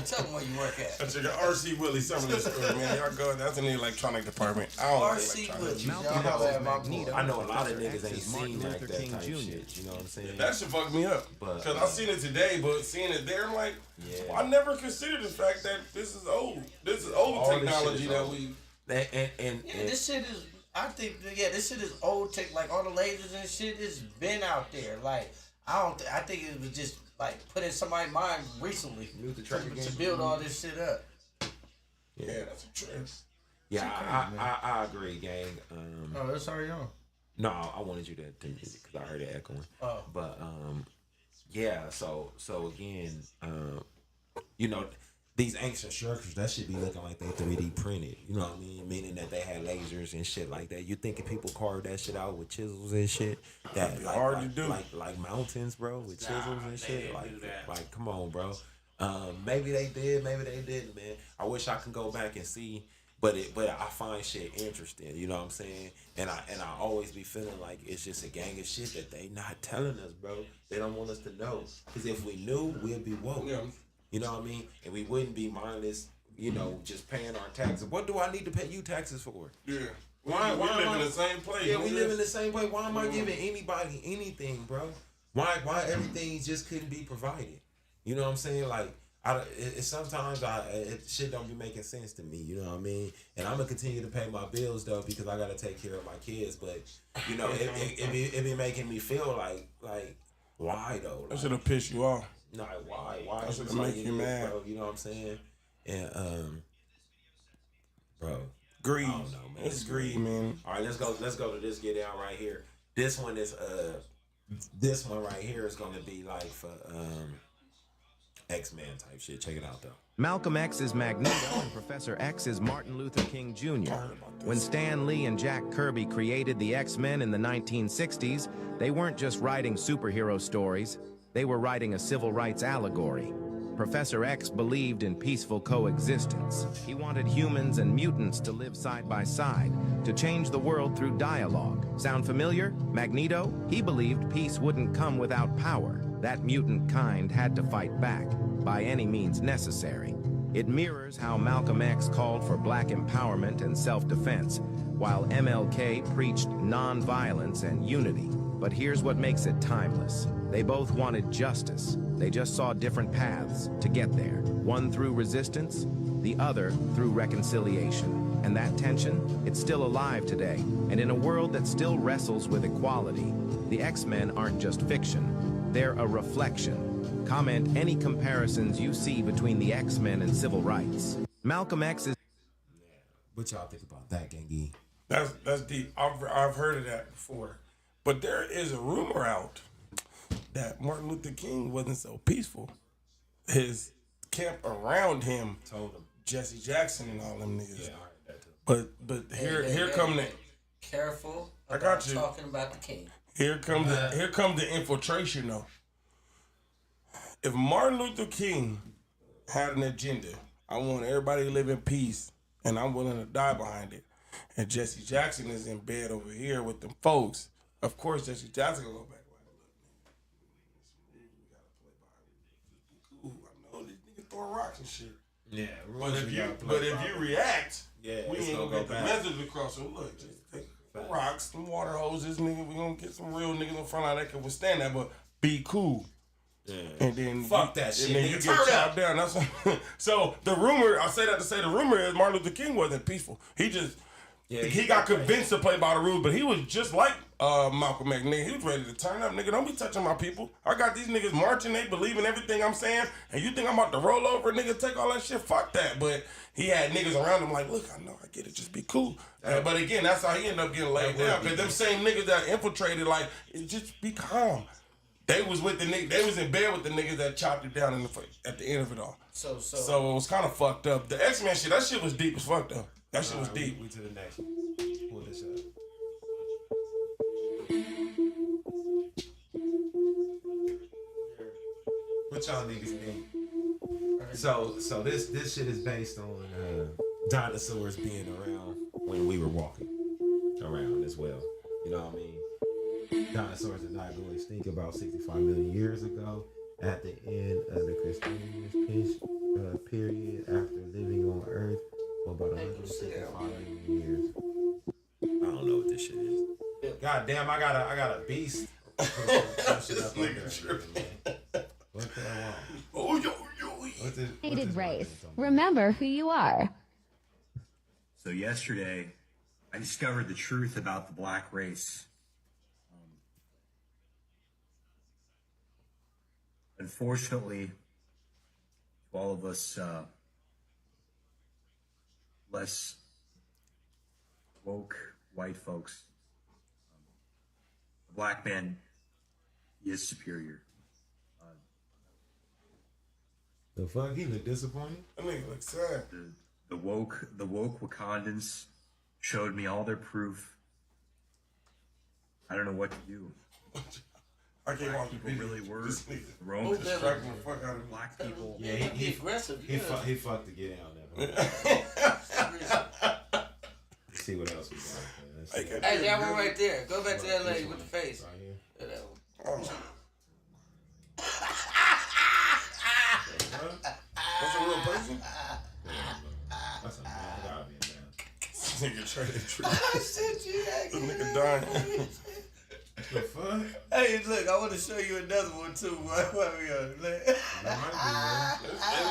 Tell them where you work at. I check out RC Willie Summerlin store, man. Y'all go. That's in the electronic department. I don't like RC electronics. Willie. Y'all know that about Magneto. I know a lot of niggas ain't seen like that type shit. You know what I'm saying? That shit fucked me up. But, Because I seen it today, but seeing it there, I'm like, Yeah. I never considered the fact that this is old. This is old All this technology shit is that old. we. Yeah, this shit is. I think this shit is old tech. Like all the lasers and shit has been out there. Like I think it was just like put in somebody's mind recently to build all this shit up. Yeah, that's a trip. Yeah, I agree, gang. Oh, that's already on. No, I wanted you to because I heard it echoing. Oh. But yeah. So again, these ancient structures that should be looking like they 3D printed. You know what I mean? Meaning that they had lasers and shit like that. You thinking people carved that shit out with chisels and shit? That like, hard to do. Like mountains, bro, with chisels and shit. Like come on, bro. Maybe they did, maybe they didn't, man. I wish I could go back and see. But I find shit interesting, you know what I'm saying? And I always be feeling like it's just a gang of shit that they not telling us, bro. They don't want us to know. Because if we knew, we'd be woke. Yeah. You know what I mean? And we wouldn't be mindless, just paying our taxes. What do I need to pay you taxes for? Yeah. Why we live am in I- the same place. Yeah, we nigga. live in the same way. Why am I giving anybody anything, bro? Why everything just couldn't be provided? You know what I'm saying? Like, sometimes shit don't be making sense to me. You know what I mean? And I'm gonna continue to pay my bills though because I gotta take care of my kids. But it be making me feel like why though? That should have pissed you off. No, why? Why? That should is make it you like mad. bro? You know what I'm saying? And bro, Greed. I don't know, man. It's greed, man. All right, let's go to this get down right here. This one right here is gonna be like for X-Men type shit. Check it out though. Malcolm X is Magneto and Professor X is Martin Luther King Jr. When Stan Lee and Jack Kirby created the X-Men in the 1960s, they weren't just writing superhero stories, they were writing a civil rights allegory. Professor X believed in peaceful coexistence. He wanted humans and mutants to live side by side, to change the world through dialogue. Sound familiar? Magneto? He believed peace wouldn't come without power. That mutant kind had to fight back, by any means necessary. It mirrors how Malcolm X called for black empowerment and self-defense, while MLK preached non-violence and unity. But here's what makes it timeless. They both wanted justice. They just saw different paths to get there. One through resistance, the other through reconciliation. And that tension, it's still alive today. And in a world that still wrestles with equality, the X-Men aren't just fiction. They're a reflection. Comment any comparisons you see between the X-Men and civil rights. Malcolm X is... What y'all think about that, Gangi? That's deep. I've heard of that before. But there is a rumor out that Martin Luther King wasn't so peaceful. His camp around him. Told him. Jesse Jackson and all them niggas. Yeah, I heard that too. But here come the. Careful. I got you. Talking about the king. Here come the infiltration though. If Martin Luther King had an agenda, I want everybody to live in peace, and I'm willing to die behind it. And Jesse Jackson is in bed over here with them folks. Of course, Jesse Jackson gonna go back. Ooh, I know these niggas throwing rocks and shit. Yeah, but if you react, yeah, we ain't gonna get the message across. So look, just take rocks, some water hoses, nigga. We gonna get some real niggas in front line that can withstand that, but be cool. Yeah. And then fuck that shit. And then you get chopped down. That's so the rumor. I say that to say the rumor is Martin Luther King wasn't peaceful. He just he got convinced to play by the rules, but he was just like Malcolm X. Nigga, he was ready to turn up. Nigga, don't be touching my people. I got these niggas marching. They believe in everything I'm saying, and you think I'm about to roll over, nigga? Take all that shit. Fuck that. But he had niggas around him like, look, I know, I get it. Just be cool. But again, that's how he ended up getting laid down. Because them same niggas that infiltrated, like, just be calm. They was with the niggas. They was in bed with the niggas that chopped it down at the end of it all. So it was kind of fucked up. The X-Men shit, that shit was deep as fuck though. That shit was deep. We to the next one. Pull this up. What y'all niggas think? So this shit is based on dinosaurs being around when we were walking around as well. You know what I mean? Dinosaurs did not go extinct about 65 million years ago at the end of the Cretaceous period after living on Earth for about 165 million years. I don't know what this shit is. God damn, I got a beast. This nigga tripping. What the hell? Oh, yo. Hated race. Remember who you are. So yesterday, I discovered the truth about the black race. Unfortunately, to all of us less woke white folks, the black man is superior. The fuck? He look disappointed? That nigga look sad. The woke Wakandans showed me all their proof. I don't know what to do. I can't black people really were wrong. Black people. Yeah, he aggressive. He fucked to get out there. Let's see what else we got. Hey, that one right there. Go back to that lady with the face. Right here. That one. That's a real person? That's a man. Gotta be a man. This nigga trying to trick. I sent you that. This nigga dying. The fuck? Hey, look, I want to show you another one too. While we on it. It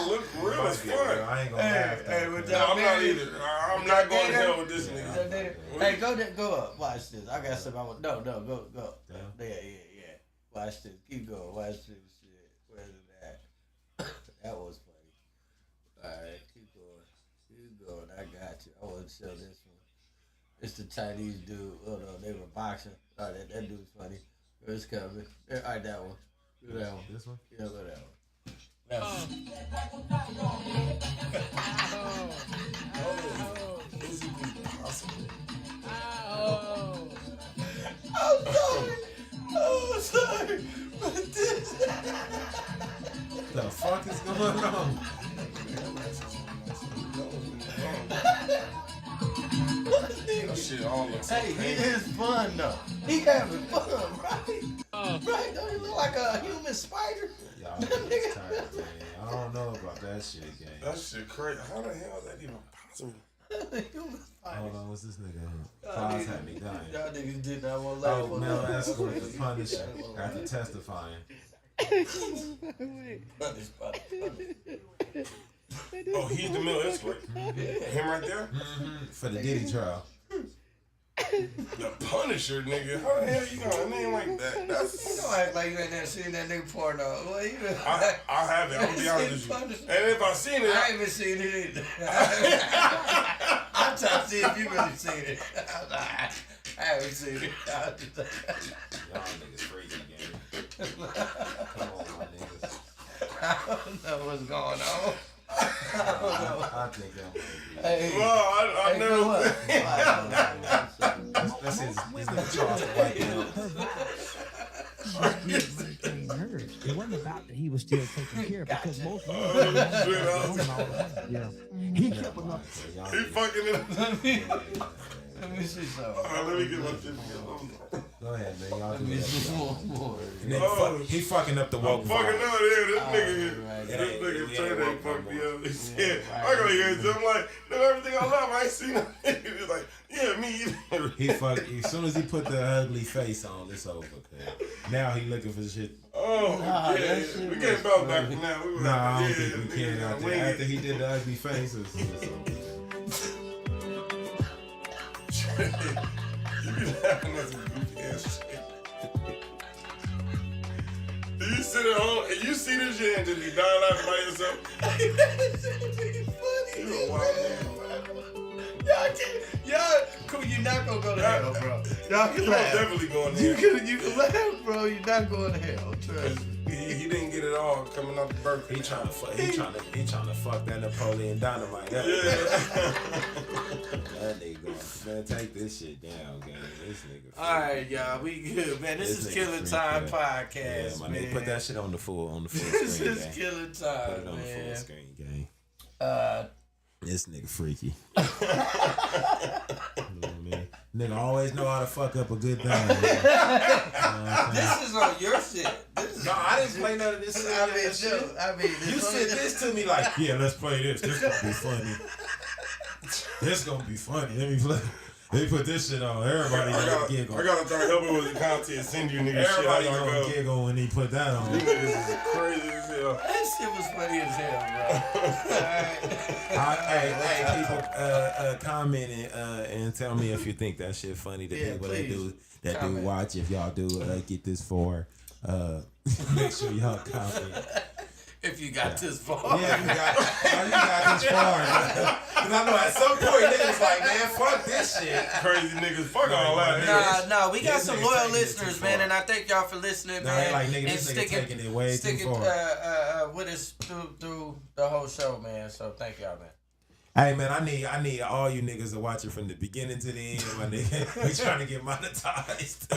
look real as fuck. I ain't gonna laugh. Hey, No, I'm not either. I'm not going to hell with this nigga. Hey, go up. Watch this. I got something. No, go. Yeah. Watch this. Keep going. Watch this shit. Where's it at? That was funny. All right, keep going. I got you. I want to show this one. It's the Chinese dude. Oh no, they were boxing. Oh, that dude's funny. It's coming. All right, that one. Do that one. This one? Yeah, go that one. That one. Is it possible? I'm sorry. But this. The fuck is going on? That shit all looks Hey, he is fun though. He having fun, right? Right? Don't he look like a human spider? Y'all niggas tired, man. I don't know about that shit, gang. That shit crazy. How the hell is that even possible? Hold on, what's this nigga? Foz had me dying. Y'all niggas did not want to laugh. Oh, male escort to punish after testifying. Oh, he's the male escort. Him right there? For the Diddy trial. The Punisher, nigga. How the hell you got a name like that? You don't act like you ain't never seen that nigga porno. Well, you I haven't. I'm gonna be honest with you. And if I seen it, I ain't even seen it either. I'm trying to see if you really seen it. I haven't seen it. Y'all niggas crazy, gang. Come on, my niggas. I don't know what's going on. I think that. Hey, well, I never. That's his nigga Charles White. It wasn't about that he was still taking care of because most women he kept up. He fucking it up. Let me see something. All right, let me get my shit together. Go ahead, man. Y'all do that. He fucking up the woke. I'm fucking up there. This nigga Trey fucked me up. He said, I go here and I'm like, no, everything I love, I ain't seen nothing. He's like, yeah, me either. He fucked. As soon as he put the ugly face on, it's over. Okay. Now he looking for shit. Oh, yeah. We can't bounce back from now. Nah, I don't think we can. After he did the ugly face, it's over. You be laughing at some goofy ass shit. Do you sit at home and you see this shit and just be dying laughing by yourself? You a wild man. Y'all, you're not gonna go to hell, bro. Y'all can You laugh. definitely going to hell. You can laugh, bro. You're not going to hell. Trust me. He didn't get it all coming out the Berkeley. He trying to fuck that Napoleon Dynamite. That nigga, man, take this shit down, gang. This nigga. All right, y'all, we good, man. This is Killing Time Podcast, yeah, my man. Nigga, put that shit on the full screen. This is gang. Killing Time, Put it on the man. full screen, gang. This nigga freaky. You know what I mean? Nigga always know how to fuck up a good thing. This is on your shit. No, I didn't play none of this shit. You said this to me like, yeah, let's play this. This gonna be funny. This gonna be funny. Let me play. They put this shit on. Everybody gonna giggle. I gotta start helping with the content. Send you niggas shit. Everybody gonna giggle when he put that on. You niggas is crazy as hell. That shit was funny as hell, bro. Hey, people, comment and tell me if you think that shit funny. The people that do watch. If y'all do get this far, make sure y'all comment. If you got this far. Yeah, you got this far. Because I know at some point niggas like, man, fuck this shit. Crazy niggas, fuck all that. Nah, we got some loyal listeners, man, and I thank y'all for listening, man. Like, nigga, and this nigga taking it way too far. With us through the whole show, man. So thank y'all, man. Hey man, I need all you niggas to watch it from the beginning to the end, my nigga. We trying to get monetized.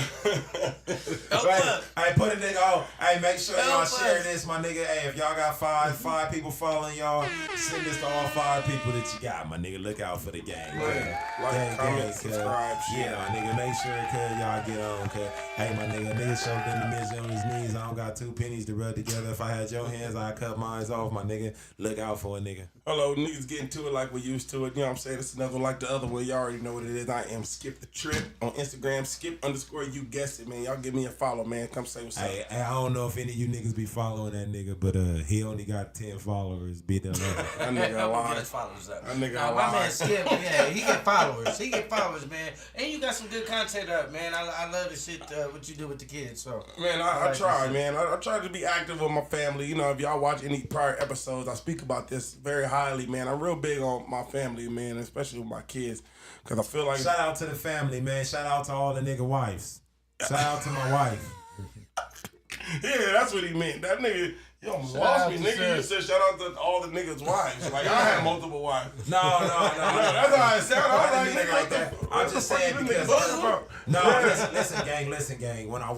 Hey, put a nigga on. Hey, make sure y'all share this, my nigga. Hey, if y'all got five people following y'all, send this to all 5 people that you got, my nigga. Look out for the gang. Like, comment, subscribe, share. Yeah, my nigga, make sure cause y'all get on. Cause hey, my nigga showed in the midst on his knees. I don't got 2 pennies to rub together. If I had your hands, I'd cut mine off, my nigga. Look out for a nigga. Hello, niggas getting to it like we used to it. You know what I'm saying? It's another one like the other way. Y'all already know what it is. I am Skip the Trip on Instagram. Skip_you guessed it, man. Y'all give me a follow, man. Come say what's up. Hey, I don't know if any of you niggas be following that nigga, but he only got 10 followers. Be the That nigga alive. Get followers up. That nigga My alive. man Skip, yeah, he get followers. He get followers, man. And you got some good content up, man. I love the shit what you do with the kids. So man, I try, man. I try to be active with my family. You know, if y'all watch any prior episodes, I speak about this very highly, man. I'm real big on my family, man, especially with my kids, because I feel like shout out to the family, man. Shout out to all the nigga wives. Shout out to my wife. Yeah, that's what he meant. That nigga, you almost lost me, nigga. You said shout out to all the niggas' wives. Like I had multiple wives. No. That's how it sounded. I was like, like that. I'm just saying because listen, gang. When I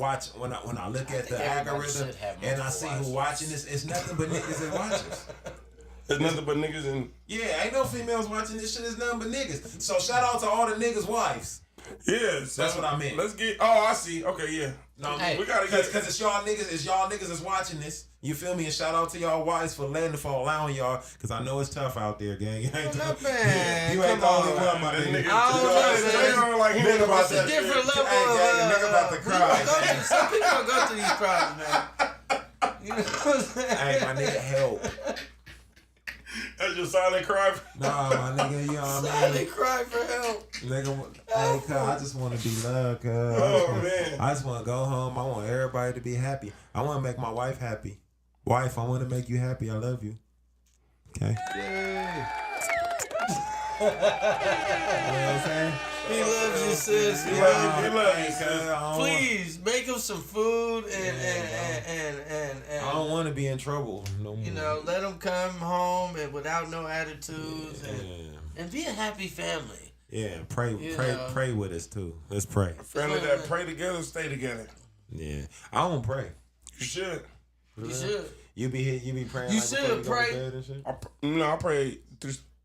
look at the algorithm and I see who watching this, it's nothing but niggas and watchers. There's nothing but niggas and yeah, ain't no females watching this shit. It's nothing but niggas. So shout out to all the niggas' wives. Yeah, so that's what I meant. Let's get. Oh, I see. Okay, yeah. No, we gotta get because it's y'all niggas is watching this. You feel me? And shout out to y'all wives for allowing y'all, because I know it's tough out there, gang. You ain't the only one, my nigga. Nigga about to different level. Nigga about to cry. Some people don't go through these problems, man. You know what I'm saying? Hey, my nigga, help. That's your silent cry. Nah, my nigga, you know what I mean? Silent cry for help. Nigga, hey, cuz, I just want to be loved, cuz. Oh, man. I just want to go home. I want everybody to be happy. I want to make my wife happy. Wife, I want to make you happy. I love you. Okay? Yeah. what I'm saying? He loves you, sis. He loves you, sis. Please make him some food and I don't want to be in trouble no more. you know, let him come home and without no attitudes and be a happy family. Yeah, pray with us too. Let's pray. Family that pray together, stay together. Yeah, I don't pray. You should. You should. You be praying. You like should before pray. you go to bed and shit? I pray.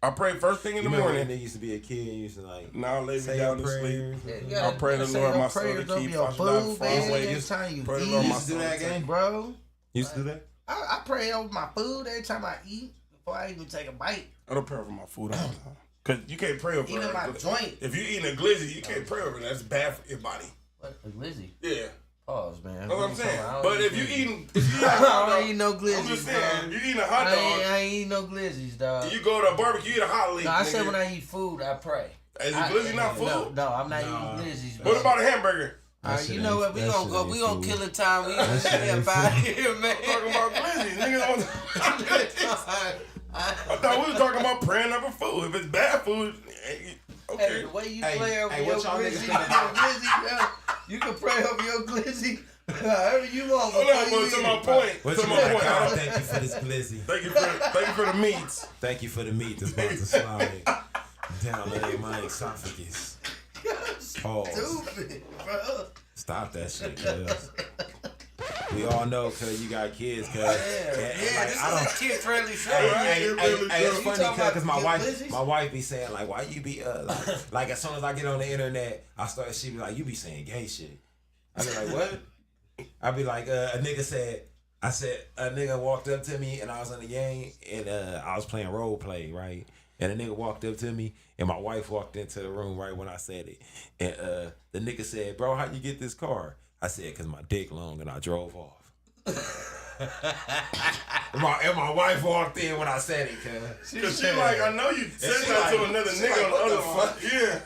I pray first thing in the Remember morning. when they used to be a kid and used to like Now lay me say down to your sleep. prayers? I pray the Lord my soul to Prayers don't keep. be a I should not food, fall man. away. Every time you Pray the eat. Lord You my used to do soul that to game, bro. You used to do that? I pray over my food every time I eat before I even take a bite. I don't pray over my food all the time. Cause you can't pray over Even my joint. If you eating a glizzy, you can't pray over it. That's bad for your body. What? A glizzy? Yeah. Pause, man. That's what I'm saying. I don't But eat if you glizzy. eating, I don't eat no glizzies. I'm just saying, dog. you eating a hot dog. I ain't eat no glizzies, dog. You go to a barbecue, you eat a hot leaf. No, I nigga. said when I eat food, I pray. Is a glizzy not food? No, I'm not eating glizzies. What about a hamburger? All right, you know what? We gonna go. We gonna kill the time. We gonna get up out here, man. I'm talking about glizzies. Niggas I thought we was talking about praying over food. If it's bad food, okay. Hey, the way you play over your what y'all niggas glizzy, think about- yo, you can pray over your glizzy however you want. Hold on, but to my point. What To you my got, point. God? Thank you for this glizzy. Thank you for the meats. Thank you for the meat that's about to slide down in my esophagus. Pause. Stupid, bro. Stop that shit, cuz. We all know, cuz you got kids, cuz. Yeah, this is a kid-friendly show, Hey, right? hey, it's You funny, talking cuz about my your wife be saying, like, why you be, like, as soon as I get on the internet, she be like, you be saying gay shit. I be like, what? I be like, a nigga walked up to me and I was in the game and I was playing role play, right? And a nigga walked up to me and my wife walked into the room right when I said it. And the nigga said, bro, how'd you get this car? I said, cause my dick long and I drove off. and my wife walked in when I said it, cuz. Cause she like, I know you said that to another nigga on the other one. Yeah.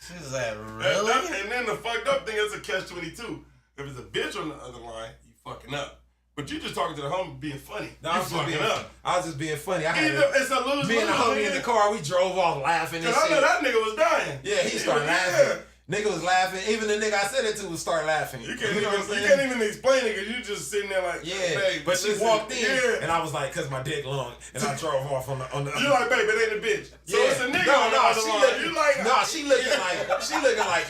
She's like, really? And then the fucked up thing is a catch-22. If it's a bitch on the other line, you fucking up. But you just talking to the homie being funny. No, you fucking up. I was just being funny. It's a lose-lose. Me and the homie in the car, we drove off laughing and Cause shit. I know that nigga was dying. Yeah, he started laughing. Nigga was laughing. Even the nigga I said it to would start laughing. You can't even explain it because you just sitting there like, yeah. babe, But she listen, walked in yeah. and I was like, cause my dick long, and I drove off on the. You like, babe, it ain't a bitch. So Yeah. it's a nigga on the other line. You like, she looking like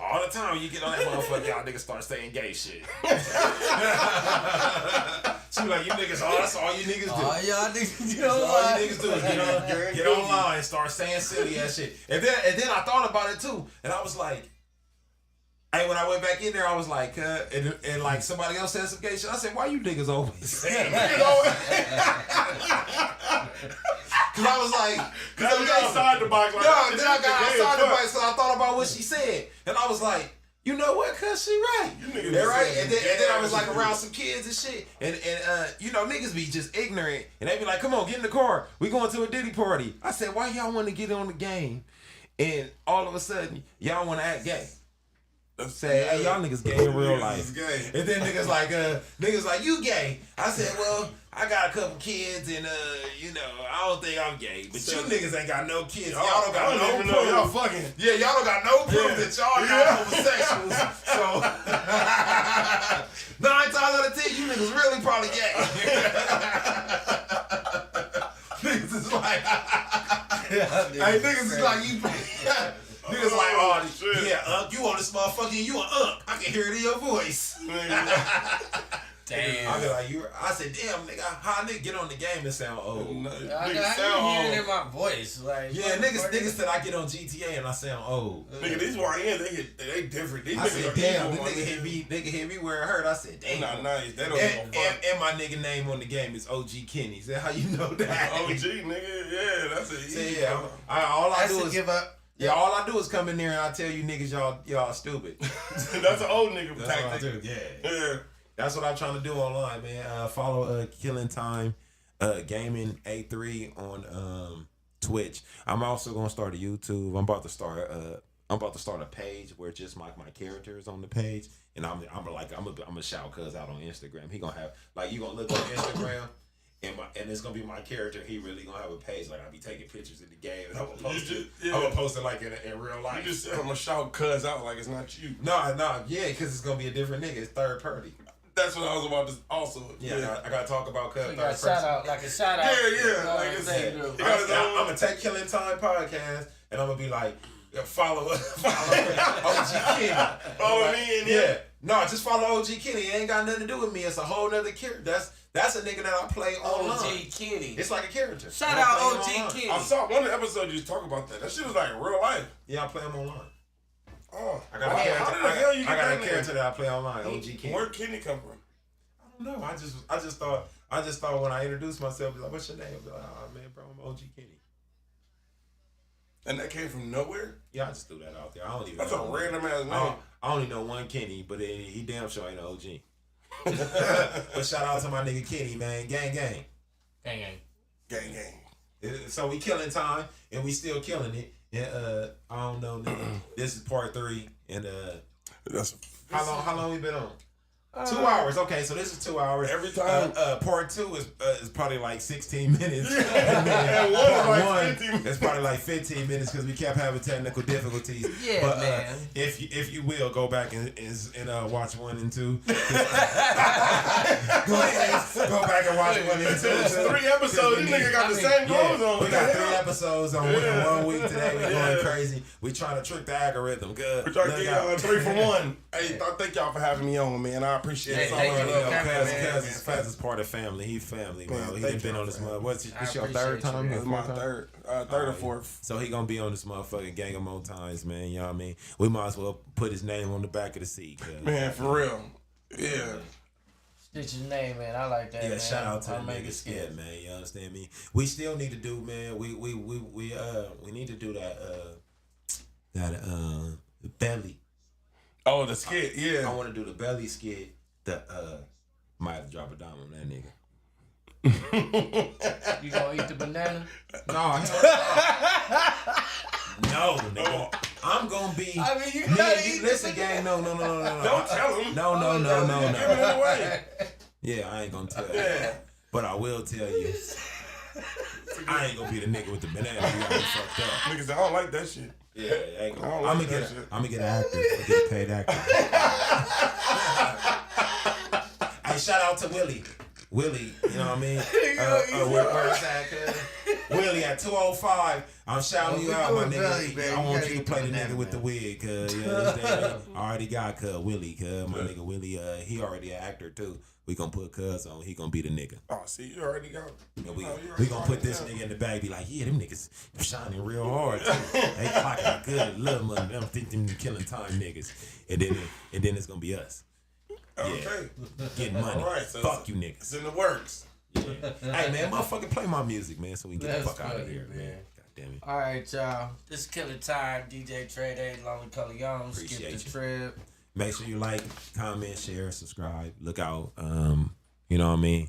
all the time you get on that motherfucker, y'all niggas start saying gay shit. She be like, you niggas, that's all you niggas do. All y'all niggas do. All you niggas do is get online and start saying silly ass shit. And then I thought about it too, and I was like, hey, when I went back in there, I was like, and like somebody else said some gay shit. I said, why you niggas always saying Cause I was like, Cause you got outside the box. Like, no, then I got outside the box, so I thought about what she said, and I was like, you know what? Cause she right. They're right. And then I was like around some kids and shit, and you know niggas be just ignorant, and they be like, come on, get in the car. We going to a Diddy party. I said, why y'all want to get on the game, and all of a sudden y'all want to act gay? Say, hey, y'all niggas gay in real life. And then niggas like, you gay. I said, well, I got a couple kids and you know, I don't think I'm gay. But you niggas ain't got no kids. Y'all don't got no proof. Y'all fucking. Yeah, y'all don't got no proof that y'all not homosexuals. So 9 times out of 10, you niggas really probably gay. Niggas is like, hey, niggas is like, you. Niggas like, oh, yeah, you on this motherfucker, you an I can hear it in your voice. Damn. I be like, I said, damn, nigga, how a nigga get on the game and sound old? I can hear it in my voice. Like, yeah, niggas said I get on GTA and I sound old. Nigga, these YNs, they different. These I niggas said, are damn, evil, the nigga hit me where it hurt. I said, damn. Not nice. They don't and my nigga name on the game is OG Kenny. Is that how you know that? OG, nigga, yeah, that's it. So, yeah, all I do is give up. Yeah, all I do is come in there and I tell you niggas y'all stupid. That's an old nigga That's tactic. what I do. Yeah. That's what I'm trying to do online, man. Follow Killing Time Gaming A3 on Twitch. I'm also gonna start a YouTube. I'm about to start a page where just my character is on the page, and I'm gonna shout cuz out on Instagram. He gonna have like you gonna look on Instagram. and it's gonna be my character. He really gonna have a page. Like I'll be taking pictures in the game, and I'm gonna post it. I'm gonna post it like in real life. You just said I'm gonna shout cuz out like it's not you. No, yeah, because it's gonna be a different nigga. It's third party. That's what I was about to also. Yeah, I gotta talk about cuz. You got a shout out, like a shout out. Yeah, like it's I'm gonna take Killing Time podcast, and I'm gonna be like, follow OG Kenny. Follow me and yeah. No, just follow OG Kenny. It ain't got nothing to do with me. It's a whole nother character. That's a nigga that I play online. OG Kenny. It's like a character. Shout out OG Kenny. I saw one of the episodes you talk about that. That shit was like real life. Yeah, I play him online. Oh, I got a character that I play online. OG Kenny. Where'd Kenny come from? I don't know. I just thought when I introduced myself, be like, "What's your name?" I'd be like, "Oh man, bro, I'm OG Kenny." And that came from nowhere? Yeah, I just threw that out there. I don't even. That's know a random ass name. I only know one Kenny, but he damn sure ain't an OG. But shout out to my nigga Kenny, man. Gang, gang. Gang, gang. Gang, gang. So we killing time, and we still killing it. And I don't know, nigga. This is part 3, and how long we been on? 2 hours. Okay, so this is 2 hours. Every time. Part 2 is probably like 16 minutes. And part one 1 is probably like 15 minutes because we kept having technical difficulties. Yeah, but, man. If you will go back and watch 1 and 2. Go back and watch 1 and 2. It's 3 episodes. These niggas got the same clothes on. We got 3 episodes on in 1 week today. We going crazy. We trying to trick the algorithm. Good. We trying to get y'all 3 for 1. Hey, thank y'all for having me on, man. I appreciate it. Cuz is part of family. He family, man. He been on this mother. What's your third time? It's my third or fourth. So he gonna be on this motherfucking gang of more times, man. You know what I mean? We might as well put his name on the back of the seat. Man, for real. Yeah. Stitch his name, man. I like that. Yeah, man. shout out to the nigga Skid, man. You understand me? We still need to do, man. We need to do that belly. Oh, the skit, yeah. I want to do the belly skit. Might have to drop a dime on that nigga. You gonna eat the banana? No, nigga. I'm gonna be. I mean, you gotta eat. Listen, gang. No. Don't tell him. No. Give it away. Yeah, I ain't gonna tell you. But I will tell you. I ain't gonna be the nigga with the banana. You got me fucked up. Niggas, I don't like that shit. Yeah, I ain't gonna. I'm gonna get an actor. I'm get a paid actor. Hey, shout out to Willie. Willie, you know what I mean? Where's that? Willie at 205. I'm shouting you out, my nigga. I want you to play the nigga with the wig, cuz you understand? I already got Willie, my nigga Willie. He already an actor too. We gonna put cuz on. He gonna be the nigga. Oh, see, you already got it. We gonna put this nigga in the bag. Be like, yeah, them niggas shining real hard too. They clocking good, love money. I'm thinking Killing Time niggas, and then it's gonna be us. Okay. Yeah. Getting money. All right, so fuck you niggas. It's in the works. Yeah. Hey man, motherfucking play my music, man, so we get the fuck out of here, man. God damn it. All right, y'all. This is Killing Time. DJ Trey Day, Lonely Color Young. Skip the trip. Make sure you like, comment, share, subscribe. Look out. You know what I mean?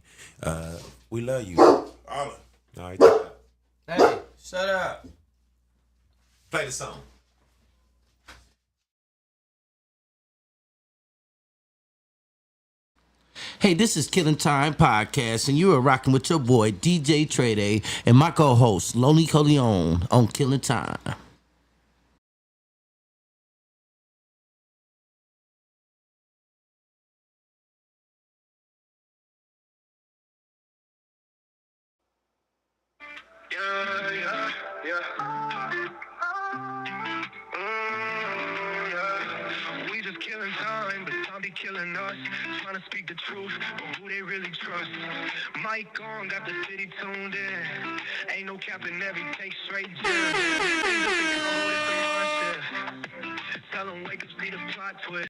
We love you. All right. Hey, shut up. Play the song. Hey, this is Killing Time Podcast, and you are rocking with your boy, DJ Trey Day, and my co-host, Lonely Coleon, on Killing Time. We just killing time, but time be killing us. Trying to speak the truth, but who they really trust? Mike on, got the city tuned in. Ain't no capping, every take straight jam. Tell them wake up, see the plot twist.